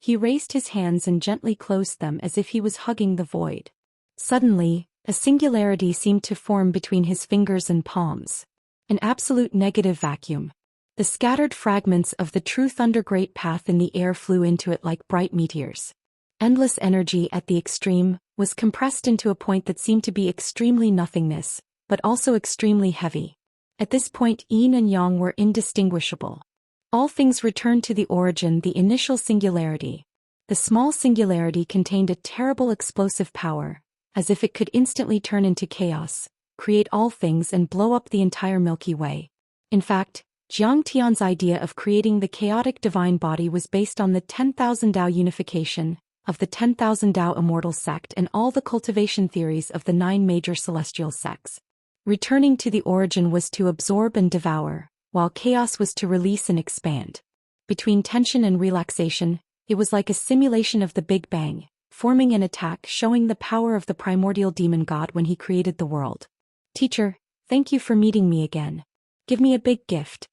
He raised his hands and gently closed them as if he was hugging the void. Suddenly, a singularity seemed to form between his fingers and palms. An absolute negative vacuum. The scattered fragments of the true thunder great path in the air flew into it like bright meteors. Endless energy at the extreme was compressed into a point that seemed to be extremely nothingness, but also extremely heavy. At this point, yin and yang were indistinguishable. All things returned to the origin, the initial singularity. The small singularity contained a terrible explosive power, as if it could instantly turn into chaos, create all things and blow up the entire Milky Way. In fact, Zhou Xian's idea of creating the chaotic divine body was based on the 10,000 Dao unification, of the 10,000 Dao immortal sect and all the cultivation theories of the 9 major celestial sects. Returning to the origin was to absorb and devour, while chaos was to release and expand. Between tension and relaxation, it was like a simulation of the Big Bang, forming an attack showing the power of the primordial demon god when he created the world. Teacher, thank you for meeting me again. Give me a big gift.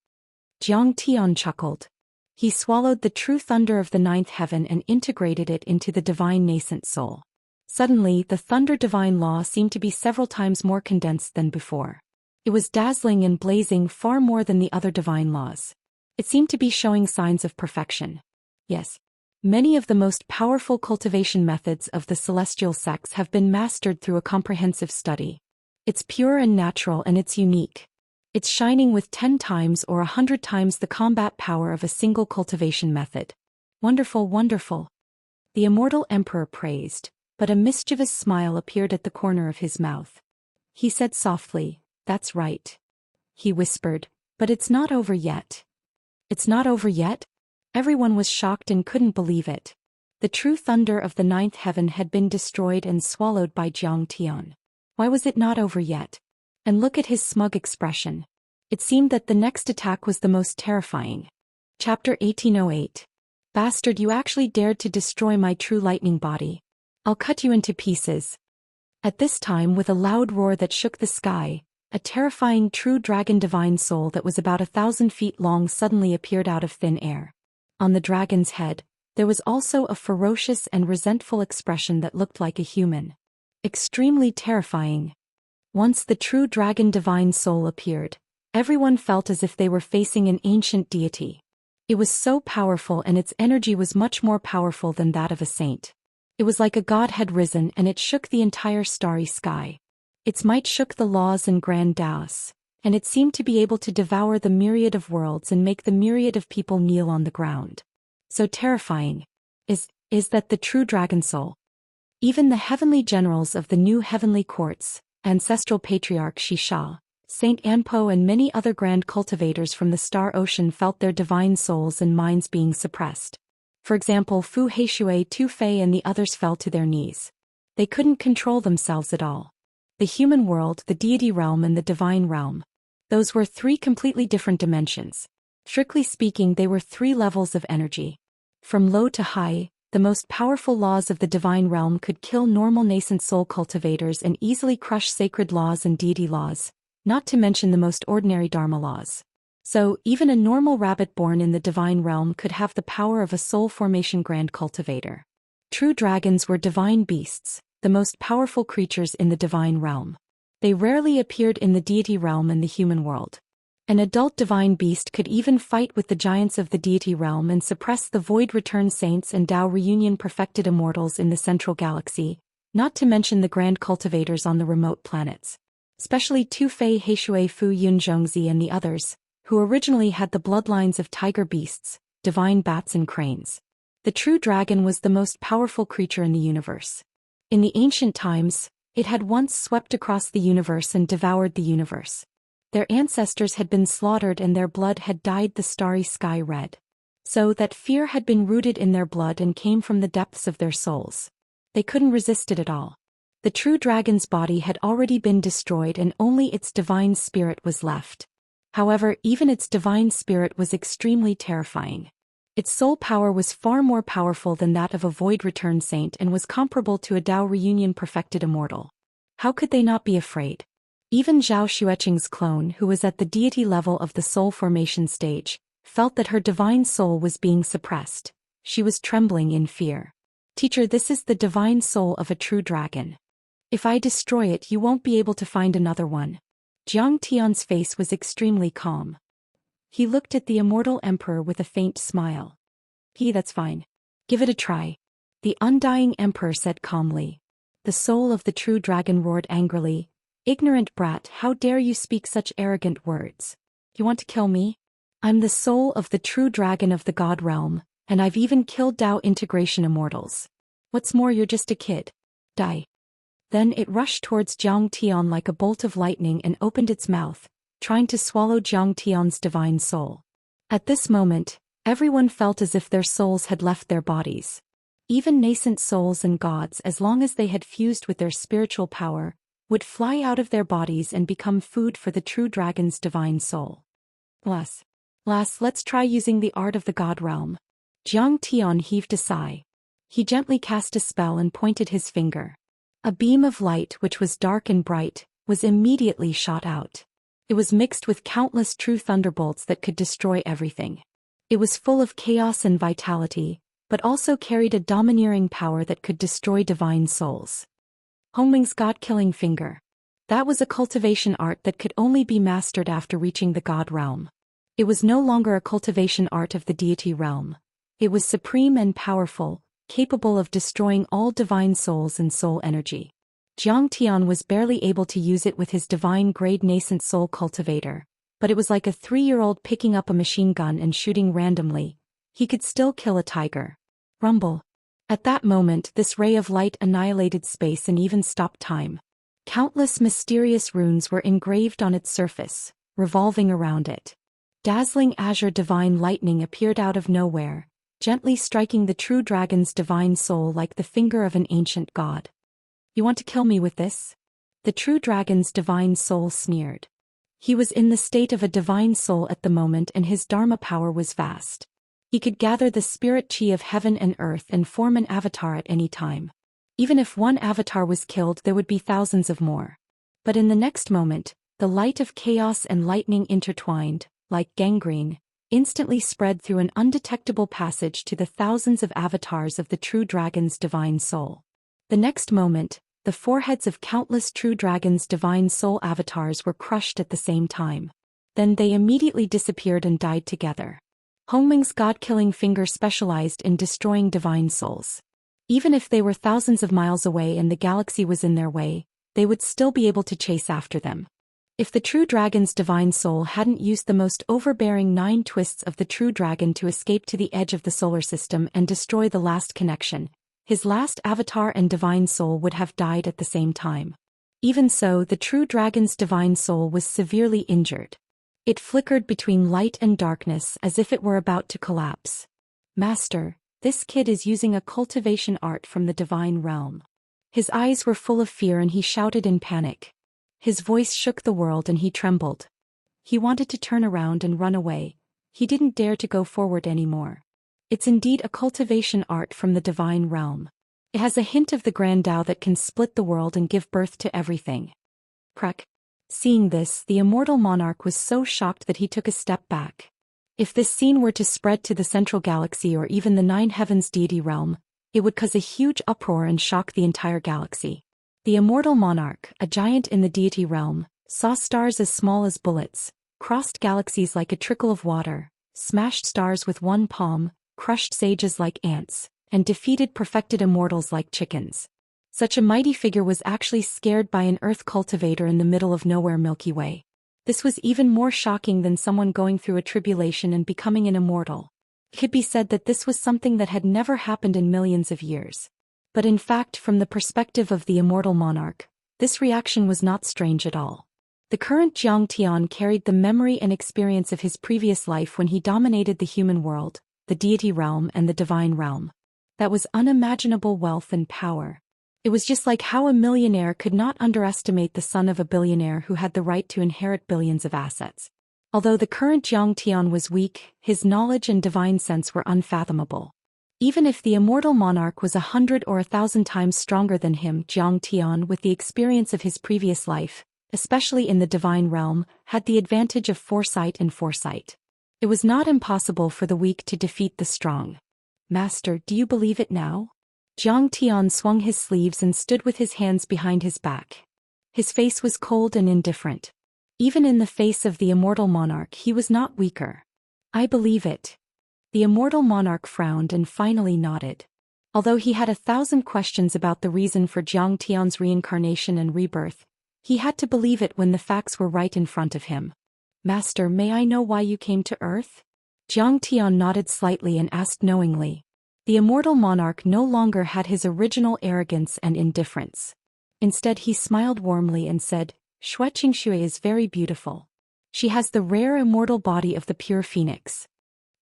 Zhou Xian chuckled. He swallowed the true thunder of the ninth heaven and integrated it into the divine nascent soul. Suddenly, the thunder divine law seemed to be several times more condensed than before. It was dazzling and blazing far more than the other divine laws. It seemed to be showing signs of perfection. Yes. Many of the most powerful cultivation methods of the celestial sects have been mastered through a comprehensive study. It's pure and natural, and it's unique. It's shining with 10 times or 100 times the combat power of a single cultivation method. Wonderful, wonderful. The immortal emperor praised, but a mischievous smile appeared at the corner of his mouth. He said softly, "That's right." He whispered, "But it's not over yet." It's not over yet? Everyone was shocked and couldn't believe it. The true thunder of the ninth heaven had been destroyed and swallowed by Zhou Xian. Why was it not over yet? And look at his smug expression. It seemed that the next attack was the most terrifying. Chapter 1808. Bastard, you actually dared to destroy my true lightning body. I'll cut you into pieces. At this time, with a loud roar that shook the sky, a terrifying true dragon divine soul that was about 1,000 feet long suddenly appeared out of thin air. On the dragon's head, there was also a ferocious and resentful expression that looked like a human. Extremely terrifying. Once the true dragon divine soul appeared, everyone felt as if they were facing an ancient deity. It was so powerful, and its energy was much more powerful than that of a saint. It was like a god had risen, and it shook the entire starry sky. Its might shook the laws and grand Daoists, and it seemed to be able to devour the myriad of worlds and make the myriad of people kneel on the ground. So terrifying is that the true dragon soul. Even the heavenly generals of the new heavenly courts, ancestral patriarch Xianxia, Saint Anpo and many other grand cultivators from the star ocean felt their divine souls and minds being suppressed. For example, Fu Heishui, Tu Fei and the others fell to their knees. They couldn't control themselves at all. The human world, the deity realm and the divine realm. Those were 3 completely different dimensions. Strictly speaking, they were 3 levels of energy. From low to high, the most powerful laws of the divine realm could kill normal nascent soul cultivators and easily crush sacred laws and deity laws, not to mention the most ordinary Dharma laws. So, even a normal rabbit born in the divine realm could have the power of a soul formation grand cultivator. True dragons were divine beasts, the most powerful creatures in the divine realm. They rarely appeared in the deity realm and the human world. An adult divine beast could even fight with the giants of the deity realm and suppress the void return saints and Dao reunion perfected immortals in the central galaxy, not to mention the grand cultivators on the remote planets. Especially Tu Fei Heishui Fu Yun Zhongzi and the others, who originally had the bloodlines of tiger beasts, divine bats and cranes. The true dragon was the most powerful creature in the universe. In the ancient times, it had once swept across the universe and devoured the universe. Their ancestors had been slaughtered and their blood had dyed the starry sky red. So that fear had been rooted in their blood and came from the depths of their souls. They couldn't resist it at all. The true dragon's body had already been destroyed and only its divine spirit was left. However, even its divine spirit was extremely terrifying. Its soul power was far more powerful than that of a void return saint and was comparable to a Dao reunion perfected immortal. How could they not be afraid? Even Zhao Xueqing's clone, who was at the deity level of the soul formation stage, felt that her divine soul was being suppressed. She was trembling in fear. Teacher, this is the divine soul of a true dragon. If I destroy it, you won't be able to find another one. Jiang Tian's face was extremely calm. He looked at the immortal emperor with a faint smile. That's fine. Give it a try. The undying emperor said calmly. The soul of the true dragon roared angrily. Ignorant brat, how dare you speak such arrogant words? You want to kill me? I'm the soul of the true dragon of the god realm, and I've even killed Dao integration immortals. What's more, you're just a kid. Die. Then it rushed towards Jiang Tian like a bolt of lightning and opened its mouth, trying to swallow Jiang Tian's divine soul. At this moment, everyone felt as if their souls had left their bodies. Even nascent souls and gods, as long as they had fused with their spiritual power, would fly out of their bodies and become food for the true dragon's divine soul. Let's try using the art of the god realm. Jiang Tian heaved a sigh. He gently cast a spell and pointed his finger. A beam of light, which was dark and bright, was immediately shot out. It was mixed with countless true thunderbolts that could destroy everything. It was full of chaos and vitality, but also carried a domineering power that could destroy divine souls. Hongming's god-killing finger. That was a cultivation art that could only be mastered after reaching the god realm. It was no longer a cultivation art of the deity realm. It was supreme and powerful, capable of destroying all divine souls and soul energy. Jiang Tian was barely able to use it with his divine-grade nascent soul cultivator, but it was like a 3-year-old picking up a machine gun and shooting randomly. He could still kill a tiger. Rumble. At that moment, this ray of light annihilated space and even stopped time. Countless mysterious runes were engraved on its surface, revolving around it. Dazzling azure divine lightning appeared out of nowhere, gently striking the true dragon's divine soul like the finger of an ancient god. You want to kill me with this? The true dragon's divine soul sneered. He was in the state of a divine soul at the moment and his dharma power was vast. He could gather the spirit chi of heaven and earth and form an avatar at any time. Even if one avatar was killed, there would be thousands of more. But in the next moment, the light of chaos and lightning intertwined, like gangrene, instantly spread through an undetectable passage to the thousands of avatars of the true dragon's divine soul. The next moment, the foreheads of countless true dragon's divine soul avatars were crushed at the same time. Then they immediately disappeared and died together. Hongming's god-killing finger specialized in destroying divine souls. Even if they were thousands of miles away and the galaxy was in their way, they would still be able to chase after them. If the true dragon's divine soul hadn't used the most overbearing 9 twists of the true dragon to escape to the edge of the solar system and destroy the last connection, his last avatar and divine soul would have died at the same time. Even so, the true dragon's divine soul was severely injured. It flickered between light and darkness as if it were about to collapse. Master, this kid is using a cultivation art from the divine realm. His eyes were full of fear and he shouted in panic. His voice shook the world and he trembled. He wanted to turn around and run away. He didn't dare to go forward anymore. It's indeed a cultivation art from the divine realm. It has a hint of the grand Dao that can split the world and give birth to everything. Crack. Seeing this, the immortal monarch was so shocked that he took a step back. If this scene were to spread to the central galaxy or even the nine heavens deity realm, it would cause a huge uproar and shock the entire galaxy. The immortal monarch, a giant in the deity realm, saw stars as small as bullets, crossed galaxies like a trickle of water, smashed stars with one palm, crushed sages like ants, and defeated perfected immortals like chickens. Such a mighty figure was actually scared by an earth cultivator in the middle of nowhere Milky Way. This was even more shocking than someone going through a tribulation and becoming an immortal. It could be said that this was something that had never happened in millions of years. But in fact, from the perspective of the immortal monarch, this reaction was not strange at all. The current Xianxia carried the memory and experience of his previous life when he dominated the human world, the deity realm and the divine realm. That was unimaginable wealth and power. It was just like how a millionaire could not underestimate the son of a billionaire who had the right to inherit billions of assets. Although the current Xianxia was weak, his knowledge and divine sense were unfathomable. Even if the immortal monarch was 100 or 1,000 times stronger than him, Xianxia, with the experience of his previous life, especially in the divine realm, had the advantage of foresight and foresight. It was not impossible for the weak to defeat the strong. Master, do you believe it now? Xianxia swung his sleeves and stood with his hands behind his back. His face was cold and indifferent. Even in the face of the immortal monarch he was not weaker. I believe it. The immortal monarch frowned and finally nodded. Although he had 1,000 questions about the reason for Xianxia's reincarnation and rebirth, he had to believe it when the facts were right in front of him. Master, may I know why you came to Earth? Xianxia nodded slightly and asked knowingly. The immortal monarch no longer had his original arrogance and indifference. Instead he smiled warmly and said, Xianxia is very beautiful. She has the rare immortal body of the pure phoenix.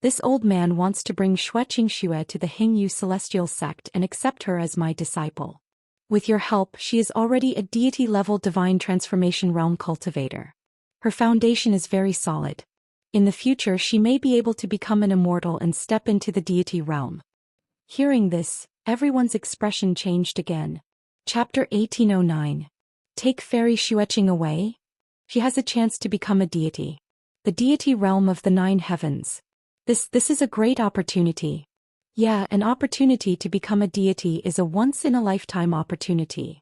This old man wants to bring Xianxia to the Hingyu celestial sect and accept her as my disciple. With your help, she is already a deity-level divine transformation realm cultivator. Her foundation is very solid. In the future she may be able to become an immortal and step into the deity realm. Hearing this, everyone's expression changed again. Chapter 1809. Take Fairy Xianxia away? She has a chance to become a deity. The deity realm of the nine heavens. This is a great opportunity. Yeah, an opportunity to become a deity is a once-in-a-lifetime opportunity.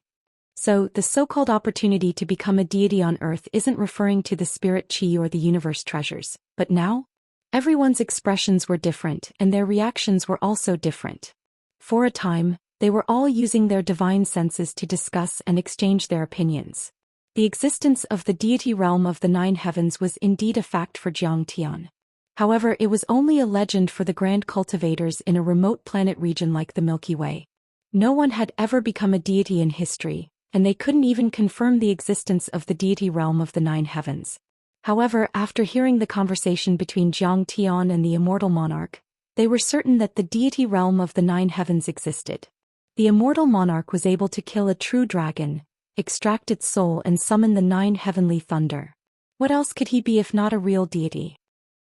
So, the so-called opportunity to become a deity on Earth isn't referring to the spirit chi or the universe treasures, but now? Everyone's expressions were different and their reactions were also different. For a time, they were all using their divine senses to discuss and exchange their opinions. The existence of the deity realm of the nine heavens was indeed a fact for Xianxia. However, it was only a legend for the grand cultivators in a remote planet region like the Milky Way. No one had ever become a deity in history, and they couldn't even confirm the existence of the deity realm of the nine heavens. However, after hearing the conversation between Xianxia and the immortal monarch, they were certain that the deity realm of the nine heavens existed. The immortal monarch was able to kill a true dragon, extract its soul and summon the nine heavenly thunder. What else could he be if not a real deity?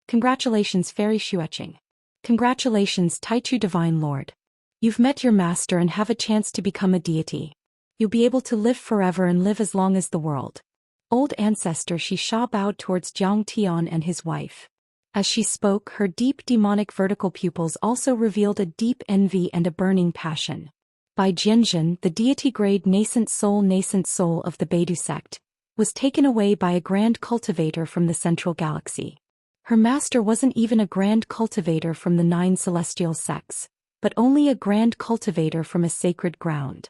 Congratulations, Fairy Xianxia. Congratulations, Taichu Divine Lord. You've met your master and have a chance to become a deity. You'll be able to live forever and live as long as the world. Old ancestor Xianxia bowed towards Xianxia and his wife. As she spoke, her deep demonic vertical pupils also revealed a deep envy and a burning passion. Bai Jianzhen, the deity-grade nascent soul of the Beidou sect, was taken away by a grand cultivator from the central galaxy. Her master wasn't even a grand cultivator from the nine celestial sects, but only a grand cultivator from a sacred ground.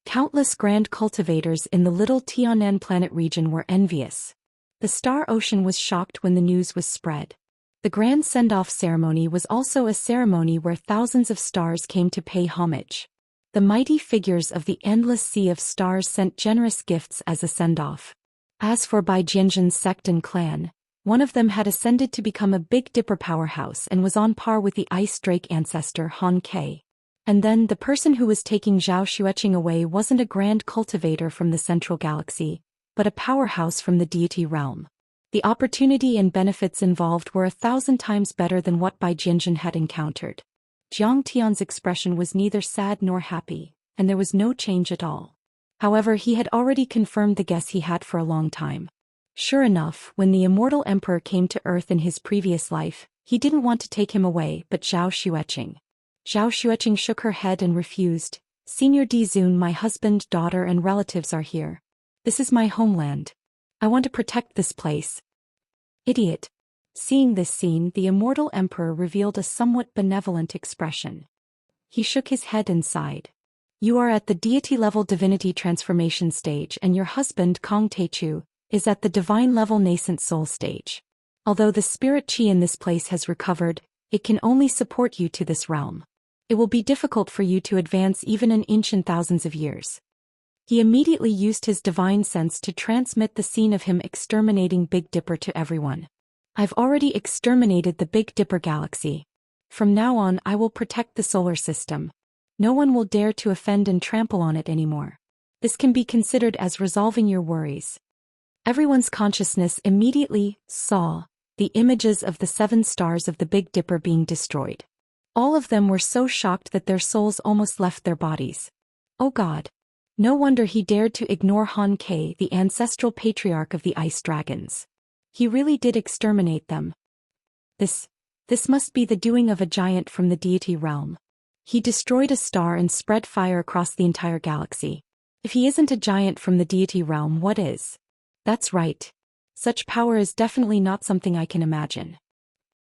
Countless grand cultivators in the little Tianan planet region were envious. The Star Ocean was shocked when the news was spread. The grand send-off ceremony was also a ceremony where thousands of stars came to pay homage. The mighty figures of the endless sea of stars sent generous gifts as a send-off. As for Bai Jianzhen's sect and clan, one of them had ascended to become a Big Dipper powerhouse and was on par with the Ice Drake ancestor Han Ke. And then the person who was taking Zhou Xian away wasn't a grand cultivator from the central galaxy, but a powerhouse from the deity realm. The opportunity and benefits involved were 1,000 times better than what Bai Jianzhen had encountered. Xianxia's expression was neither sad nor happy, and there was no change at all. However, he had already confirmed the guess he had for a long time. Sure enough, when the immortal emperor came to Earth in his previous life, he didn't want to take him away but Zhou Xian. Zhou Xian shook her head and refused. Senior Dizun, my husband, daughter and relatives are here. This is my homeland. I want to protect this place. Idiot. Seeing this scene, the immortal emperor revealed a somewhat benevolent expression. He shook his head and sighed. You are at the deity-level divinity transformation stage and your husband, Kong Teichu, is at the divine-level nascent soul stage. Although the spirit chi in this place has recovered, it can only support you to this realm. It will be difficult for you to advance even an inch in thousands of years. He immediately used his divine sense to transmit the scene of him exterminating Big Dipper to everyone. I've already exterminated the Big Dipper galaxy. From now on I will protect the solar system. No one will dare to offend and trample on it anymore. This can be considered as resolving your worries. Everyone's consciousness immediately saw the images of the 7 stars of the Big Dipper being destroyed. All of them were so shocked that their souls almost left their bodies. Oh God! No wonder he dared to ignore Han Ke, the ancestral patriarch of the ice dragons. He really did exterminate them. This must be the doing of a giant from the deity realm. He destroyed a star and spread fire across the entire galaxy. If he isn't a giant from the deity realm, what is? That's right. Such power is definitely not something I can imagine.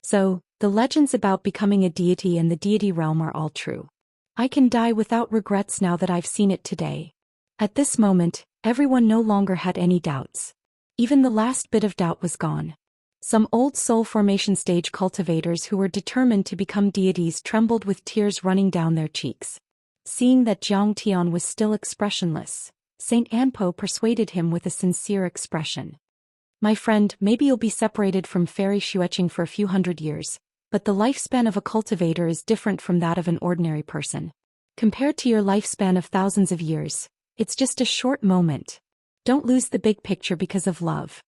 So, the legends about becoming a deity and the deity realm are all true. I can die without regrets now that I've seen it today. At this moment, everyone no longer had any doubts. Even the last bit of doubt was gone. Some old soul formation stage cultivators who were determined to become deities trembled with tears running down their cheeks. Seeing that Jiang Tian was still expressionless, Saint Anpo persuaded him with a sincere expression. My friend, maybe you'll be separated from Fairy Xueqing for a few hundred years, but the lifespan of a cultivator is different from that of an ordinary person. Compared to your lifespan of thousands of years, it's just a short moment. Don't lose the big picture because of love.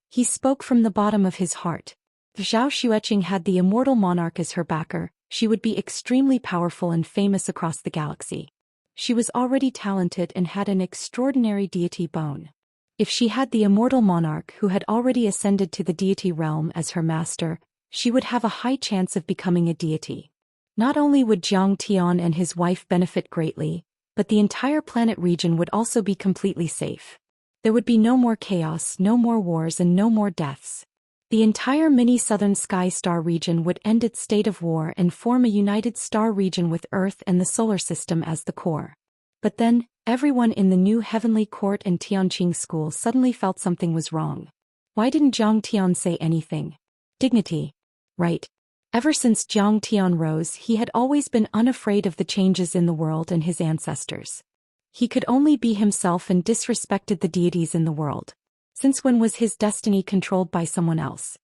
He spoke from the bottom of his heart. If Zhou Xueqing had the immortal monarch as her backer, she would be extremely powerful and famous across the galaxy. She was already talented and had an extraordinary deity bone. If she had the immortal monarch who had already ascended to the deity realm as her master, she would have a high chance of becoming a deity. Not only would Jiang Tian and his wife benefit greatly, but the entire planet region would also be completely safe. There would be no more chaos, no more wars and no more deaths. The entire mini-southern sky star region would end its state of war and form a united star region with Earth and the solar system as the core. But then, everyone in the new Heavenly Court and Tianqing School suddenly felt something was wrong. Why didn't Jiang Tian say anything? Dignity. Right. Ever since Jiang Tian rose, he had always been unafraid of the changes in the world and his ancestors. He could only be himself and disrespected the deities in the world. Since when was his destiny controlled by someone else?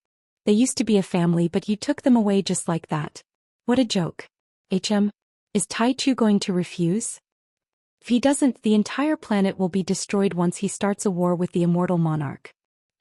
They used to be a family but you took them away just like that. What a joke. Is Taichu going to refuse? If he doesn't, the entire planet will be destroyed once he starts a war with the immortal monarch.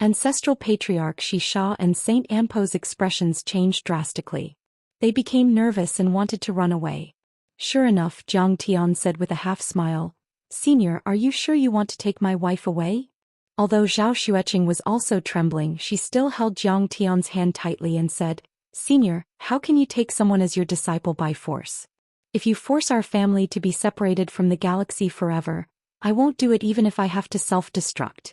Ancestral Patriarch Xia and Saint Anpo's expressions changed drastically. They became nervous and wanted to run away. Sure enough, Jiang Tian said with a half-smile, Senior, are you sure you want to take my wife away? Although Zhou Xueqing was also trembling, she still held Jiang Tian's hand tightly and said, Senior, how can you take someone as your disciple by force? If you force our family to be separated from the galaxy forever, I won't do it even if I have to self-destruct.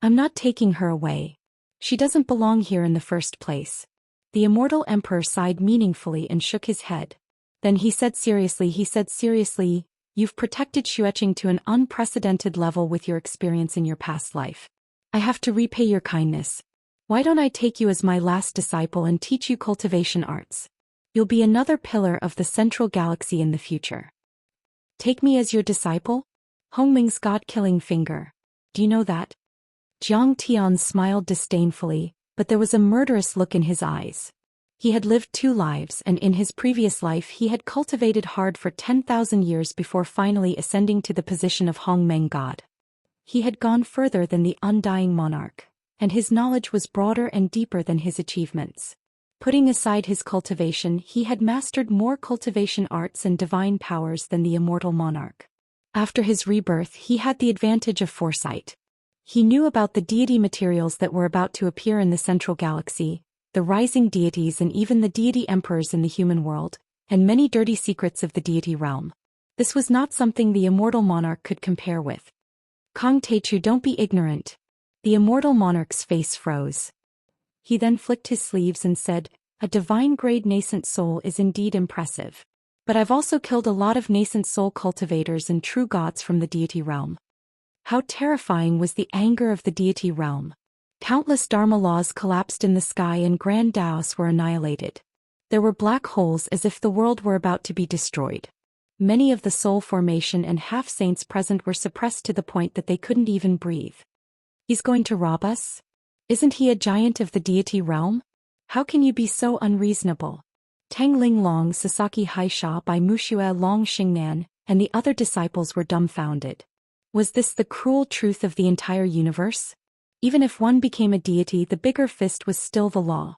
I'm not taking her away. She doesn't belong here in the first place. The immortal emperor sighed meaningfully and shook his head. Then he said seriously, You've protected Xueqing to an unprecedented level with your experience in your past life. I have to repay your kindness. Why don't I take you as my last disciple and teach you cultivation arts? You'll be another pillar of the central galaxy in the future. Take me as your disciple? Hongming's god-killing finger. Do you know that? Jiang Tian smiled disdainfully, but there was a murderous look in his eyes. He had lived 2 lives and in his previous life he had cultivated hard for 10,000 years before finally ascending to the position of Hongmeng god. He had gone further than the undying monarch, and his knowledge was broader and deeper than his achievements. Putting aside his cultivation, he had mastered more cultivation arts and divine powers than the immortal monarch. After his rebirth, he had the advantage of foresight. He knew about the deity materials that were about to appear in the central galaxy, the rising deities and even the deity emperors in the human world, and many dirty secrets of the deity realm. This was not something the immortal monarch could compare with. Kong Teichu, don't be ignorant. The immortal monarch's face froze. He then flicked his sleeves and said, a divine-grade nascent soul is indeed impressive. But I've also killed a lot of nascent soul cultivators and true gods from the deity realm. How terrifying was the anger of the deity realm. Countless Dharma laws collapsed in the sky and grand Daoists were annihilated. There were black holes as if the world were about to be destroyed. Many of the soul formation and half-saints present were suppressed to the point that they couldn't even breathe. He's going to rob us? Isn't he a giant of the deity realm? How can you be so unreasonable? Tang Ling Long, Sasaki Haisha by Muxue Long Xingnan, and the other disciples were dumbfounded. Was this the cruel truth of the entire universe? Even if one became a deity, the bigger fist was still the law.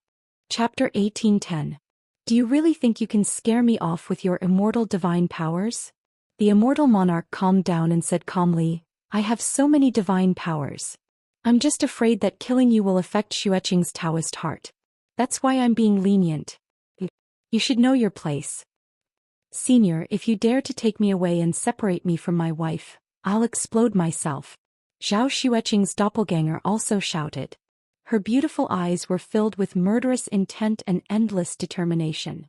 Chapter 1810. Do you really think you can scare me off with your immortal divine powers? The immortal monarch calmed down and said calmly, I have so many divine powers. I'm just afraid that killing you will affect Xueqing's Taoist heart. That's why I'm being lenient. You should know your place. Senior, if you dare to take me away and separate me from my wife, I'll explode myself. Zhao Xueqing's doppelganger also shouted. Her beautiful eyes were filled with murderous intent and endless determination.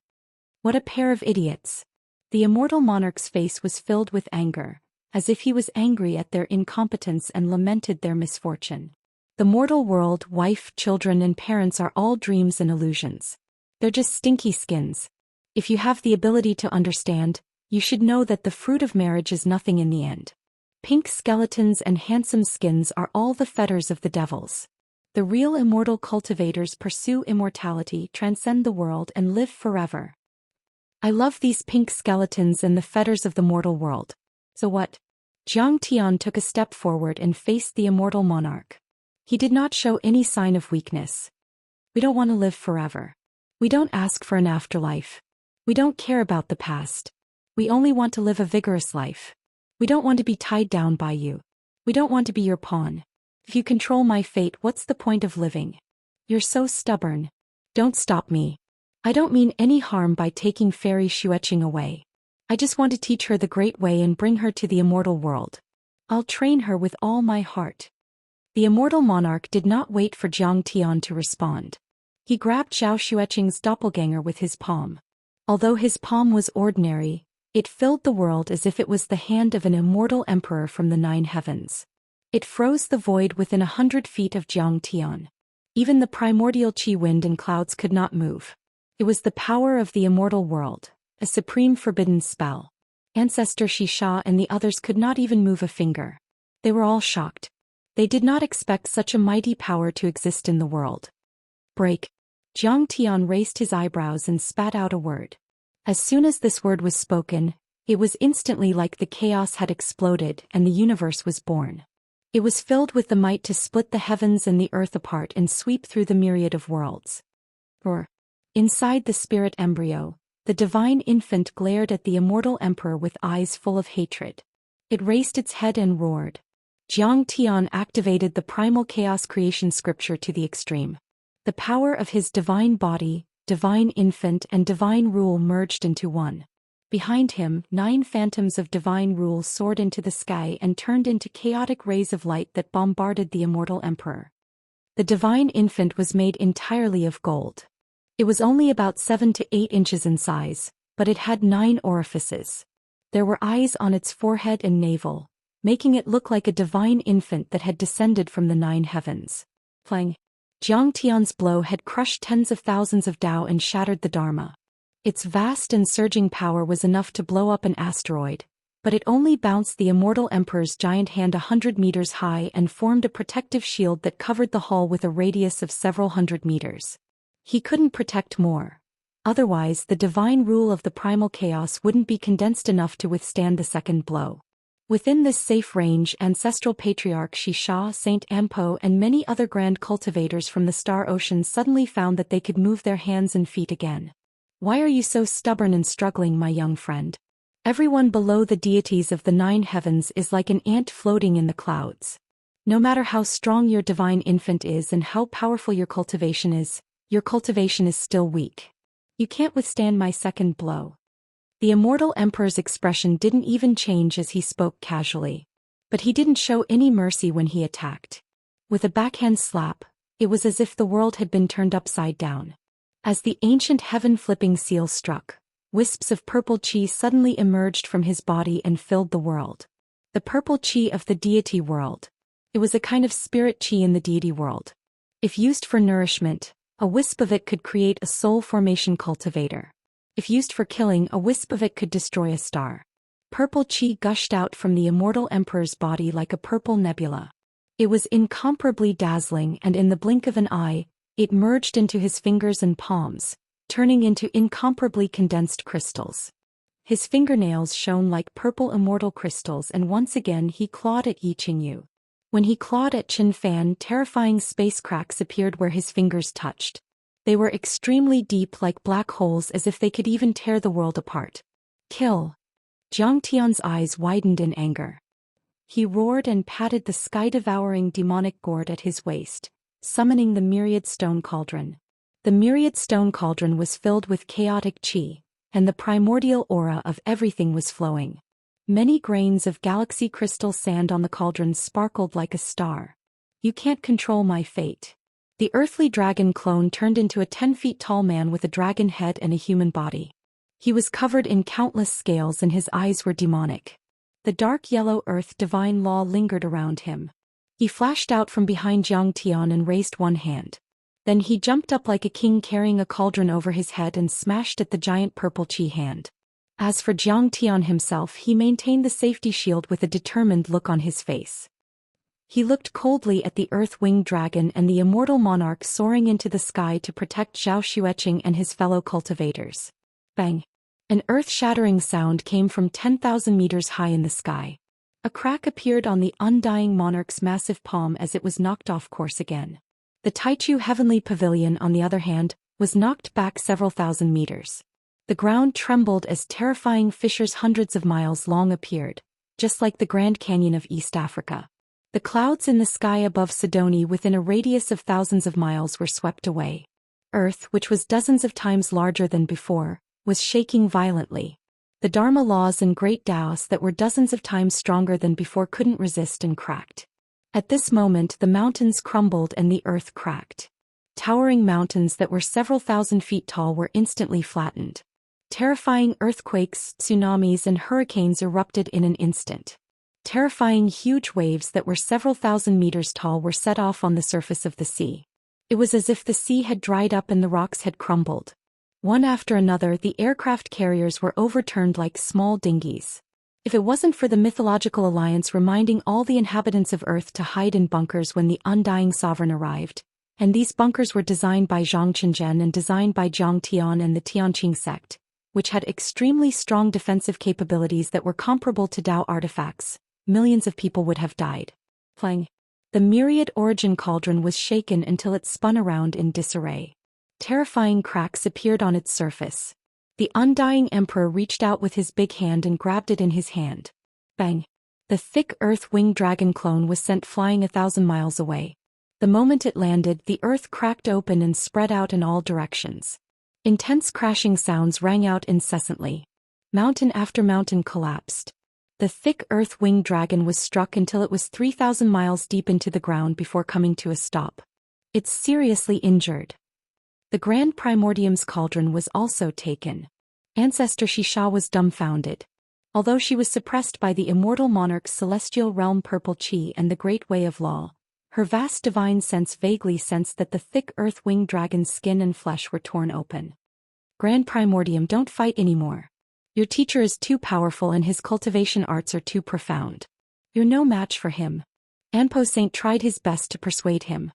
What a pair of idiots. The immortal monarch's face was filled with anger, as if he was angry at their incompetence and lamented their misfortune. The mortal world, wife, children and parents are all dreams and illusions. They're just stinky skins. If you have the ability to understand, you should know that the fruit of marriage is nothing in the end. Pink skeletons and handsome skins are all the fetters of the devils. The real immortal cultivators pursue immortality, transcend the world and live forever. I love these pink skeletons and the fetters of the mortal world. So what? Jiang Tian took a step forward and faced the immortal monarch. He did not show any sign of weakness. We don't want to live forever. We don't ask for an afterlife. We don't care about the past. We only want to live a vigorous life. We don't want to be tied down by you. We don't want to be your pawn. If you control my fate, what's the point of living? You're so stubborn. Don't stop me. I don't mean any harm by taking Fairy Xueqing away. I just want to teach her the great way and bring her to the immortal world. I'll train her with all my heart. The immortal monarch did not wait for Jiang Tian to respond. He grabbed Zhao Xueqing's doppelganger with his palm. Although his palm was ordinary, it filled the world as if it was the hand of an immortal emperor from the 9 heavens. It froze the void within 100 feet of Jiang Tian. Even the primordial qi wind and clouds could not move. It was the power of the immortal world, a supreme forbidden spell. Ancestor Xisha and the others could not even move a finger. They were all shocked. They did not expect such a mighty power to exist in the world. Break. Jiang Tian raised his eyebrows and spat out a word. As soon as this word was spoken, it was instantly like the chaos had exploded and the universe was born. It was filled with the might to split the heavens and the earth apart and sweep through the myriad of worlds. Inside the spirit embryo, the divine infant glared at the immortal emperor with eyes full of hatred. It raised its head and roared. Jiang Tian activated the primal chaos creation scripture to the extreme. The power of his divine body, divine infant and divine rule merged into one. Behind him, 9 phantoms of divine rule soared into the sky and turned into chaotic rays of light that bombarded the immortal emperor. The divine infant was made entirely of gold. It was only about 7 to 8 inches in size, but it had 9 orifices. There were eyes on its forehead and navel, making it look like a divine infant that had descended from the 9 heavens. Plang. Jiang Tian's blow had crushed tens of thousands of Dao and shattered the Dharma. Its vast and surging power was enough to blow up an asteroid, but it only bounced the immortal emperor's giant hand 100 meters high and formed a protective shield that covered the hall with a radius of several hundred meters. He couldn't protect more. Otherwise, the divine rule of the primal chaos wouldn't be condensed enough to withstand the second blow. Within this safe range, ancestral patriarch Xisha, Saint Anpo and many other grand cultivators from the Star Ocean suddenly found that they could move their hands and feet again. Why are you so stubborn and struggling, my young friend? Everyone below the deities of the 9 heavens is like an ant floating in the clouds. No matter how strong your divine infant is and how powerful your cultivation is still weak. You can't withstand my second blow. The immortal emperor's expression didn't even change as he spoke casually. But he didn't show any mercy when he attacked. With a backhand slap, it was as if the world had been turned upside down. As the ancient heaven-flipping seal struck, wisps of purple chi suddenly emerged from his body and filled the world. The purple chi of the deity world. It was a kind of spirit chi in the deity world. If used for nourishment, a wisp of it could create a soul formation cultivator. If used for killing, a wisp of it could destroy a star. Purple chi gushed out from the immortal emperor's body like a purple nebula. It was incomparably dazzling, and in the blink of an eye, it merged into his fingers and palms, turning into incomparably condensed crystals. His fingernails shone like purple immortal crystals, and once again he clawed at Yi Qingyu. When he clawed at Qin Fan, terrifying space cracks appeared where his fingers touched. They were extremely deep, like black holes, as if they could even tear the world apart. Kill! Jiang Tian's eyes widened in anger. He roared and patted the sky-devouring demonic gourd at his waist, summoning the myriad stone cauldron. The myriad stone cauldron was filled with chaotic qi, and the primordial aura of everything was flowing. Many grains of galaxy crystal sand on the cauldron sparkled like a star. You can't control my fate. The earthly dragon clone turned into a 10-feet-tall man with a dragon head and a human body. He was covered in countless scales and his eyes were demonic. The dark yellow earth divine law lingered around him. He flashed out from behind Jiang Tian and raised one hand. Then he jumped up like a king carrying a cauldron over his head and smashed at the giant purple chi hand. As for Jiang Tian himself, he maintained the safety shield with a determined look on his face. He looked coldly at the earth-winged dragon and the immortal monarch soaring into the sky to protect Zhou Xian and his fellow cultivators. Bang! An earth-shattering sound came from 10,000 meters high in the sky. A crack appeared on the undying monarch's massive palm as it was knocked off course again. The Taichu Heavenly Pavilion, on the other hand, was knocked back several thousand meters. The ground trembled as terrifying fissures hundreds of miles long appeared, just like the Grand Canyon of East Africa. The clouds in the sky above Sidoni within a radius of thousands of miles were swept away. Earth, which was dozens of times larger than before, was shaking violently. The Dharma laws and great Daoists that were dozens of times stronger than before couldn't resist and cracked. At this moment the mountains crumbled and the earth cracked. Towering mountains that were several thousand feet tall were instantly flattened. Terrifying earthquakes, tsunamis and hurricanes erupted in an instant. Terrifying huge waves that were several thousand meters tall were set off on the surface of the sea. It was as if the sea had dried up and the rocks had crumbled. One after another, the aircraft carriers were overturned like small dinghies. If it wasn't for the mythological alliance reminding all the inhabitants of Earth to hide in bunkers when the undying sovereign arrived, and these bunkers were designed by Zhang Qinzhen and designed by Jiang Tian and the Tianqing sect, which had extremely strong defensive capabilities that were comparable to Dao artifacts, millions of people would have died. Plang. The myriad origin cauldron was shaken until it spun around in disarray. Terrifying cracks appeared on its surface. The undying emperor reached out with his big hand and grabbed it in his hand. Bang! The thick earth-winged dragon clone was sent flying 1,000 miles away. The moment it landed, the earth cracked open and spread out in all directions. Intense crashing sounds rang out incessantly. Mountain after mountain collapsed. The thick earth-winged dragon was struck until it was 3,000 miles deep into the ground before coming to a stop. It's seriously injured. The Grand Primordium's cauldron was also taken. Ancestor Xixia was dumbfounded. Although she was suppressed by the immortal monarch's celestial realm purple chi and the great way of law, her vast divine sense vaguely sensed that the thick earth-winged dragon's skin and flesh were torn open. Grand Primordium, don't fight anymore. Your teacher is too powerful and his cultivation arts are too profound. You're no match for him. Anpo Saint tried his best to persuade him.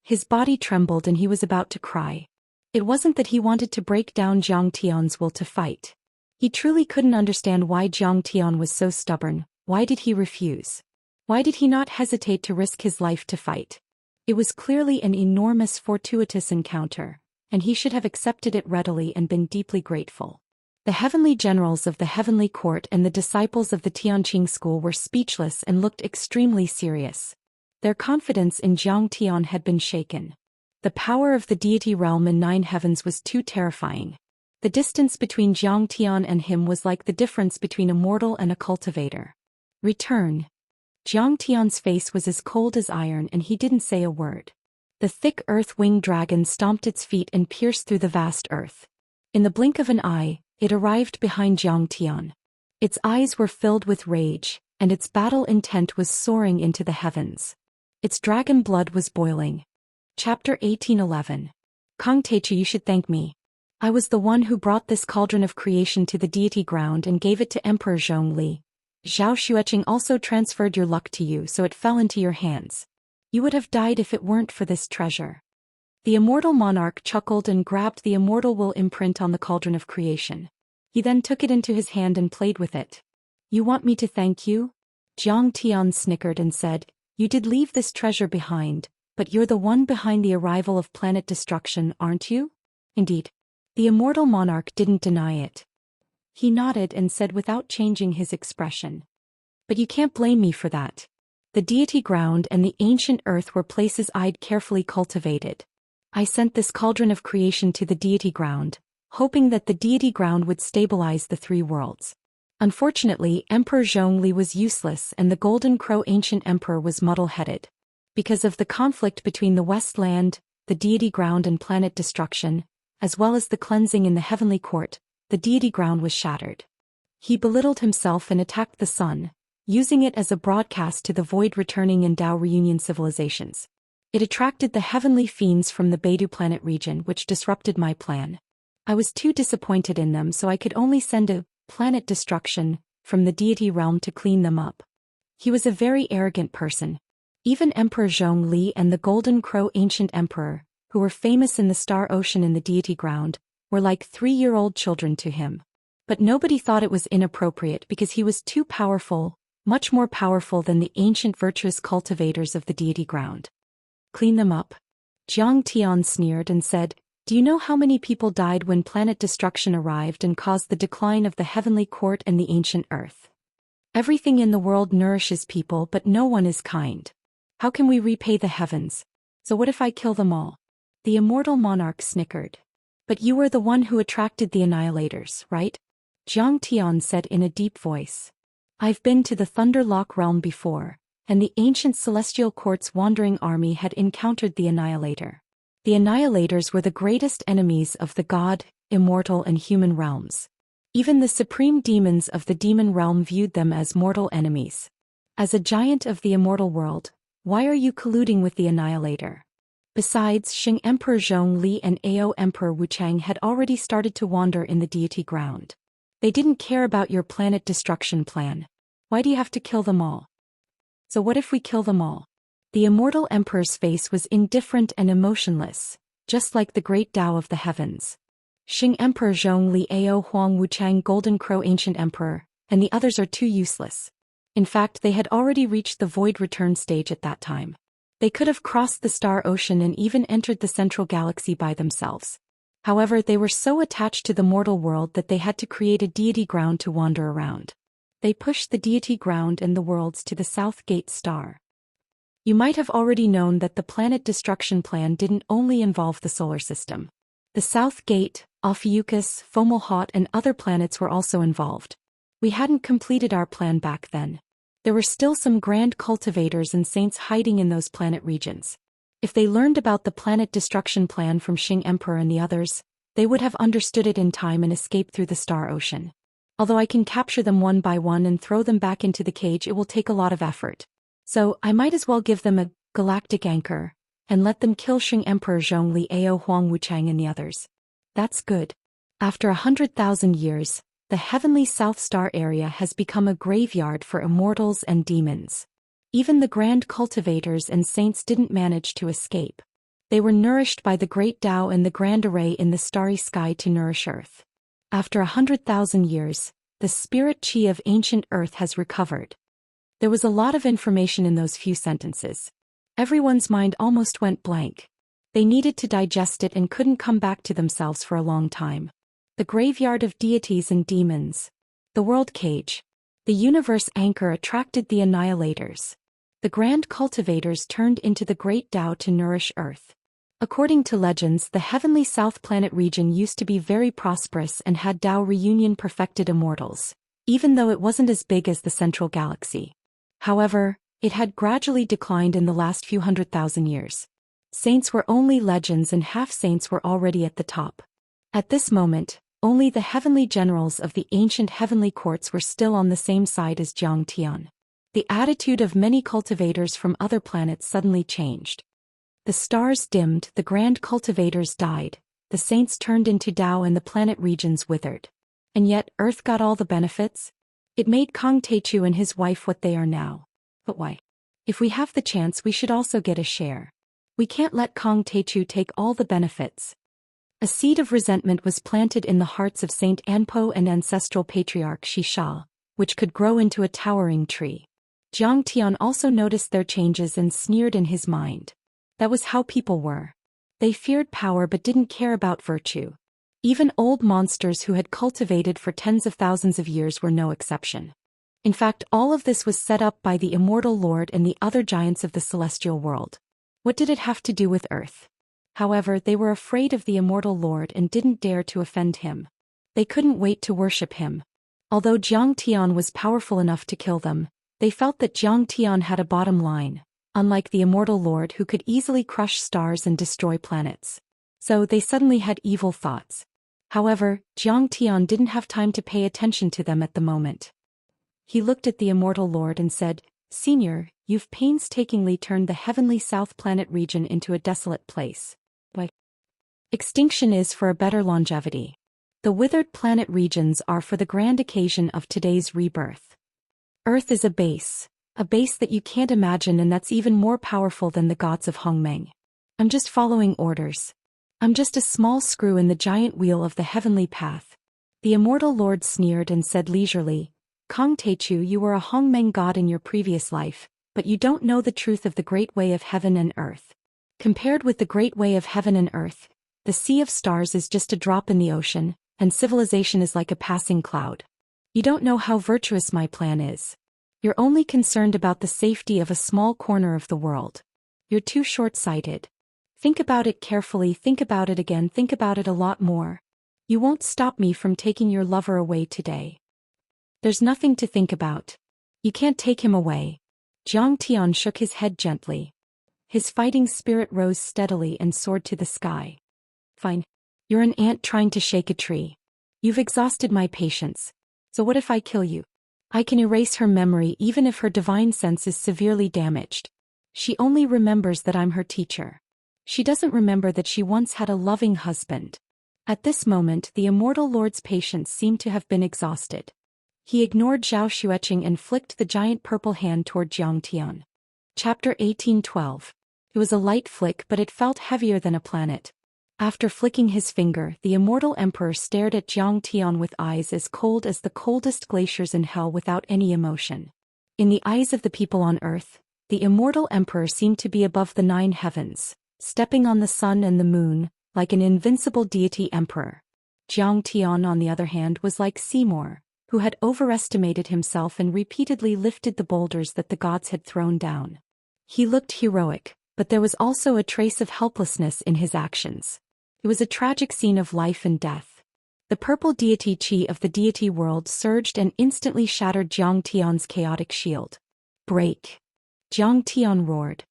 His body trembled and he was about to cry. It wasn't that he wanted to break down Jiang Tian's will to fight. He truly couldn't understand why Jiang Tian was so stubborn. Why did he refuse? Why did he not hesitate to risk his life to fight? It was clearly an enormous fortuitous encounter, and he should have accepted it readily and been deeply grateful. The heavenly generals of the heavenly court and the disciples of the Tianqing school were speechless and looked extremely serious. Their confidence in Zhang Tian had been shaken. The power of the deity realm in 9 heavens was too terrifying. The distance between Zhang Tian and him was like the difference between a mortal and a cultivator. Return. Zhang Tian's face was as cold as iron and he didn't say a word. The thick earth-winged dragon stomped its feet and pierced through the vast earth. In the blink of an eye, it arrived behind Zhang Tian. Its eyes were filled with rage, and its battle intent was soaring into the heavens. Its dragon blood was boiling. Chapter 1811. Kong Teichu, you should thank me. I was the one who brought this cauldron of creation to the deity ground and gave it to Emperor Zhongli. Zhao Xueqing also transferred your luck to you, so it fell into your hands. You would have died if it weren't for this treasure. The immortal monarch chuckled and grabbed the immortal will imprint on the cauldron of creation. He then took it into his hand and played with it. You want me to thank you? Zhang Tian snickered and said, you did leave this treasure behind, but you're the one behind the arrival of planet destruction, aren't you? Indeed. The immortal monarch didn't deny it. He nodded and said without changing his expression. But you can't blame me for that. The deity ground and the ancient earth were places I'd carefully cultivated. I sent this cauldron of creation to the deity ground, hoping that the deity ground would stabilize the 3 worlds. Unfortunately, Emperor Zhongli was useless and the Golden Crow ancient emperor was muddle-headed. Because of the conflict between the West Land, the deity ground and planet destruction, as well as the cleansing in the heavenly court, the deity ground was shattered. He belittled himself and attacked the sun, using it as a broadcast to the void returning and Dao reunion civilizations. It attracted the heavenly fiends from the Beidou planet region, which disrupted my plan. I was too disappointed in them, so I could only send a planet destruction from the deity realm to clean them up. He was a very arrogant person. Even Emperor Zhongli and the Golden Crow ancient emperor, who were famous in the star ocean in the deity ground, were like 3-year-old children to him. But nobody thought it was inappropriate because he was too powerful, much more powerful than the ancient virtuous cultivators of the deity ground. Clean them up? Zhang Tian sneered and said, do you know how many people died when planet destruction arrived and caused the decline of the heavenly court and the ancient earth? Everything in the world nourishes people, but no one is kind. How can we repay the heavens? So what if I kill them all? The immortal monarch snickered. But you were the one who attracted the annihilators, right? Zhang Tian said in a deep voice. I've been to the Thunderlock realm before, and the ancient celestial court's wandering army had encountered the annihilator. The annihilators were the greatest enemies of the god, immortal and human realms. Even the supreme demons of the demon realm viewed them as mortal enemies. As a giant of the immortal world, why are you colluding with the annihilator? Besides, Xing Emperor Zhongli and Ao Emperor Wuchang had already started to wander in the deity ground. They didn't care about your planet destruction plan. Why do you have to kill them all? So what if we kill them all? The immortal emperor's face was indifferent and emotionless, just like the great Tao of the heavens. Xing Emperor Zhongli, Ao Huang Wuchang, Golden Crow ancient emperor, and the others are too useless. In fact, they had already reached the void return stage at that time. They could have crossed the star ocean and even entered the central galaxy by themselves. However, they were so attached to the mortal world that they had to create a deity ground to wander around. They pushed the deity ground and the worlds to the South Gate star. You might have already known that the planet destruction plan didn't only involve the solar system. The South Gate, Ophiuchus, Fomalhaut and other planets were also involved. We hadn't completed our plan back then. There were still some grand cultivators and saints hiding in those planet regions. If they learned about the planet destruction plan from Xing Emperor and the others, they would have understood it in time and escaped through the star ocean. Although I can capture them one by one and throw them back into the cage, it will take a lot of effort. So, I might as well give them a galactic anchor, and let them kill Xing Emperor Zhongli, Ao Huang Wuchang and the others. That's good. After 100,000 years, the heavenly South Star area has become a graveyard for immortals and demons. Even the grand cultivators and saints didn't manage to escape. They were nourished by the great Tao and the grand array in the starry sky to nourish Earth. After 100,000 years, the spirit chi of ancient Earth has recovered. There was a lot of information in those few sentences. Everyone's mind almost went blank. They needed to digest it and couldn't come back to themselves for a long time. The graveyard of deities and demons. The world cage. The universe anchor attracted the annihilators. the grand cultivators turned into the great Tao to nourish Earth. According to legends, the heavenly South Planet region used to be very prosperous and had Tao reunion perfected immortals, even though it wasn't as big as the central galaxy. However, it had gradually declined in the last few 100,000 years. Saints were only legends and half-saints were already at the top. At this moment, only the heavenly generals of the ancient heavenly courts were still on the same side as Xianxia. The attitude of many cultivators from other planets suddenly changed. The stars dimmed, the grand cultivators died, the saints turned into Tao and the planet regions withered. And yet, Earth got all the benefits? It made Kong Techu and his wife what they are now. But why? If we have the chance, we should also get a share. We can't let Kong Techu take all the benefits. A seed of resentment was planted in the hearts of Saint Anpo and ancestral patriarch Xianxia, which could grow into a towering tree. Xianxia also noticed their changes and sneered in his mind. That was how people were. They feared power but didn't care about virtue. Even old monsters who had cultivated for tens of thousands of years were no exception. In fact, all of this was set up by the Immortal Lord and the other giants of the celestial world. What did it have to do with Earth? However, they were afraid of the Immortal Lord and didn't dare to offend him. They couldn't wait to worship him. Although Xianxia was powerful enough to kill them, they felt that Xianxia had a bottom line, unlike the Immortal Lord who could easily crush stars and destroy planets. So they suddenly had evil thoughts. However, Xianxia didn't have time to pay attention to them at the moment. He looked at the Immortal Lord and said, "Senior, you've painstakingly turned the heavenly South Planet region into a desolate place. Why? Extinction is for a better longevity. The withered planet regions are for the grand occasion of today's rebirth. Earth is a base that you can't imagine, and that's even more powerful than the gods of Hongmeng. I'm just following orders. I'm just a small screw in the giant wheel of the heavenly path." The Immortal Lord sneered and said leisurely, "Kong Techu, you were a Hongmeng god in your previous life, but you don't know the truth of the great way of heaven and earth. Compared with the great way of heaven and earth, the sea of stars is just a drop in the ocean, and civilization is like a passing cloud. You don't know how virtuous my plan is. You're only concerned about the safety of a small corner of the world. You're too short-sighted. Think about it carefully, think about it again, think about it a lot more. You won't stop me from taking your lover away today. There's nothing to think about. You can't take him away." Xianxia shook his head gently. His fighting spirit rose steadily and soared to the sky. "Fine. You're an ant trying to shake a tree. You've exhausted my patience. So what if I kill you? I can erase her memory even if her divine sense is severely damaged. She only remembers that I'm her teacher. She doesn't remember that she once had a loving husband." At this moment, the Immortal Lord's patience seemed to have been exhausted. He ignored Zhao Xueqing and flicked the giant purple hand toward Xianxia. Chapter 1812. It was a light flick, but it felt heavier than a planet. After flicking his finger, the Immortal Emperor stared at Xianxia with eyes as cold as the coldest glaciers in hell without any emotion. In the eyes of the people on Earth, the Immortal Emperor seemed to be above the 9 heavens, stepping on the sun and the moon, like an invincible deity emperor. Xianxia, on the other hand, was like Seymour, who had overestimated himself and repeatedly lifted the boulders that the gods had thrown down. He looked heroic, but there was also a trace of helplessness in his actions. It was a tragic scene of life and death. The purple deity chi of the deity world surged and instantly shattered Xianxia's chaotic shield. "Break!" Xianxia roared.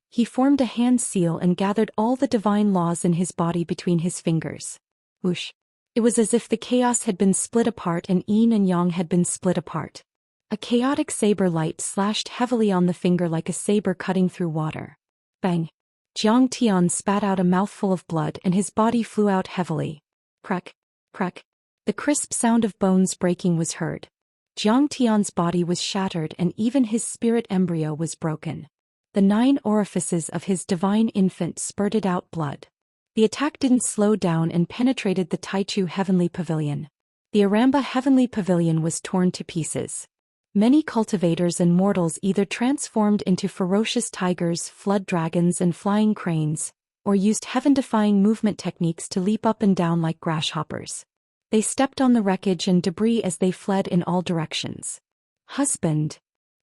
He formed a hand seal and gathered all the divine laws in his body between his fingers. Whoosh! It was as if the chaos had been split apart and yin and yang had been split apart. A chaotic saber light slashed heavily on the finger like a saber cutting through water. Bang! Xianxia spat out a mouthful of blood and his body flew out heavily. Crack! Crack! The crisp sound of bones breaking was heard. Xianxia's body was shattered and even his spirit embryo was broken. The 9 orifices of his divine infant spurted out blood. The attack didn't slow down and penetrated the Taichu Heavenly Pavilion. The Aramba Heavenly Pavilion was torn to pieces. Many cultivators and mortals either transformed into ferocious tigers, flood dragons and flying cranes, or used heaven-defying movement techniques to leap up and down like grasshoppers. They stepped on the wreckage and debris as they fled in all directions. "Husband!"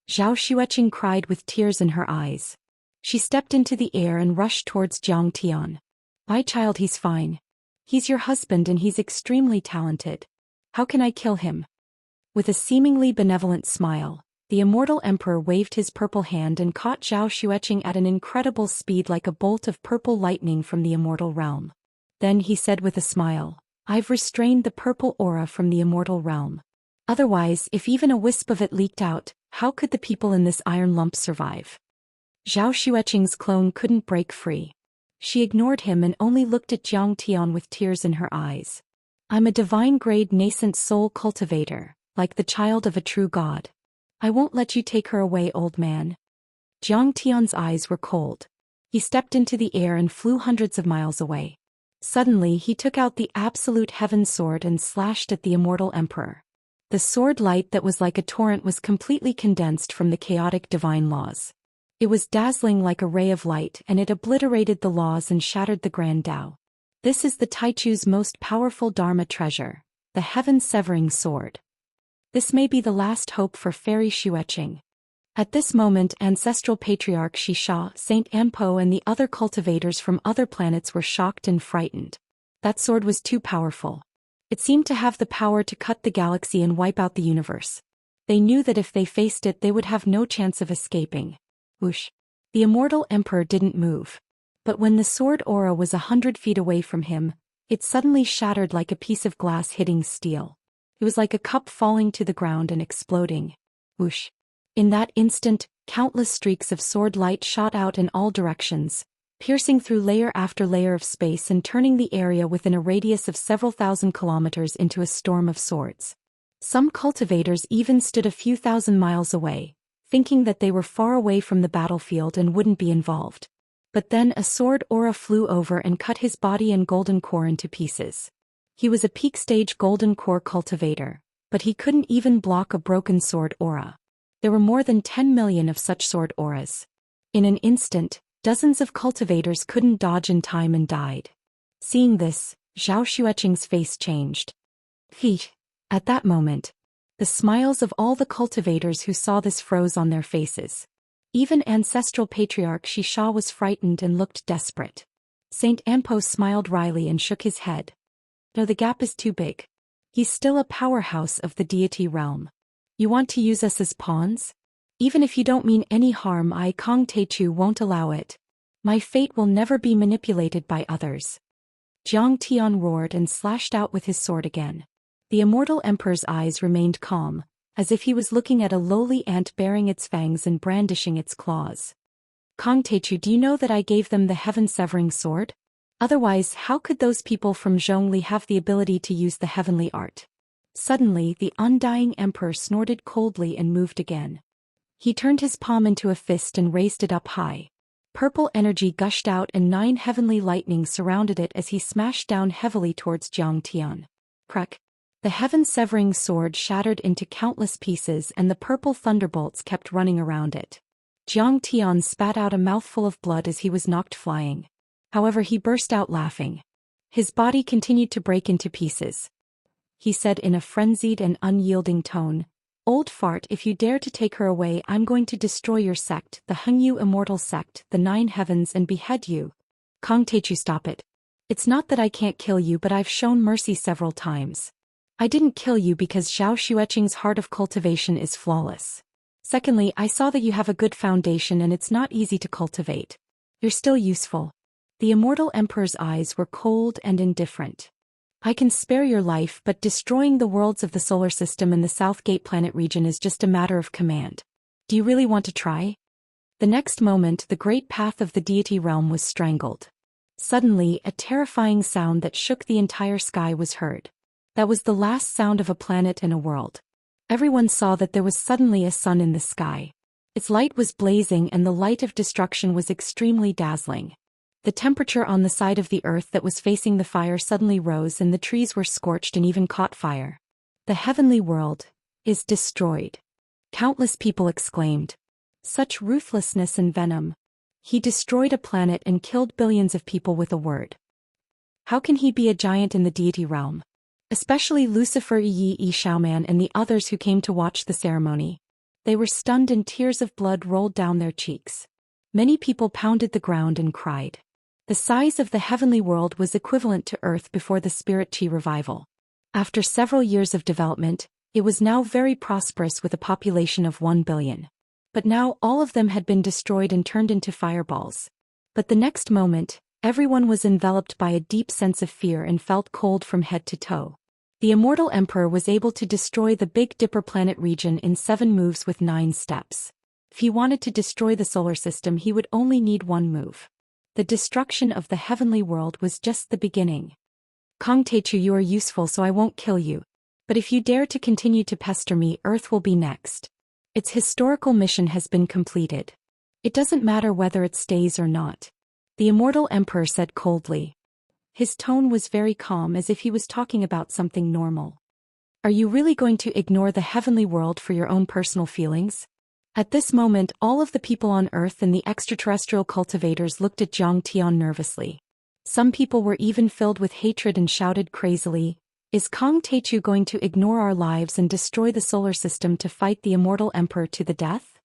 Zhou Xian cried with tears in her eyes. She stepped into the air and rushed towards Jiang Tian. My child, he's fine. He's your husband and he's extremely talented. How can I kill him? With a seemingly benevolent smile, the Immortal Emperor waved his purple hand and caught Zhou Xian at an incredible speed like a bolt of purple lightning from the immortal realm. Then he said with a smile, I've restrained the purple aura from the immortal realm. Otherwise, if even a wisp of it leaked out, how could the people in this iron lump survive? Zhou Xian's clone couldn't break free. She ignored him and only looked at Jiang Tian with tears in her eyes. I'm a divine-grade nascent soul cultivator, like the child of a true god. I won't let you take her away, old man. Jiang Tian's eyes were cold. He stepped into the air and flew hundreds of miles away. Suddenly he took out the absolute heaven sword and slashed at the Immortal Emperor. The sword light that was like a torrent was completely condensed from the chaotic divine laws. It was dazzling like a ray of light and it obliterated the laws and shattered the grand Tao. This is the Taichu's most powerful Dharma treasure, the heaven-severing sword. This may be the last hope for Fairy Xueqing. At this moment, ancestral patriarch Xixia, Saint Anpo and the other cultivators from other planets were shocked and frightened. That sword was too powerful. It seemed to have the power to cut the galaxy and wipe out the universe. They knew that if they faced it they would have no chance of escaping. Whoosh! The Immortal Emperor didn't move. But when the sword aura was 100 feet away from him, it suddenly shattered like a piece of glass hitting steel. It was like a cup falling to the ground and exploding. Whoosh! In that instant, countless streaks of sword light shot out in all directions, piercing through layer after layer of space and turning the area within a radius of several thousand kilometers into a storm of swords. Some cultivators even stood a few thousand miles away, thinking that they were far away from the battlefield and wouldn't be involved. But then a sword aura flew over and cut his body and golden core into pieces. He was a peak-stage golden core cultivator, but he couldn't even block a broken sword aura. There were more than 10 million of such sword auras. In an instant, dozens of cultivators couldn't dodge in time and died. Seeing this, Zhou Xian's face changed. At that moment, the smiles of all the cultivators who saw this froze on their faces. Even ancestral patriarch Xixia was frightened and looked desperate. Saint Anpo smiled wryly and shook his head. No, the gap is too big. He's still a powerhouse of the deity realm. You want to use us as pawns? Even if you don't mean any harm, I, Kong Taichu, won't allow it. My fate will never be manipulated by others. Jiang Tian roared and slashed out with his sword again. The Immortal Emperor's eyes remained calm, as if he was looking at a lowly ant baring its fangs and brandishing its claws. Kong Taichu, do you know that I gave them the heaven-severing sword? Otherwise, how could those people from Zhongli have the ability to use the heavenly art? Suddenly, the undying emperor snorted coldly and moved again. He turned his palm into a fist and raised it up high. Purple energy gushed out and 9 heavenly lightnings surrounded it as he smashed down heavily towards Jiang Tian. Crack! The heaven-severing sword shattered into countless pieces and the purple thunderbolts kept running around it. Jiang Tian spat out a mouthful of blood as he was knocked flying. However, he burst out laughing. His body continued to break into pieces. He said in a frenzied and unyielding tone, Old fart, if you dare to take her away, I'm going to destroy your sect, the Hengyu Immortal sect, the 9 heavens, and behead you. Kong Taichu, stop it. It's not that I can't kill you, but I've shown mercy several times. I didn't kill you because Zhou Xian's heart of cultivation is flawless. Secondly, I saw that you have a good foundation and it's not easy to cultivate. You're still useful. The Immortal Emperor's eyes were cold and indifferent. I can spare your life, but destroying the worlds of the solar system and the South Gate planet region is just a matter of command. Do you really want to try? The next moment, the great path of the deity realm was strangled. Suddenly, a terrifying sound that shook the entire sky was heard. That was the last sound of a planet and a world. Everyone saw that there was suddenly a sun in the sky. Its light was blazing and the light of destruction was extremely dazzling. The temperature on the side of the earth that was facing the fire suddenly rose and the trees were scorched and even caught fire. The heavenly world is destroyed. Countless people exclaimed. Such ruthlessness and venom. He destroyed a planet and killed billions of people with a word. How can he be a giant in the deity realm? Especially Lucifer Yi Xiaoman and the others who came to watch the ceremony. They were stunned and tears of blood rolled down their cheeks. Many people pounded the ground and cried. The size of the heavenly world was equivalent to Earth before the Spirit Chi revival. After several years of development, it was now very prosperous with a population of 1 billion. But now all of them had been destroyed and turned into fireballs. But the next moment, everyone was enveloped by a deep sense of fear and felt cold from head to toe. The Immortal Emperor was able to destroy the Big Dipper planet region in 7 moves with 9 steps. If he wanted to destroy the solar system, he would only need 1 move. The destruction of the heavenly world was just the beginning. Kong Techu, you are useful, so I won't kill you. But if you dare to continue to pester me, Earth will be next. Its historical mission has been completed. It doesn't matter whether it stays or not. The Immortal Emperor said coldly. His tone was very calm, as if he was talking about something normal. Are you really going to ignore the heavenly world for your own personal feelings? At this moment, all of the people on Earth and the extraterrestrial cultivators looked at Zhou Xian nervously. Some people were even filled with hatred and shouted crazily, "Is Kong Techu going to ignore our lives and destroy the solar system to fight the Immortal Emperor to the death?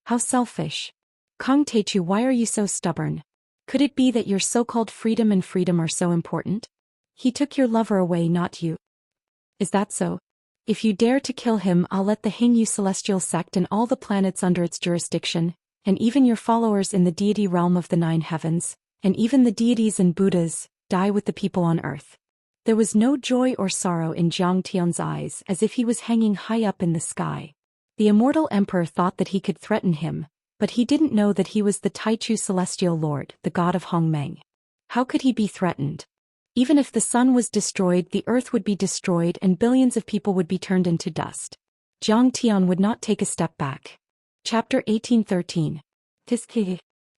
How selfish. Kong Techu, why are you so stubborn? Could it be that your so-called freedom are so important? He took your lover away, not you. Is that so? If you dare to kill him, I'll let the Hingyu celestial sect and all the planets under its jurisdiction, and even your followers in the deity realm of the 9 heavens, and even the deities and Buddhas, die with the people on Earth." There was no joy or sorrow in Zhou Xian's eyes, as if he was hanging high up in the sky. The Immortal Emperor thought that he could threaten him, but he didn't know that he was the Taichu Celestial Lord, the god of Hongmeng. How could he be threatened? Even if the sun was destroyed, the earth would be destroyed and billions of people would be turned into dust. Zhou Xian would not take a step back. Chapter 1813.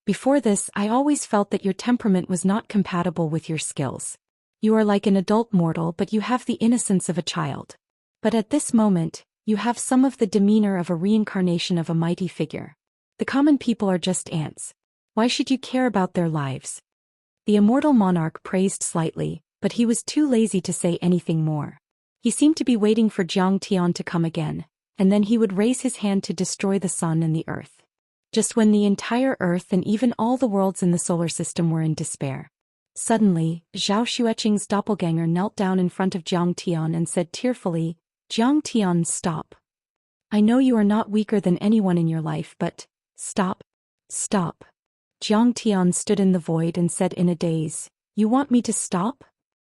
Before this, I always felt that your temperament was not compatible with your skills. You are like an adult mortal, but you have the innocence of a child. But at this moment, you have some of the demeanor of a reincarnation of a mighty figure. The common people are just ants. Why should you care about their lives? The immortal monarch praised slightly, but he was too lazy to say anything more. He seemed to be waiting for Zhou Xian to come again, and then he would raise his hand to destroy the sun and the earth. Just when the entire earth and even all the worlds in the solar system were in despair. Suddenly, Zhao Xueqing's doppelganger knelt down in front of Zhou Xian and said tearfully, "Zhou Xian, stop. I know you are not weaker than anyone in your life, but stop. Stop." Zhou Xian stood in the void and said in a daze, "You want me to stop?"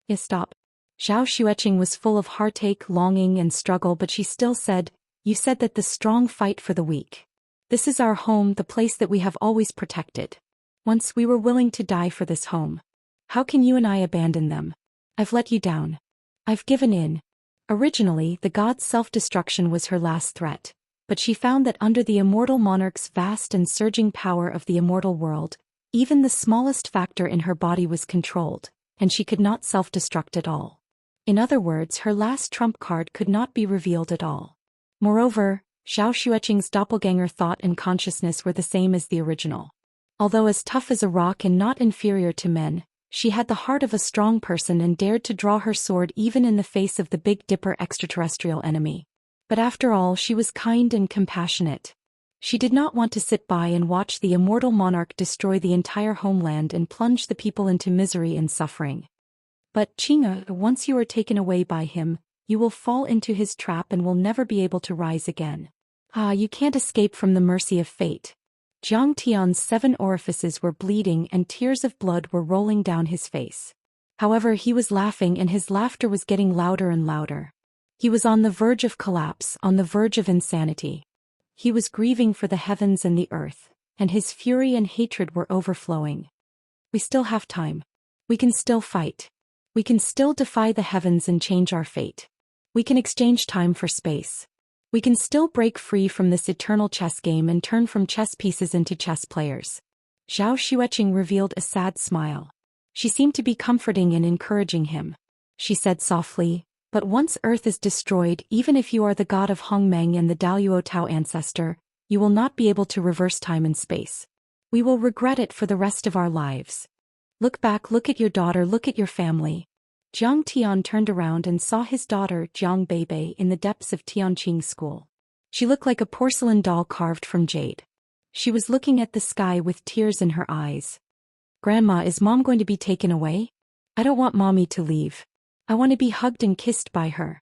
"Yes, stop." Zhao Xueqing was full of heartache, longing, and struggle, but she still said, "You said that the strong fight for the weak. This is our home, the place that we have always protected. Once we were willing to die for this home. How can you and I abandon them? I've let you down. I've given in." Originally, the god's self-destruction was her last threat, but she found that under the immortal monarch's vast and surging power of the immortal world, even the smallest factor in her body was controlled, and she could not self-destruct at all. In other words, her last trump card could not be revealed at all. Moreover, Zhao Xueqing's doppelganger thought and consciousness were the same as the original. Although as tough as a rock and not inferior to men, she had the heart of a strong person and dared to draw her sword even in the face of the Big Dipper extraterrestrial enemy. But after all, she was kind and compassionate. She did not want to sit by and watch the immortal monarch destroy the entire homeland and plunge the people into misery and suffering. But Qing'e, once you are taken away by him, you will fall into his trap and will never be able to rise again. You can't escape from the mercy of fate. Zhou Xian's 7 orifices were bleeding and tears of blood were rolling down his face. However, he was laughing and his laughter was getting louder and louder. He was on the verge of collapse, on the verge of insanity. He was grieving for the heavens and the earth, and his fury and hatred were overflowing. We still have time. We can still fight. We can still defy the heavens and change our fate. We can exchange time for space. We can still break free from this eternal chess game and turn from chess pieces into chess players. Zhao Xueqing revealed a sad smile. She seemed to be comforting and encouraging him. She said softly, "But once Earth is destroyed, even if you are the god of Hongmeng and the Daoist Tao ancestor, you will not be able to reverse time and space. We will regret it for the rest of our lives. Look back, look at your daughter, look at your family." Zhang Tian turned around and saw his daughter, Zhang Beibei, in the depths of Tianqing School. She looked like a porcelain doll carved from jade. She was looking at the sky with tears in her eyes. Grandma, is Mom going to be taken away? I don't want Mommy to leave. I want to be hugged and kissed by her.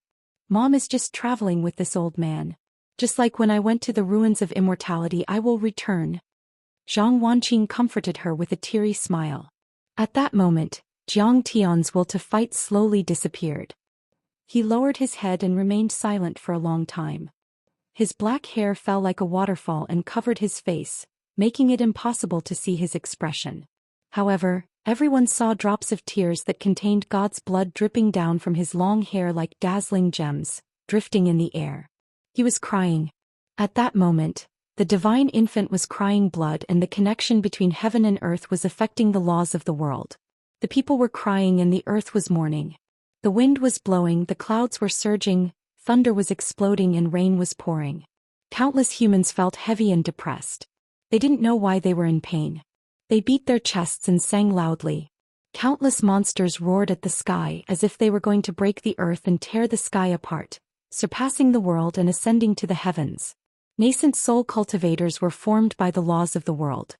Mom is just traveling with this old man. Just like when I went to the ruins of immortality, I will return. Zhang Wanqing comforted her with a teary smile. At that moment, Jiang Tian's will to fight slowly disappeared. He lowered his head and remained silent for a long time. His black hair fell like a waterfall and covered his face, making it impossible to see his expression. However, everyone saw drops of tears that contained God's blood dripping down from his long hair like dazzling gems, drifting in the air. He was crying. At that moment, the divine infant was crying blood, and the connection between heaven and earth was affecting the laws of the world. The people were crying and the earth was mourning. The wind was blowing, the clouds were surging, thunder was exploding and rain was pouring. Countless humans felt heavy and depressed. They didn't know why they were in pain. They beat their chests and sang loudly. Countless monsters roared at the sky as if they were going to break the earth and tear the sky apart, surpassing the world and ascending to the heavens. Nascent soul cultivators were formed by the laws of the world.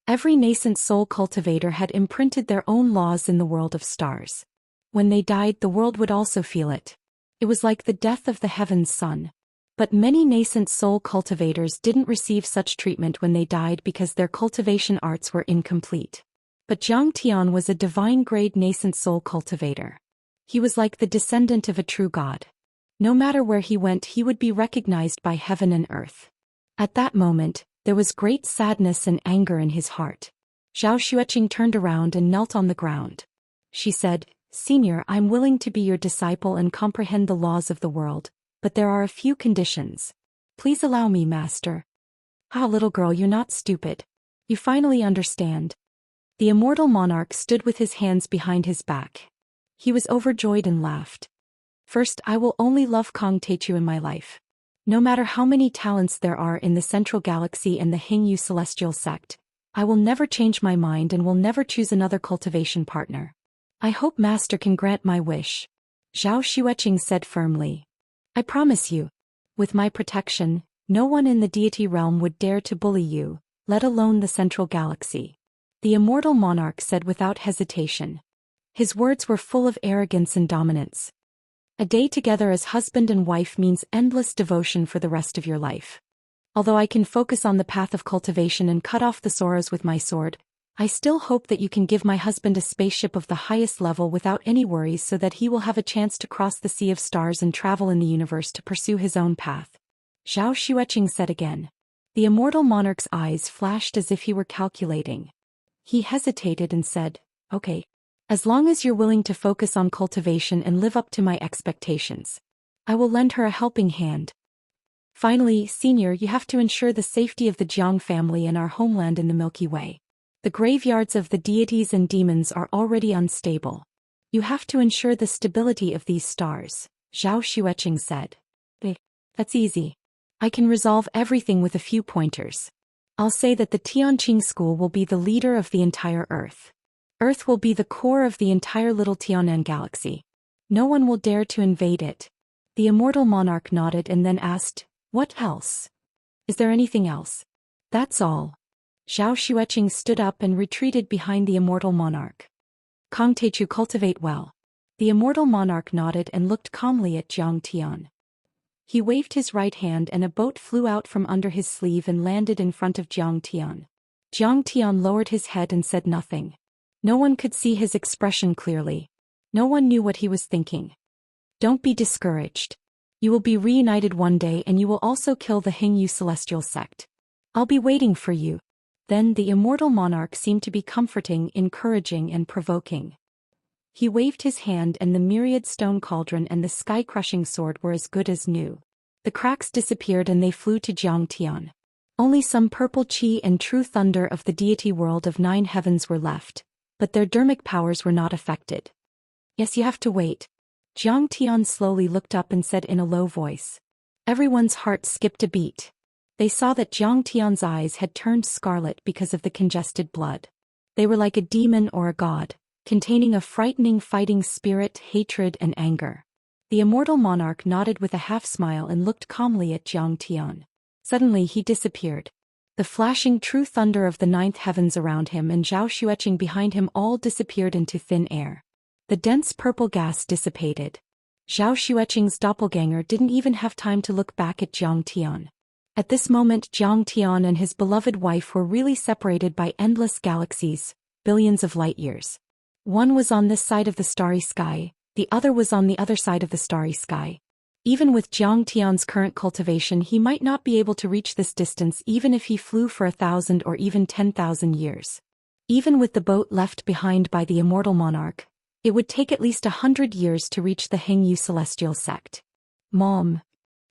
Every nascent soul cultivator had imprinted their own laws in the world of stars. When they died, the world would also feel it. It was like the death of the heaven's sun. But many nascent soul cultivators didn't receive such treatment when they died because their cultivation arts were incomplete. But Jiang Tian was a divine-grade nascent soul cultivator. He was like the descendant of a true god. No matter where he went, he would be recognized by heaven and earth. At that moment, there was great sadness and anger in his heart. Zhou Xian turned around and knelt on the ground. She said, "Senior, I'm willing to be your disciple and comprehend the laws of the world, but there are a few conditions. Please allow me, Master." "Ah, little girl, you're not stupid. You finally understand." The immortal monarch stood with his hands behind his back. He was overjoyed and laughed. "First, I will only love Kong Techu in my life. No matter how many talents there are in the Central Galaxy and the Hingyu Celestial Sect, I will never change my mind and will never choose another cultivation partner. I hope Master can grant my wish," Zhao Xueqing said firmly. "I promise you. With my protection, no one in the deity realm would dare to bully you, let alone the Central Galaxy," the immortal monarch said without hesitation. His words were full of arrogance and dominance. A day together as husband and wife means endless devotion for the rest of your life. Although I can focus on the path of cultivation and cut off the sorrows with my sword, I still hope that you can give my husband a spaceship of the highest level without any worries so that he will have a chance to cross the sea of stars and travel in the universe to pursue his own path," Zhao Xueqing said again. The immortal monarch's eyes flashed as if he were calculating. He hesitated and said, "Okay. As long as you're willing to focus on cultivation and live up to my expectations, I will lend her a helping hand. Finally, Senior, you have to ensure the safety of the Jiang family and our homeland in the Milky Way. The graveyards of the deities and demons are already unstable. You have to ensure the stability of these stars," Zhao Xueqing said. That's easy. I can resolve everything with a few pointers. I'll say that the Tianqing school will be the leader of the entire Earth. Earth will be the core of the entire little Tianan galaxy. No one will dare to invade it." The immortal monarch nodded and then asked, "What else? Is there anything else?" "That's all." Zhao Xueqing stood up and retreated behind the immortal monarch. "Kong Techu, cultivate well." The immortal monarch nodded and looked calmly at Jiang Tian. He waved his right hand and a boat flew out from under his sleeve and landed in front of Jiang Tian. Jiang Tian lowered his head and said nothing. No one could see his expression clearly. No one knew what he was thinking. "Don't be discouraged. You will be reunited one day and you will also kill the Hingyu Celestial Sect. I'll be waiting for you." Then the immortal monarch seemed to be comforting, encouraging and provoking. He waved his hand and the myriad stone cauldron and the sky-crushing sword were as good as new. The cracks disappeared and they flew to Jiang Tian. Only some purple chi and true thunder of the deity world of 9 heavens were left, but their dermic powers were not affected. "Yes, you have to wait." Jiang Tian slowly looked up and said in a low voice. Everyone's heart skipped a beat. They saw that Jiang Tian's eyes had turned scarlet because of the congested blood. They were like a demon or a god, containing a frightening fighting spirit, hatred and anger. The immortal monarch nodded with a half-smile and looked calmly at Zhou Xian. Suddenly he disappeared. The flashing true thunder of the ninth heavens around him and Zhou Xian behind him all disappeared into thin air. The dense purple gas dissipated. Zhou Xian's doppelganger didn't even have time to look back at Zhou Xian. At this moment Zhou Xian and his beloved wife were really separated by endless galaxies, billions of light years. One was on this side of the starry sky, the other was on the other side of the starry sky. Even with Zhou Xian's current cultivation he might not be able to reach this distance even if he flew for 1,000 or even 10,000 years. Even with the boat left behind by the immortal monarch, it would take at least 100 years to reach the Hengyu celestial sect. Mom!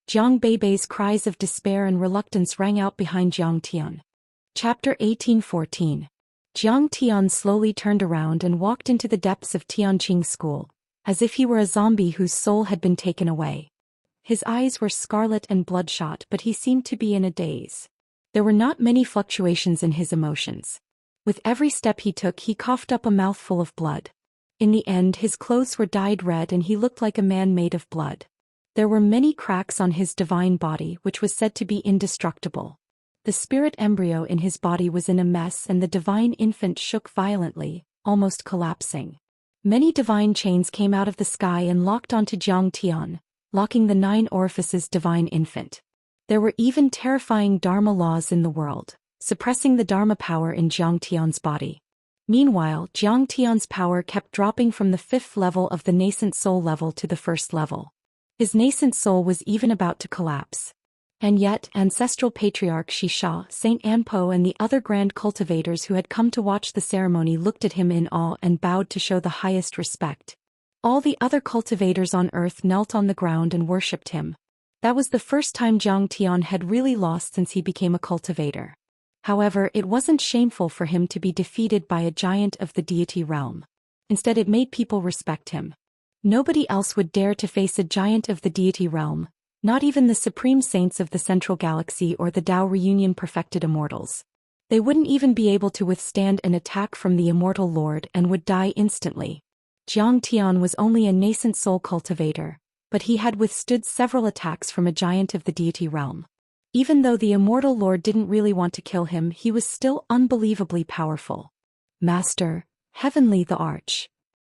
Jiang Beibei's cries of despair and reluctance rang out behind Zhou Xian. Chapter 1814. Zhou Xian slowly turned around and walked into the depths of Tianqing School, as if he were a zombie whose soul had been taken away. His eyes were scarlet and bloodshot, but he seemed to be in a daze. There were not many fluctuations in his emotions. With every step he took he coughed up a mouthful of blood. In the end his clothes were dyed red and he looked like a man made of blood. There were many cracks on his divine body which was said to be indestructible. The spirit embryo in his body was in a mess and the divine infant shook violently, almost collapsing. Many divine chains came out of the sky and locked onto Zhou Xian, locking the 9 orifices divine infant. There were even terrifying Dharma laws in the world, suppressing the Dharma power in Zhou Xian's body. Meanwhile, Zhou Xian's power kept dropping from the 5th level of the nascent soul level to the 1st level. His nascent soul was even about to collapse. And yet, ancestral patriarch Xixia, Saint Anpo and the other grand cultivators who had come to watch the ceremony looked at him in awe and bowed to show the highest respect. All the other cultivators on earth knelt on the ground and worshipped him. That was the first time Zhou Xian had really lost since he became a cultivator. However, it wasn't shameful for him to be defeated by a giant of the deity realm. Instead, it made people respect him. Nobody else would dare to face a giant of the deity realm, not even the supreme saints of the central galaxy or the Tao reunion perfected immortals. They wouldn't even be able to withstand an attack from the immortal lord and would die instantly. Zhou Xian was only a nascent soul cultivator, but he had withstood several attacks from a giant of the deity realm. Even though the immortal lord didn't really want to kill him, he was still unbelievably powerful. Master, Heavenly the Arch.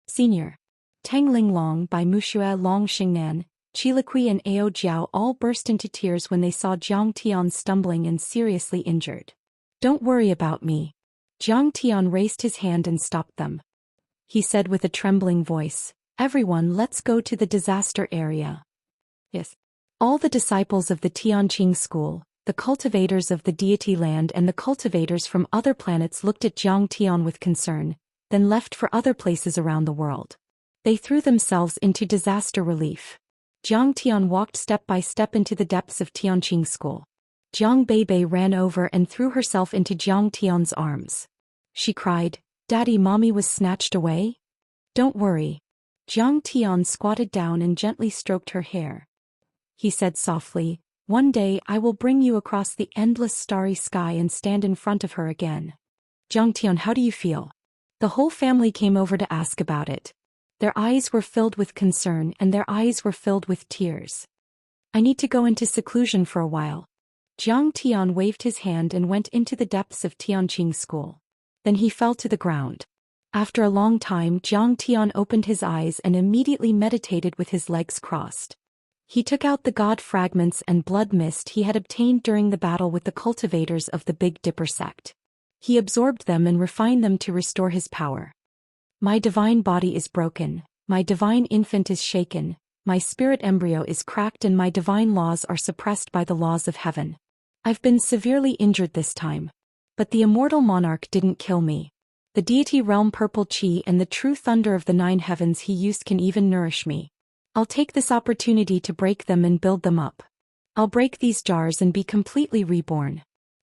Senior. Tang Linglong by Muxue Long Xingnan, Qiliqui and Ao Jiao all burst into tears when they saw Zhou Xian stumbling and seriously injured. Don't worry about me. Zhou Xian raised his hand and stopped them. He said with a trembling voice, Everyone, let's go to the disaster area. Yes. All the disciples of the Tianqing school, the cultivators of the deity land and the cultivators from other planets looked at Zhou Xian with concern, then left for other places around the world. They threw themselves into disaster relief. Zhou Xian walked step by step into the depths of Tianqing school. Jiang Beibei ran over and threw herself into Zhou Xian's arms. She cried, Daddy, Mommy was snatched away? Don't worry. Zhou Xian squatted down and gently stroked her hair. He said softly, One day I will bring you across the endless starry sky and stand in front of her again. Zhou Xian, how do you feel? The whole family came over to ask about it. Their eyes were filled with concern and their eyes were filled with tears. I need to go into seclusion for a while. Zhou Xian waved his hand and went into the depths of Tianqing school. Then he fell to the ground. After a long time, Zhou Xian opened his eyes and immediately meditated with his legs crossed. He took out the god fragments and blood mist he had obtained during the battle with the cultivators of the Big Dipper sect. He absorbed them and refined them to restore his power. My divine body is broken, my divine infant is shaken, my spirit embryo is cracked and my divine laws are suppressed by the laws of heaven. I've been severely injured this time. But the immortal monarch didn't kill me. The deity realm purple chi and the true thunder of the 9 heavens he used can even nourish me. I'll take this opportunity to break them and build them up. I'll break these jars and be completely reborn.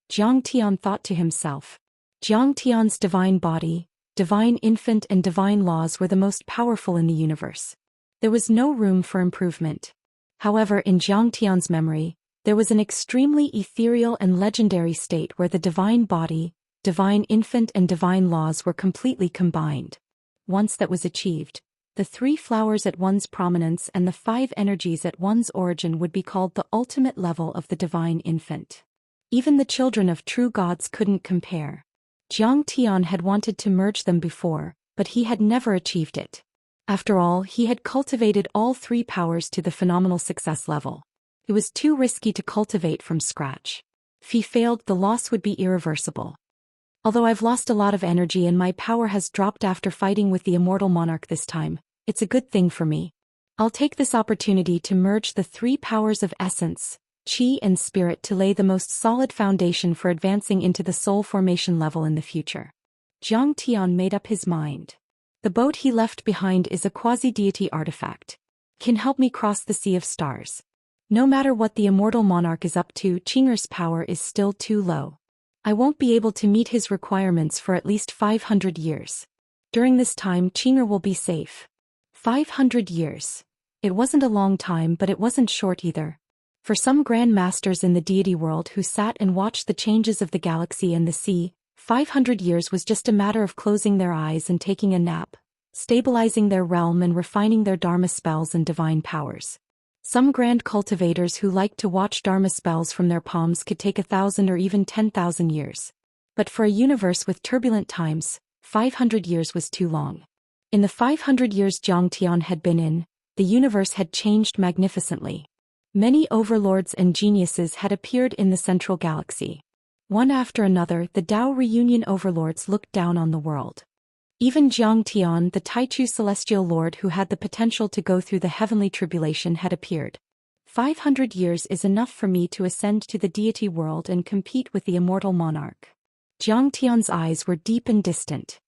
Zhou Xian thought to himself. Zhou Xian's divine body, divine infant and divine laws were the most powerful in the universe. There was no room for improvement. However, in Zhou Xian's memory, there was an extremely ethereal and legendary state where the divine body, divine infant and divine laws were completely combined. Once that was achieved, The 3 flowers at one's prominence and the 5 energies at one's origin would be called the ultimate level of the divine infant. Even the children of true gods couldn't compare. Zhou Xian had wanted to merge them before, but he had never achieved it. After all, he had cultivated all 3 powers to the phenomenal success level. It was too risky to cultivate from scratch. If he failed, the loss would be irreversible. Although I've lost a lot of energy and my power has dropped after fighting with the immortal monarch this time, it's a good thing for me. I'll take this opportunity to merge the 3 powers of essence, Qi and spirit to lay the most solid foundation for advancing into the soul formation level in the future. Zhou Xian made up his mind. The boat he left behind is a quasi-deity artifact. Can help me cross the sea of stars. No matter what the immortal monarch is up to, Qing'er's power is still too low. I won't be able to meet his requirements for at least 500 years. During this time, Qing'er will be safe. 500 years. It wasn't a long time, but it wasn't short either. For some grand masters in the deity world who sat and watched the changes of the galaxy and the sea, 500 years was just a matter of closing their eyes and taking a nap, stabilizing their realm and refining their Dharma spells and divine powers. Some grand cultivators who liked to watch Dharma spells from their palms could take 1,000 or even 10,000 years. But for a universe with turbulent times, 500 years was too long. In the 500 years Zhou Xian had been in, the universe had changed magnificently. Many overlords and geniuses had appeared in the central galaxy. One after another, the Dao reunion overlords looked down on the world. Even Zhou Xian, the Taichu celestial lord who had the potential to go through the heavenly tribulation, had appeared. 500 years is enough for me to ascend to the deity world and compete with the immortal monarch. Zhou Xian's eyes were deep and distant.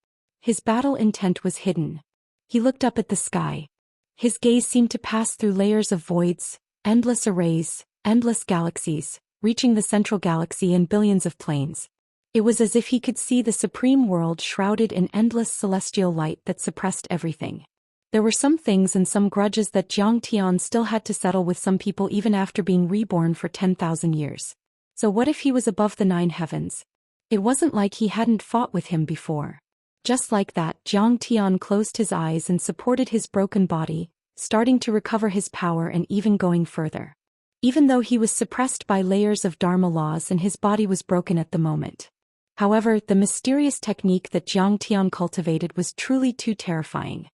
His battle intent was hidden. He looked up at the sky. His gaze seemed to pass through layers of voids, endless arrays, endless galaxies, reaching the central galaxy and billions of planes. It was as if he could see the supreme world shrouded in endless celestial light that suppressed everything. There were some things and some grudges that Zhou Xian still had to settle with some people even after being reborn for 10,000 years. So what if he was above the 9 heavens? It wasn't like he hadn't fought with him before. Just like that, Zhou Xian closed his eyes and supported his broken body, starting to recover his power and even going further. Even though he was suppressed by layers of Dharma laws and his body was broken at the moment. However, the mysterious technique that Zhou Xian cultivated was truly too terrifying.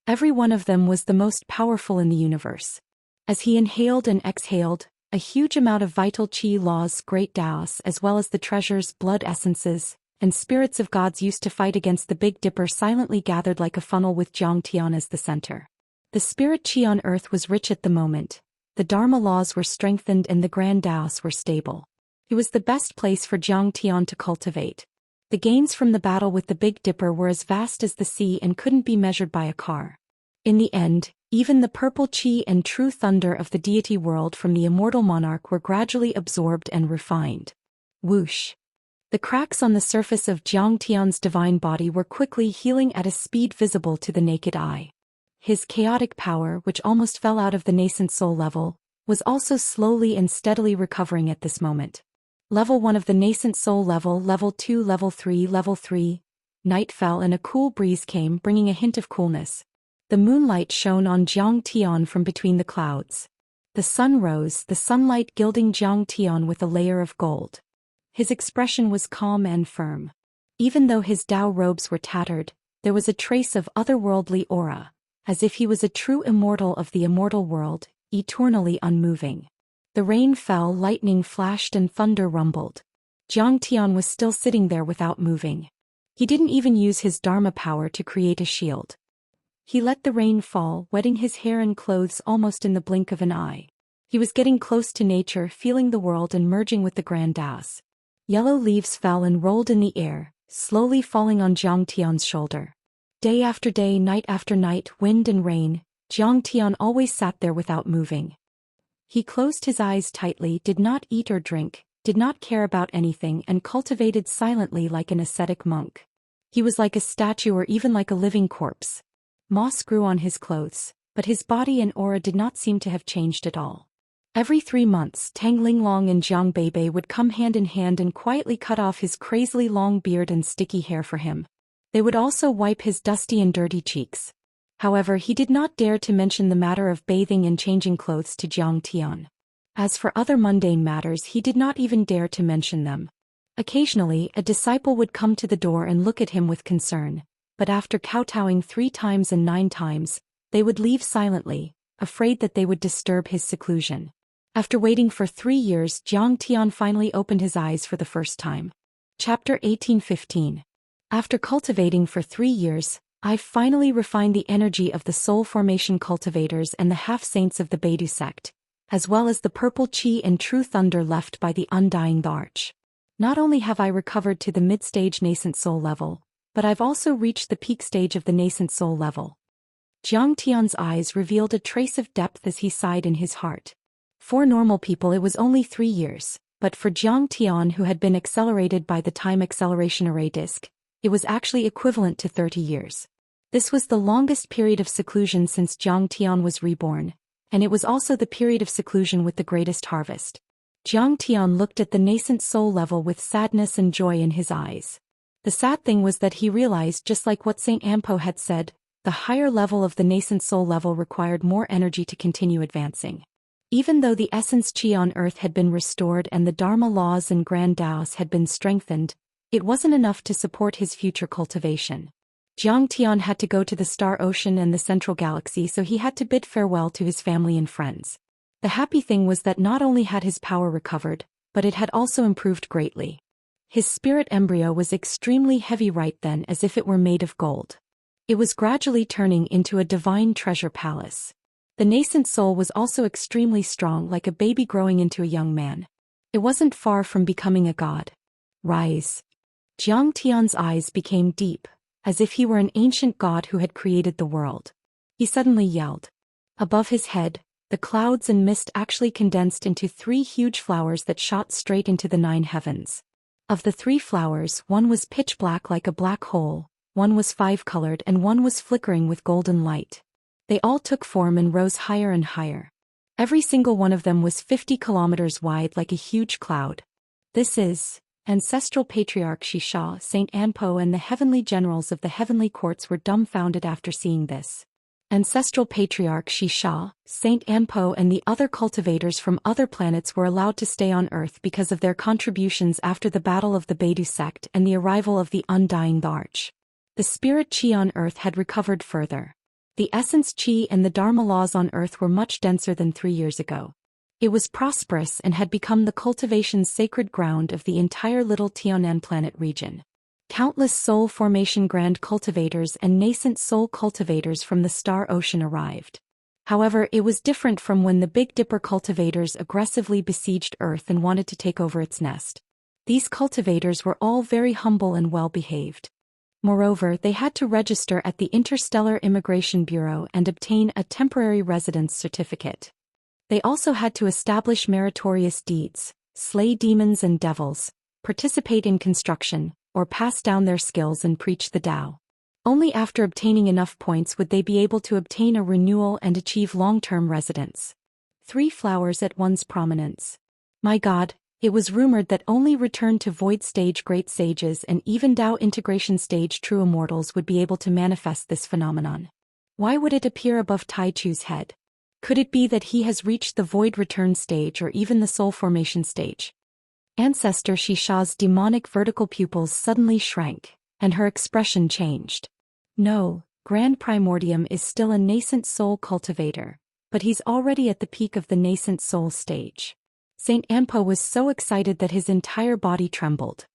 Every one of them was the most powerful in the universe. As he inhaled and exhaled, a huge amount of vital qi laws, great Daoists, as well as the treasures, blood essences, and spirits of gods used to fight against the Big Dipper silently gathered like a funnel with Zhou Xian as the center. The spirit qi on earth was rich at the moment. The Dharma laws were strengthened and the grand Daoists were stable. It was the best place for Zhou Xian to cultivate. The gains from the battle with the Big Dipper were as vast as the sea and couldn't be measured by a car. In the end, even the purple qi and true thunder of the deity world from the immortal monarch were gradually absorbed and refined. Whoosh! The cracks on the surface of Zhou Xian's divine body were quickly healing at a speed visible to the naked eye. His chaotic power, which almost fell out of the nascent soul level, was also slowly and steadily recovering at this moment. Level 1 of the nascent soul level, Level 2, Level 3, Level 3. Night fell and a cool breeze came, bringing a hint of coolness. The moonlight shone on Zhou Xian from between the clouds. The sun rose, the sunlight gilding Zhou Xian with a layer of gold. His expression was calm and firm. Even though his Dao robes were tattered, there was a trace of otherworldly aura, as if he was a true immortal of the immortal world, eternally unmoving. The rain fell, lightning flashed and thunder rumbled. Zhou Xian was still sitting there without moving. He didn't even use his Dharma power to create a shield. He let the rain fall, wetting his hair and clothes almost in the blink of an eye. He was getting close to nature, feeling the world and merging with the grand Daos. Yellow leaves fell and rolled in the air, slowly falling on Zhou Xian's shoulder. Day after day, night after night, wind and rain, Zhou Xian always sat there without moving. He closed his eyes tightly, did not eat or drink, did not care about anything and cultivated silently like an ascetic monk. He was like a statue or even like a living corpse. Moss grew on his clothes, but his body and aura did not seem to have changed at all. Every 3 months, Tang Linglong and Jiang Beibei would come hand in hand and quietly cut off his crazily long beard and sticky hair for him. They would also wipe his dusty and dirty cheeks. However, he did not dare to mention the matter of bathing and changing clothes to Zhang Tian. As for other mundane matters, he did not even dare to mention them. Occasionally, a disciple would come to the door and look at him with concern, but after kowtowing 3 times and 9 times, they would leave silently, afraid that they would disturb his seclusion. After waiting for 3 years, Zhang Tian finally opened his eyes for the first time. Chapter 18:15. After cultivating for 3 years, I finally refined the energy of the soul formation cultivators and the half-saints of the Baidu sect, as well as the purple chi and true thunder left by the undying arch. Not only have I recovered to the mid-stage nascent soul level, but I've also reached the peak stage of the nascent soul level. Zhang Tian's eyes revealed a trace of depth as he sighed in his heart. For normal people it was only 3 years, but for Zhang Tian, who had been accelerated by the time acceleration array disk, it was actually equivalent to 30 years. This was the longest period of seclusion since Zhang Tian was reborn, and it was also the period of seclusion with the greatest harvest. Zhang Tian looked at the nascent soul level with sadness and joy in his eyes. The sad thing was that he realized, just like what Saint Ampo had said, the higher level of the nascent soul level required more energy to continue advancing. Even though the essence chi on earth had been restored and the Dharma laws and Grand Daos had been strengthened, it wasn't enough to support his future cultivation. Zhang Tian had to go to the Star Ocean and the Central Galaxy, so he had to bid farewell to his family and friends. The happy thing was that not only had his power recovered, but it had also improved greatly. His spirit embryo was extremely heavy right then, as if it were made of gold. It was gradually turning into a divine treasure palace. The nascent soul was also extremely strong, like a baby growing into a young man. It wasn't far from becoming a god. Rise. Zhang Tian's eyes became deep, as if he were an ancient god who had created the world. He suddenly yelled. Above his head, the clouds and mist actually condensed into 3 huge flowers that shot straight into the 9 heavens. Of the 3 flowers, one was pitch black like a black hole, one was 5-colored, and one was flickering with golden light. They all took form and rose higher and higher. Every single one of them was 50 kilometers wide, like a huge cloud. This is Ancestral Patriarch Xianxia, Saint Anpo, and the heavenly generals of the heavenly courts were dumbfounded after seeing this. Ancestral Patriarch Xianxia, Saint Anpo, and the other cultivators from other planets were allowed to stay on Earth because of their contributions after the battle of the Baidu sect and the arrival of the undying arch. The spirit chi on Earth had recovered further. The essence chi and the Dharma laws on Earth were much denser than 3 years ago. It was prosperous and had become the cultivation's sacred ground of the entire Little Tianan planet region. Countless soul formation grand cultivators and nascent soul cultivators from the Star Ocean arrived. However, it was different from when the Big Dipper cultivators aggressively besieged Earth and wanted to take over its nest. These cultivators were all very humble and well-behaved. Moreover, they had to register at the Interstellar Immigration Bureau and obtain a temporary residence certificate. They also had to establish meritorious deeds, slay demons and devils, participate in construction, or pass down their skills and preach the Tao. Only after obtaining enough points would they be able to obtain a renewal and achieve long-term residence. 3 flowers at one's prominence. My God, it was rumored that only returned to void stage great sages and even Tao integration stage true immortals would be able to manifest this phenomenon. Why would it appear above Tai Chu's head? Could it be that he has reached the void return stage or even the soul formation stage? Ancestor Xianxia's demonic vertical pupils suddenly shrank, and her expression changed. No, Grand Primordium is still a nascent soul cultivator, but he's already at the peak of the nascent soul stage. Saint Anpo was so excited that his entire body trembled.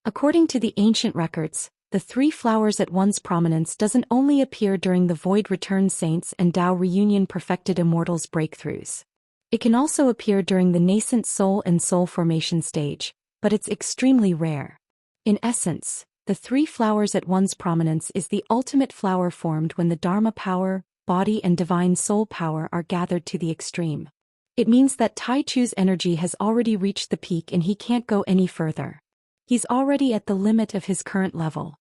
According to the ancient records, the 3 flowers at one's prominence doesn't only appear during the void return saints and Tao reunion perfected immortals breakthroughs. It can also appear during the nascent soul and soul formation stage, but it's extremely rare. In essence, the 3 flowers at one's prominence is the ultimate flower formed when the Dharma power, body and divine soul power are gathered to the extreme. It means that Tai Chu's energy has already reached the peak and he can't go any further. He's already at the limit of his current level.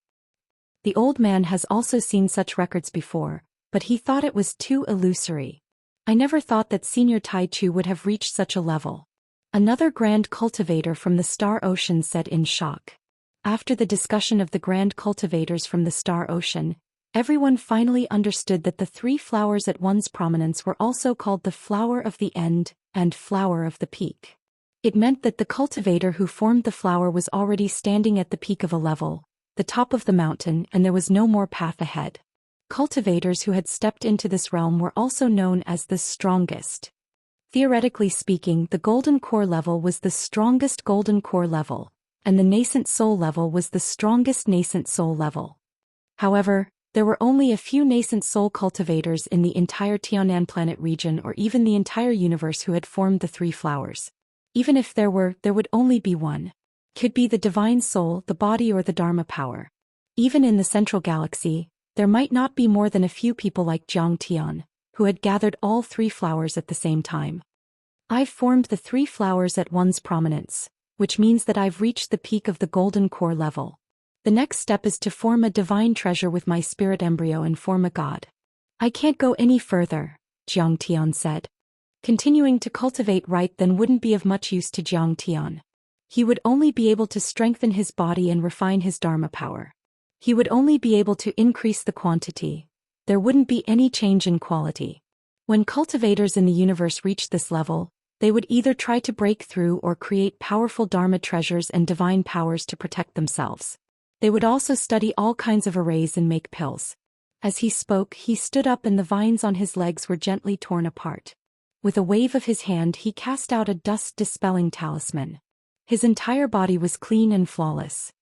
The old man has also seen such records before, but he thought it was too illusory. I never thought that Senior Tai Chu would have reached such a level. Another grand cultivator from the Star Ocean said in shock. After the discussion of the grand cultivators from the Star Ocean, Everyone finally understood that the three flowers at one's prominence were also called the flower of the end and flower of the peak. It meant that the cultivator who formed the flower was already standing at the peak of a level, the top of the mountain, and there was no more path ahead. Cultivators who had stepped into this realm were also known as the strongest. Theoretically speaking, the golden core level was the strongest golden core level, and the nascent soul level was the strongest nascent soul level. However, there were only a few nascent soul cultivators in the entire Tianan planet region or even the entire universe who had formed the three flowers. Even if there would only be one. Could be the divine soul, the body, or the Dharma power. Even in the central galaxy, there might not be more than a few people like Zhou Xian, who had gathered all three flowers at the same time. I've formed the three flowers at one's prominence, which means that I've reached the peak of the golden core level. The next step is to form a divine treasure with my spirit embryo and form a god. I can't go any further, Zhou Xian said. Continuing to cultivate right then wouldn't be of much use to Zhou Xian. He would only be able to strengthen his body and refine his Dharma power. He would only be able to increase the quantity. There wouldn't be any change in quality. When cultivators in the universe reached this level, they would either try to break through or create powerful Dharma treasures and divine powers to protect themselves. They would also study all kinds of arrays and make pills. As he spoke, he stood up and the vines on his legs were gently torn apart. With a wave of his hand, he cast out a dust-dispelling talisman. His entire body was clean and flawless.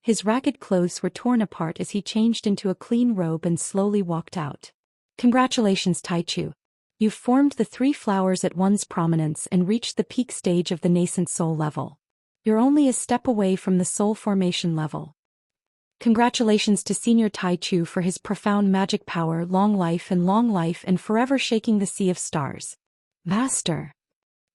His ragged clothes were torn apart as he changed into a clean robe and slowly walked out. Congratulations, Taichu. You've formed the three flowers at one's prominence and reached the peak stage of the nascent soul level. You're only a step away from the soul formation level. Congratulations to Senior Taichu for his profound magic power, long life and forever shaking the sea of stars. Master.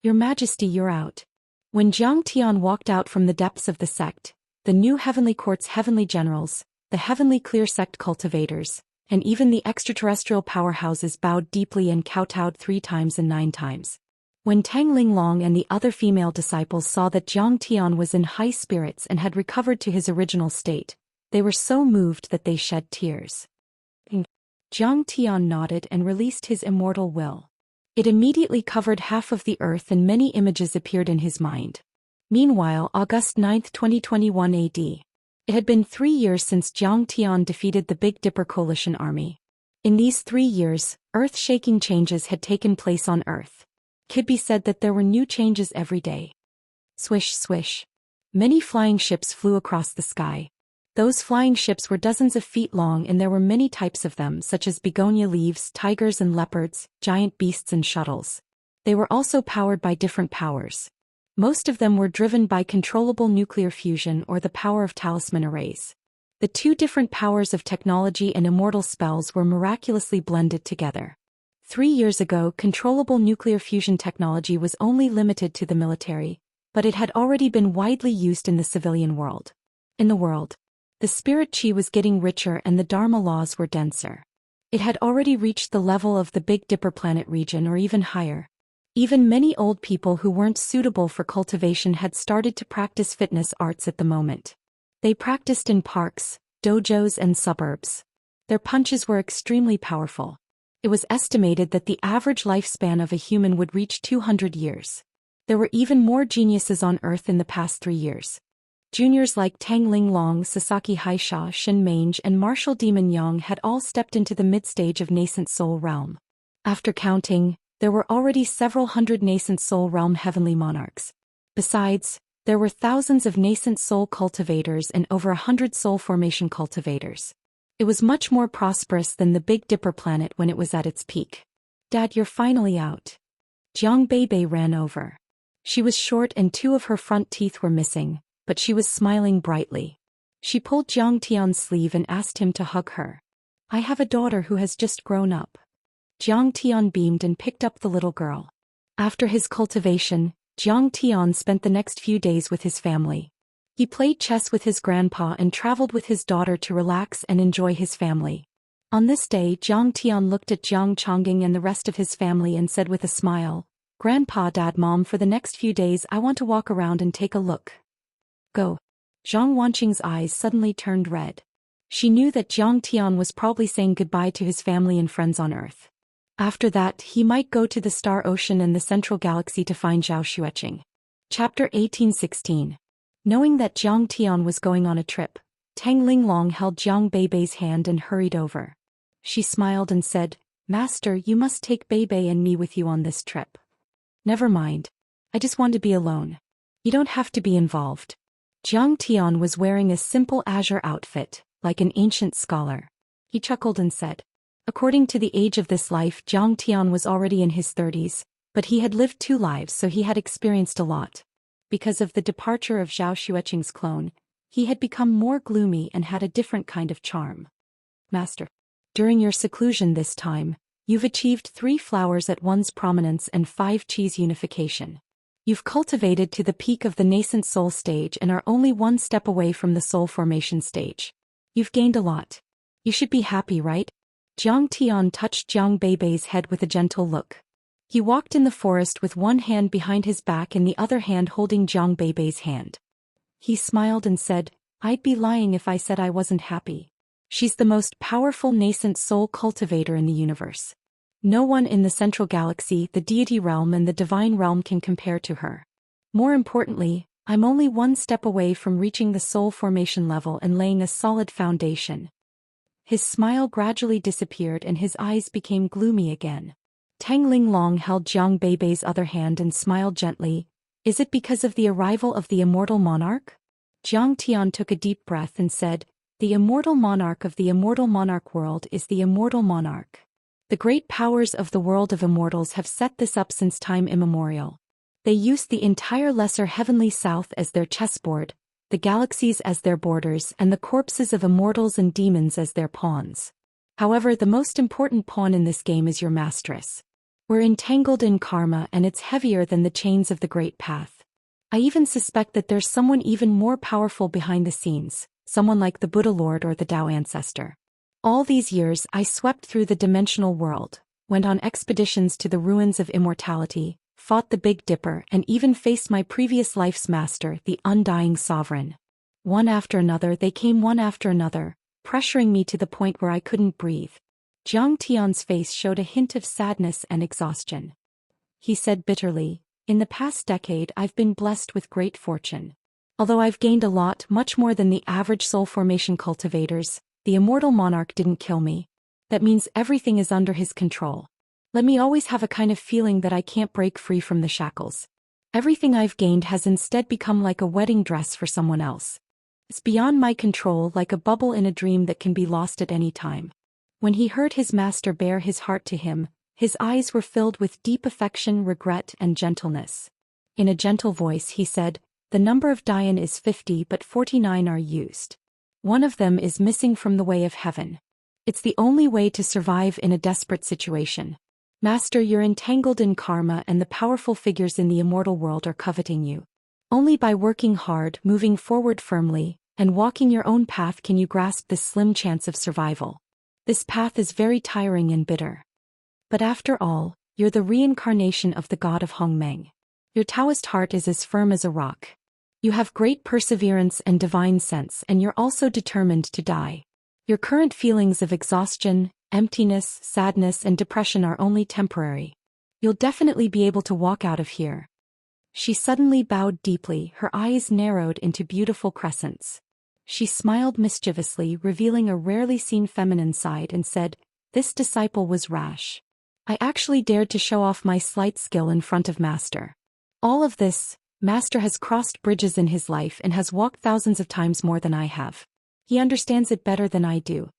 Your Majesty, you're out. When Zhou Xian walked out from the depths of the sect, the new Heavenly Court's heavenly generals, the Heavenly Clear Sect cultivators, and even the extraterrestrial powerhouses bowed deeply and kowtowed 3 times and 9 times. When Tang Linglong and the other female disciples saw that Zhou Xian was in high spirits and had recovered to his original state, they were so moved that they shed tears. Zhou Xian nodded and released his immortal will. It immediately covered half of the earth and many images appeared in his mind. Meanwhile, August 9, 2021 AD. It had been 3 years since Zhou Xian defeated the Big Dipper coalition army. In these 3 years, earth-shaking changes had taken place on Earth. Could be said that there were new changes every day. Swish, swish. Many flying ships flew across the sky. Those flying ships were dozens of feet long and there were many types of them, such as begonia leaves, tigers and leopards, giant beasts and shuttles. They were also powered by different powers. Most of them were driven by controllable nuclear fusion or the power of talisman arrays. The 2 different powers of technology and immortal spells were miraculously blended together. 3 years ago, controllable nuclear fusion technology was only limited to the military, but it had already been widely used in the civilian world. In the world, the spirit chi was getting richer and the Dharma laws were denser. It had already reached the level of the Big Dipper planet region or even higher. Even many old people who weren't suitable for cultivation had started to practice fitness arts at the moment. They practiced in parks, dojos and suburbs. Their punches were extremely powerful. It was estimated that the average lifespan of a human would reach 200 years. There were even more geniuses on Earth in the past 3 years. Juniors like Tang Linglong, Sasaki Haisha, Shen Mange and Martial Demon Yang had all stepped into the mid-stage of nascent soul realm. After counting, there were already several hundred nascent soul realm heavenly monarchs. Besides, there were thousands of nascent soul cultivators and over 100 soul formation cultivators. It was much more prosperous than the Big Dipper planet when it was at its peak. Dad, you're finally out. Jiang Beibei ran over. She was short and 2 of her front teeth were missing, but she was smiling brightly. She pulled Zhou Xian's sleeve and asked him to hug her. I have a daughter who has just grown up. Zhou Xian beamed and picked up the little girl. After his cultivation, Zhou Xian spent the next few days with his family. He played chess with his grandpa and traveled with his daughter to relax and enjoy his family. On this day, Zhou Xian looked at Zhang Chongging and the rest of his family and said with a smile, Grandpa, Dad, Mom, for the next few days I want to walk around and take a look. Go. Zhang Wanqing's eyes suddenly turned red. She knew that Zhang Tian was probably saying goodbye to his family and friends on Earth. After that, he might go to the Star Ocean and the Central Galaxy to find Zhou Xian. Chapter 1816. Knowing that Zhang Tian was going on a trip, Tang Linglong held Jiang Beibei's hand and hurried over. She smiled and said, "Master, you must take Beibei and me with you on this trip." "Never mind. I just want to be alone. You don't have to be involved." Zhang Tian was wearing a simple azure outfit, like an ancient scholar. He chuckled and said, according to the age of this life, Zhang Tian was already in his 30s, but he had lived 2 lives, so he had experienced a lot. Because of the departure of Zhou Xueqing's clone, he had become more gloomy and had a different kind of charm. "Master, during your seclusion this time, you've achieved 3 flowers at one's prominence and 5 cheese unification. You've cultivated to the peak of the nascent soul stage and are only 1 step away from the soul formation stage. You've gained a lot. You should be happy, right?" Jiang Tian touched Jiang Beibei's head with a gentle look. He walked in the forest with one hand behind his back and the other hand holding Jiang Beibei's hand. He smiled and said, "I'd be lying if I said I wasn't happy. She's the most powerful nascent soul cultivator in the universe. No one in the Central Galaxy, the deity realm and the divine realm can compare to her. More importantly, I'm only 1 step away from reaching the soul formation level and laying a solid foundation." His smile gradually disappeared and his eyes became gloomy again. Tang Linglong held Jiang Beibei's other hand and smiled gently. "Is it because of the arrival of the immortal monarch?" Jiang Tian took a deep breath and said, "The immortal monarch of the immortal monarch world is the immortal monarch. The great powers of the world of immortals have set this up since time immemorial. They used the entire lesser heavenly south as their chessboard, the galaxies as their borders and the corpses of immortals and demons as their pawns. However, the most important pawn in this game is your masteress. We're entangled in karma and it's heavier than the chains of the great path. I even suspect that there's someone even more powerful behind the scenes, someone like the Buddha Lord or the Tao ancestor. All these years I swept through the dimensional world, went on expeditions to the ruins of immortality, fought the Big Dipper and even faced my previous life's master, the undying sovereign. One after another they came, one after another, pressuring me to the point where I couldn't breathe." Jiang Tian's face showed a hint of sadness and exhaustion. He said bitterly, "In the past decade I've been blessed with great fortune. Although I've gained a lot, much more than the average soul formation cultivators, the immortal monarch didn't kill me. That means everything is under his control. Let me always have a kind of feeling that I can't break free from the shackles. Everything I've gained has instead become like a wedding dress for someone else. It's beyond my control, like a bubble in a dream that can be lost at any time." When he heard his master bare his heart to him, his eyes were filled with deep affection, regret and gentleness. In a gentle voice he said, "The number of Dian is 50 but 49 are used. One of them is missing from the way of heaven. It's the only way to survive in a desperate situation. Master, you're entangled in karma and the powerful figures in the immortal world are coveting you. Only by working hard, moving forward firmly, and walking your own path can you grasp this slim chance of survival. This path is very tiring and bitter. But after all, you're the reincarnation of the god of Hongmeng. Your Taoist heart is as firm as a rock. You have great perseverance and divine sense, and you're also determined to die. Your current feelings of exhaustion, emptiness, sadness and depression are only temporary. You'll definitely be able to walk out of here." She suddenly bowed deeply, her eyes narrowed into beautiful crescents. She smiled mischievously, revealing a rarely seen feminine side, and said, "This disciple was rash. I actually dared to show off my slight skill in front of Master. All of this, Master has crossed bridges in his life and has walked thousands of times more than I have. He understands it better than I do.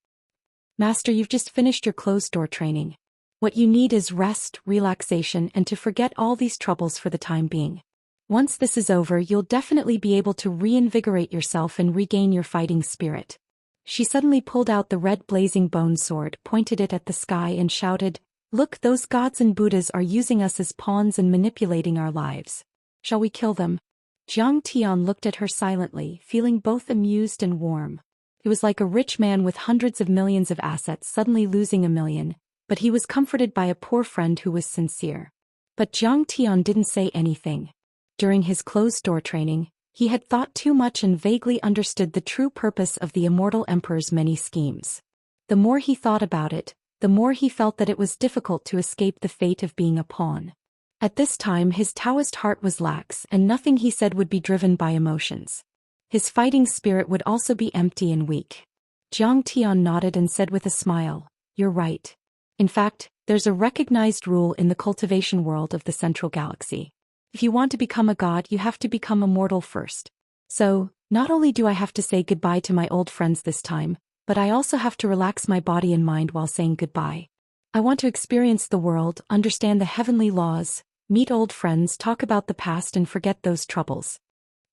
Master, you've just finished your closed-door training. What you need is rest, relaxation, and to forget all these troubles for the time being. Once this is over, you'll definitely be able to reinvigorate yourself and regain your fighting spirit." She suddenly pulled out the red blazing bone sword, pointed it at the sky and shouted, "Look, those gods and Buddhas are using us as pawns and manipulating our lives. Shall we kill them?" Jiang Tian looked at her silently, feeling both amused and warm. It was like a rich man with hundreds of millions of assets suddenly losing $1 million, but he was comforted by a poor friend who was sincere. But Jiang Tian didn't say anything. During his closed-door training, He had thought too much and vaguely understood the true purpose of the Immortal Emperor's many schemes. The more he thought about it, the more he felt that it was difficult to escape the fate of being a pawn. At this time his Taoist heart was lax and nothing he said would be driven by emotions. His fighting spirit would also be empty and weak. Zhang Tian nodded and said with a smile, "You're right. In fact, there's a recognized rule in the cultivation world of the Central Galaxy. If you want to become a god, you have to become immortal first. So, not only do I have to say goodbye to my old friends this time, but I also have to relax my body and mind while saying goodbye. I want to experience the world, understand the heavenly laws, meet old friends, talk about the past and forget those troubles.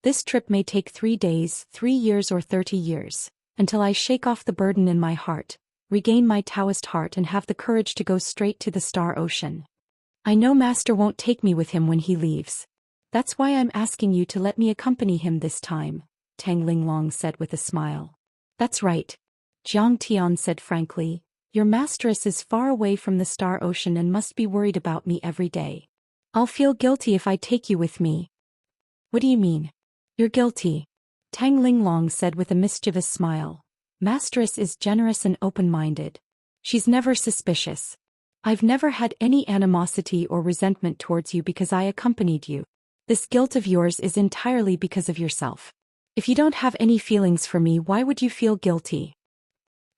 This trip may take 3 days, 3 years or 30 years, until I shake off the burden in my heart, regain my Taoist heart and have the courage to go straight to the Star Ocean. I know Master won't take me with him when he leaves. That's why I'm asking you to let me accompany him this time," Tang Linglong said with a smile. "That's right," Zhang Tian said frankly. "Your mistress is far away from the Star Ocean and must be worried about me every day. I'll feel guilty if I take you with me." "What do you mean? You're guilty?" Tang Linglong said with a mischievous smile. "Mistress is generous and open-minded. She's never suspicious. I've never had any animosity or resentment towards you because I accompanied you. This guilt of yours is entirely because of yourself. If you don't have any feelings for me, why would you feel guilty?"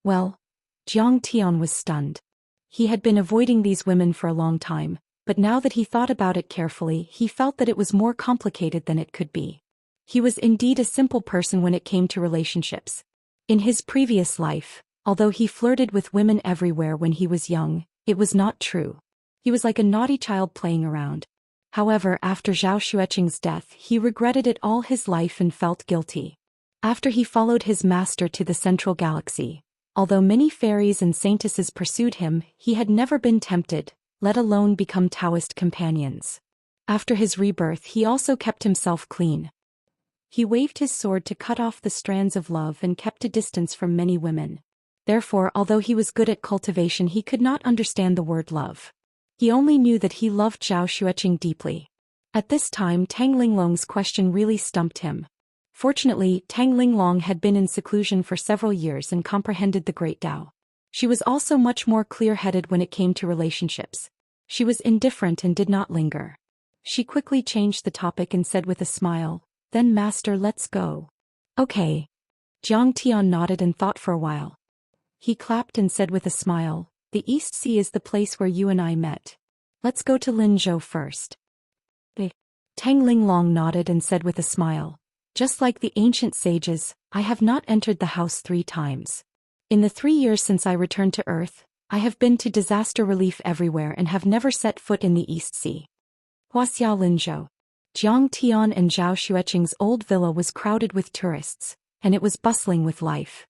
Well, Zhang Tian was stunned. He had been avoiding these women for a long time, but now that he thought about it carefully, he felt that it was more complicated than it could be. He was indeed a simple person when it came to relationships. In his previous life, although he flirted with women everywhere when he was young, it was not true. He was like a naughty child playing around. However, after Zhao Xueqing's death, he regretted it all his life and felt guilty. After he followed his master to the Central Galaxy, although many fairies and saintesses pursued him, he had never been tempted, let alone become Taoist companions. After his rebirth, he also kept himself clean. He waved his sword to cut off the strands of love and kept a distance from many women. Therefore, although he was good at cultivation, he could not understand the word love. He only knew that he loved Zhao Xueqing deeply. At this time, Tang Linglong's question really stumped him. Fortunately, Tang Linglong had been in seclusion for several years and comprehended the Great Tao. She was also much more clear-headed when it came to relationships. She was indifferent and did not linger. She quickly changed the topic and said with a smile, "Then Master, let's go." "Okay." Zhang Tian nodded and thought for a while. He clapped and said with a smile, "The East Sea is the place where you and I met. Let's go to Linzhou first." Tang Linglong nodded and said with a smile, "Just like the ancient sages, I have not entered the house 3 times. In the 3 years since I returned to Earth, I have been to disaster relief everywhere and have never set foot in the East Sea." Huaxiao Linzhou. Zhang Tian and Zhao Xueqing's old villa was crowded with tourists, and it was bustling with life.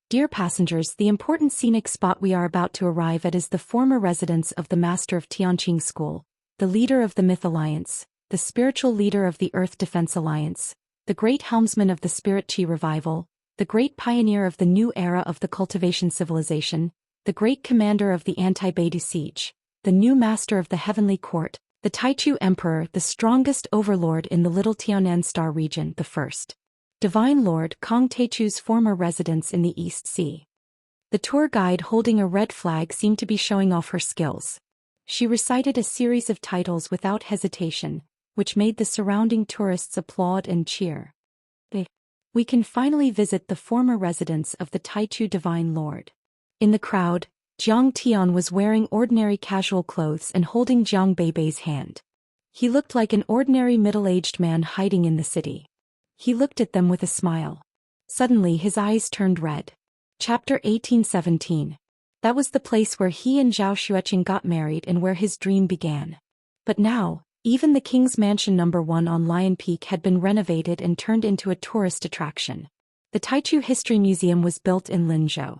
Dear passengers, the important scenic spot we are about to arrive at is the former residence of the master of Tianqing School, the leader of the Myth Alliance, the spiritual leader of the Earth Defense Alliance, the great helmsman of the Spirit Qi Revival, the great pioneer of the new era of the Cultivation civilization, the great commander of the Anti-Beidou siege, the new master of the Heavenly Court, the Taichu Emperor, the strongest overlord in the Little Tianan Star region, the first Divine Lord Kong Taichu's former residence in the East Sea. The tour guide holding a red flag seemed to be showing off her skills. She recited a series of titles without hesitation, which made the surrounding tourists applaud and cheer. We can finally visit the former residence of the Taichu Divine Lord. In the crowd, Zhang Tian was wearing ordinary casual clothes and holding Zhang Beibei's hand. He looked like an ordinary middle-aged man hiding in the city. He looked at them with a smile. Suddenly his eyes turned red. Chapter 1817. That was the place where he and Zhao Xueqing got married and where his dream began. But now, even the King's Mansion No. 1 on Lion Peak had been renovated and turned into a tourist attraction. The Taichu History Museum was built in Linzhou.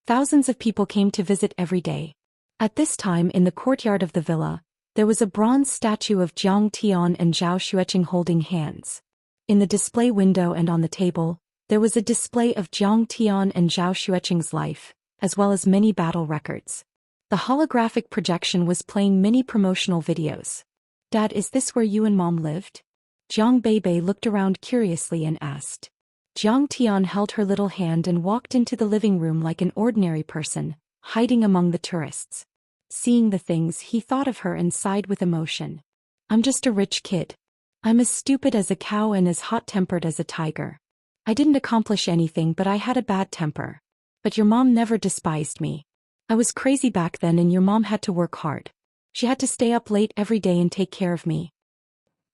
Thousands of people came to visit every day. At this time, in the courtyard of the villa, there was a bronze statue of Zhang Tian and Zhao Xueqing holding hands. In the display window and on the table, there was a display of Zhang Tian and Zhao Xueqing's life, as well as many battle records. The holographic projection was playing many promotional videos. "Dad, is this where you and Mom lived?" Jiang Beibei looked around curiously and asked. Jiang Tian held her little hand and walked into the living room like an ordinary person, hiding among the tourists. Seeing the things, he thought of her and sighed with emotion. I'm just a rich kid. I'm as stupid as a cow and as hot-tempered as a tiger. I didn't accomplish anything, but I had a bad temper. But your mom never despised me. I was crazy back then and your mom had to work hard. She had to stay up late every day and take care of me.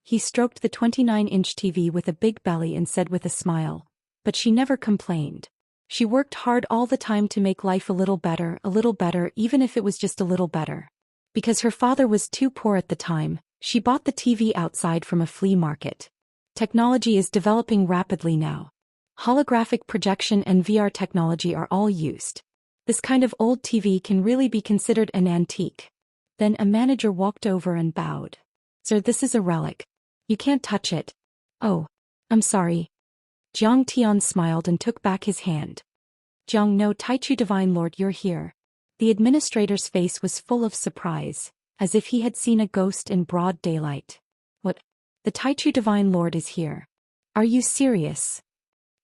He stroked the 29-inch TV with a big belly and said with a smile, but she never complained. She worked hard all the time to make life a little better, even if it was just a little better. Because her father was too poor at the time, she bought the TV outside from a flea market. Technology is developing rapidly now. Holographic projection and VR technology are all used. This kind of old TV can really be considered an antique. Then a manager walked over and bowed. Sir, this is a relic. You can't touch it. Oh, I'm sorry. Jiang Tian smiled and took back his hand. Jiang no Taichu Divine Lord, you're here. The administrator's face was full of surprise, as if he had seen a ghost in broad daylight. What? The Taichu Divine Lord is here. Are you serious?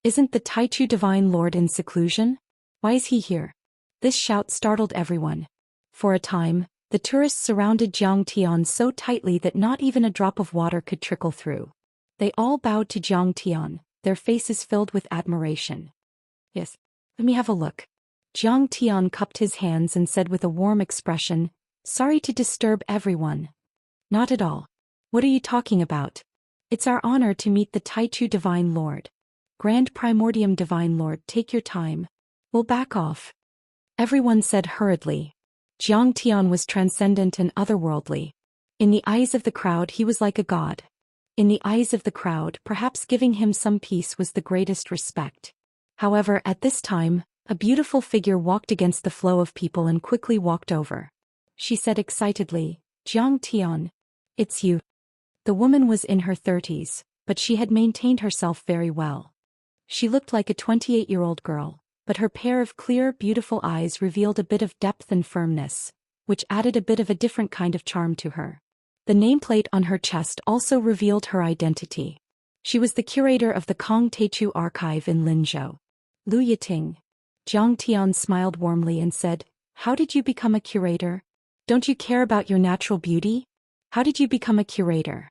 Isn't the Taichu Divine Lord in seclusion? Why is he here? This shout startled everyone. For a time, the tourists surrounded Jiang Tian so tightly that not even a drop of water could trickle through. They all bowed to Jiang Tian, their faces filled with admiration. Yes, let me have a look. Jiang Tian cupped his hands and said with a warm expression, sorry to disturb everyone. Not at all. What are you talking about? It's our honor to meet the Taichu Divine Lord. Grand Primordium Divine Lord, take your time. We'll back off. Everyone said hurriedly. Jiang Tian was transcendent and otherworldly. In the eyes of the crowd he was like a god. In the eyes of the crowd, perhaps giving him some peace was the greatest respect. However, at this time, a beautiful figure walked against the flow of people and quickly walked over. She said excitedly, Jiang Tian. It's you. The woman was in her 30s, but she had maintained herself very well. She looked like a 28-year-old girl, but her pair of clear, beautiful eyes revealed a bit of depth and firmness, which added a bit of a different kind of charm to her. The nameplate on her chest also revealed her identity. She was the curator of the Kong Teichu archive in Linzhou. Lu Yiting. Jiang Tian smiled warmly and said, how did you become a curator? Don't you care about your natural beauty? How did you become a curator?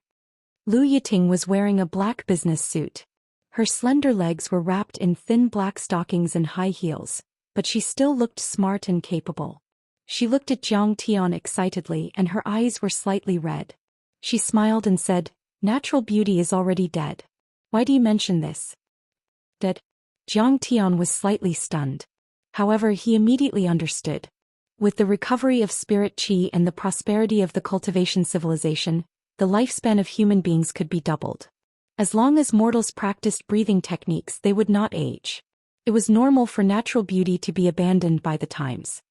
Lu Yiting was wearing a black business suit. Her slender legs were wrapped in thin black stockings and high heels, but she still looked smart and capable. She looked at Jiang Tian excitedly and her eyes were slightly red. She smiled and said, natural beauty is already dead. Why do you mention this? Dead? Jiang Tian was slightly stunned. However, he immediately understood. With the recovery of spirit qi and the prosperity of the cultivation civilization, the lifespan of human beings could be doubled. As long as mortals practiced breathing techniques, they would not age. It was normal for natural beauty to be abandoned by the times.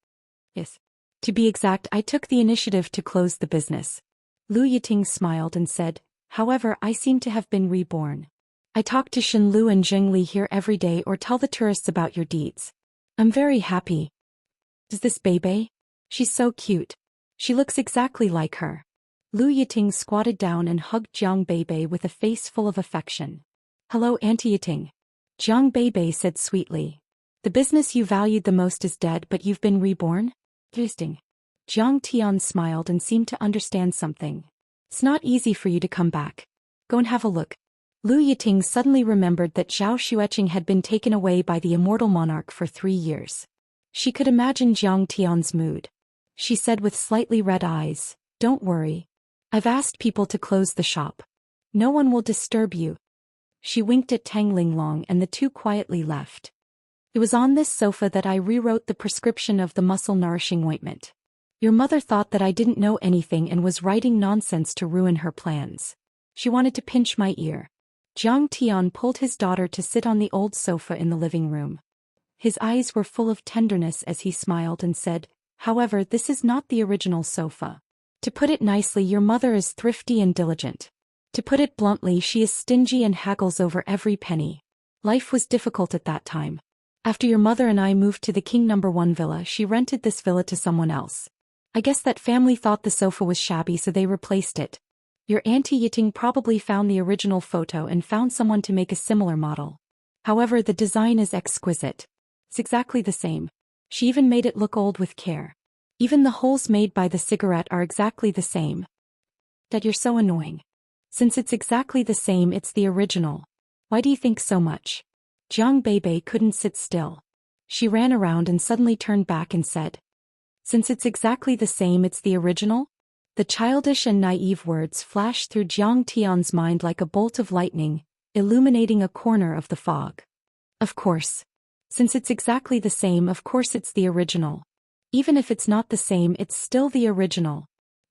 Yes. To be exact, I took the initiative to close the business. Lu Yiting smiled and said, however, I seem to have been reborn. I talk to Shen Lu and Zheng Li here every day or tell the tourists about your deeds. I'm very happy. Is this Beibei? She's so cute. She looks exactly like her. Lu Yiting squatted down and hugged Jiang Beibei with a face full of affection. Hello, Auntie Yiting. Jiang Beibei said sweetly. The business you valued the most is dead, but you've been reborn? Interesting. Jiang Tian smiled and seemed to understand something. It's not easy for you to come back. Go and have a look. Lu Yiting suddenly remembered that Zhao Xueqing had been taken away by the immortal monarch for 3 years. She could imagine Jiang Tian's mood. She said with slightly red eyes, don't worry. I've asked people to close the shop. No one will disturb you. She winked at Tang Linglong and the two quietly left. It was on this sofa that I rewrote the prescription of the muscle-nourishing ointment. Your mother thought that I didn't know anything and was writing nonsense to ruin her plans. She wanted to pinch my ear. Jiang Tian pulled his daughter to sit on the old sofa in the living room. His eyes were full of tenderness as he smiled and said, however, this is not the original sofa. To put it nicely, your mother is thrifty and diligent. To put it bluntly, she is stingy and haggles over every penny. Life was difficult at that time. After your mother and I moved to the King No. 1 villa, she rented this villa to someone else. I guess that family thought the sofa was shabby, so they replaced it. Your Auntie Yiting probably found the original photo and found someone to make a similar model. However, the design is exquisite. It's exactly the same. She even made it look old with care. Even the holes made by the cigarette are exactly the same. Dad, you're so annoying. Since it's exactly the same, it's the original. Why do you think so much? Jiang Beibei couldn't sit still. She ran around and suddenly turned back and said, "Since it's exactly the same, it's the original?" The childish and naive words flashed through Jiang Tian's mind like a bolt of lightning, illuminating a corner of the fog. Of course. Since it's exactly the same, of course it's the original. Even if it's not the same, it's still the original.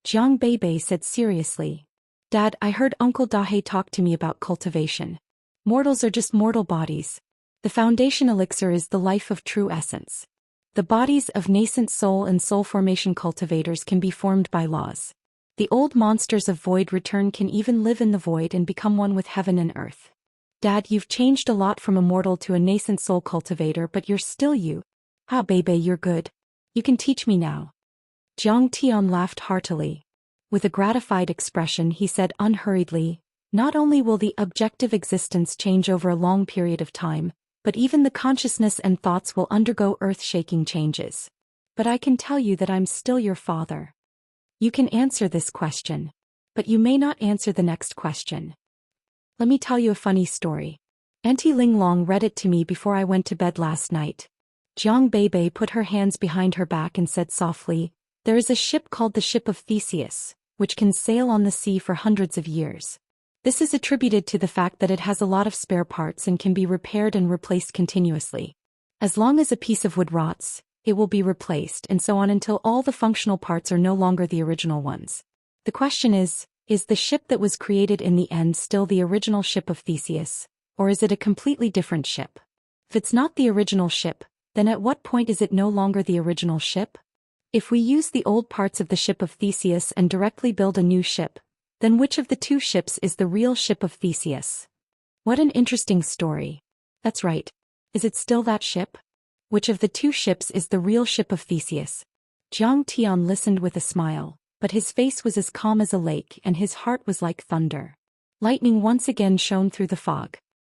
Jiang Beibei said seriously. Dad, I heard Uncle Dahe talk to me about cultivation. Mortals are just mortal bodies. The foundation elixir is the life of true essence. The bodies of nascent soul and soul formation cultivators can be formed by laws. The old monsters of void return can even live in the void and become one with heaven and earth. Dad, you've changed a lot from a mortal to a nascent soul cultivator, but you're still you. Ah, Beibei, you're good. You can teach me now. Jiang Tian laughed heartily. With a gratified expression, he said unhurriedly, "Not only will the objective existence change over a long period of time, but even the consciousness and thoughts will undergo earth-shaking changes. But I can tell you that I'm still your father. You can answer this question. But you may not answer the next question. Let me tell you a funny story. Auntie Linglong read it to me before I went to bed last night." Jiang Beibei put her hands behind her back and said softly, "There is a ship called the Ship of Theseus, which can sail on the sea for hundreds of years. This is attributed to the fact that it has a lot of spare parts and can be repaired and replaced continuously. As long as a piece of wood rots, it will be replaced, and so on until all the functional parts are no longer the original ones. The question is the ship that was created in the end still the original Ship of Theseus, or is it a completely different ship? If it's not the original ship, then at what point is it no longer the original ship? If we use the old parts of the Ship of Theseus and directly build a new ship, then which of the two ships is the real Ship of Theseus? What an interesting story. That's right. Is it still that ship? Which of the two ships is the real Ship of Theseus? Jiang Tian listened with a smile, but his face was as calm as a lake and his heart was like thunder. Lightning once again shone through the fog.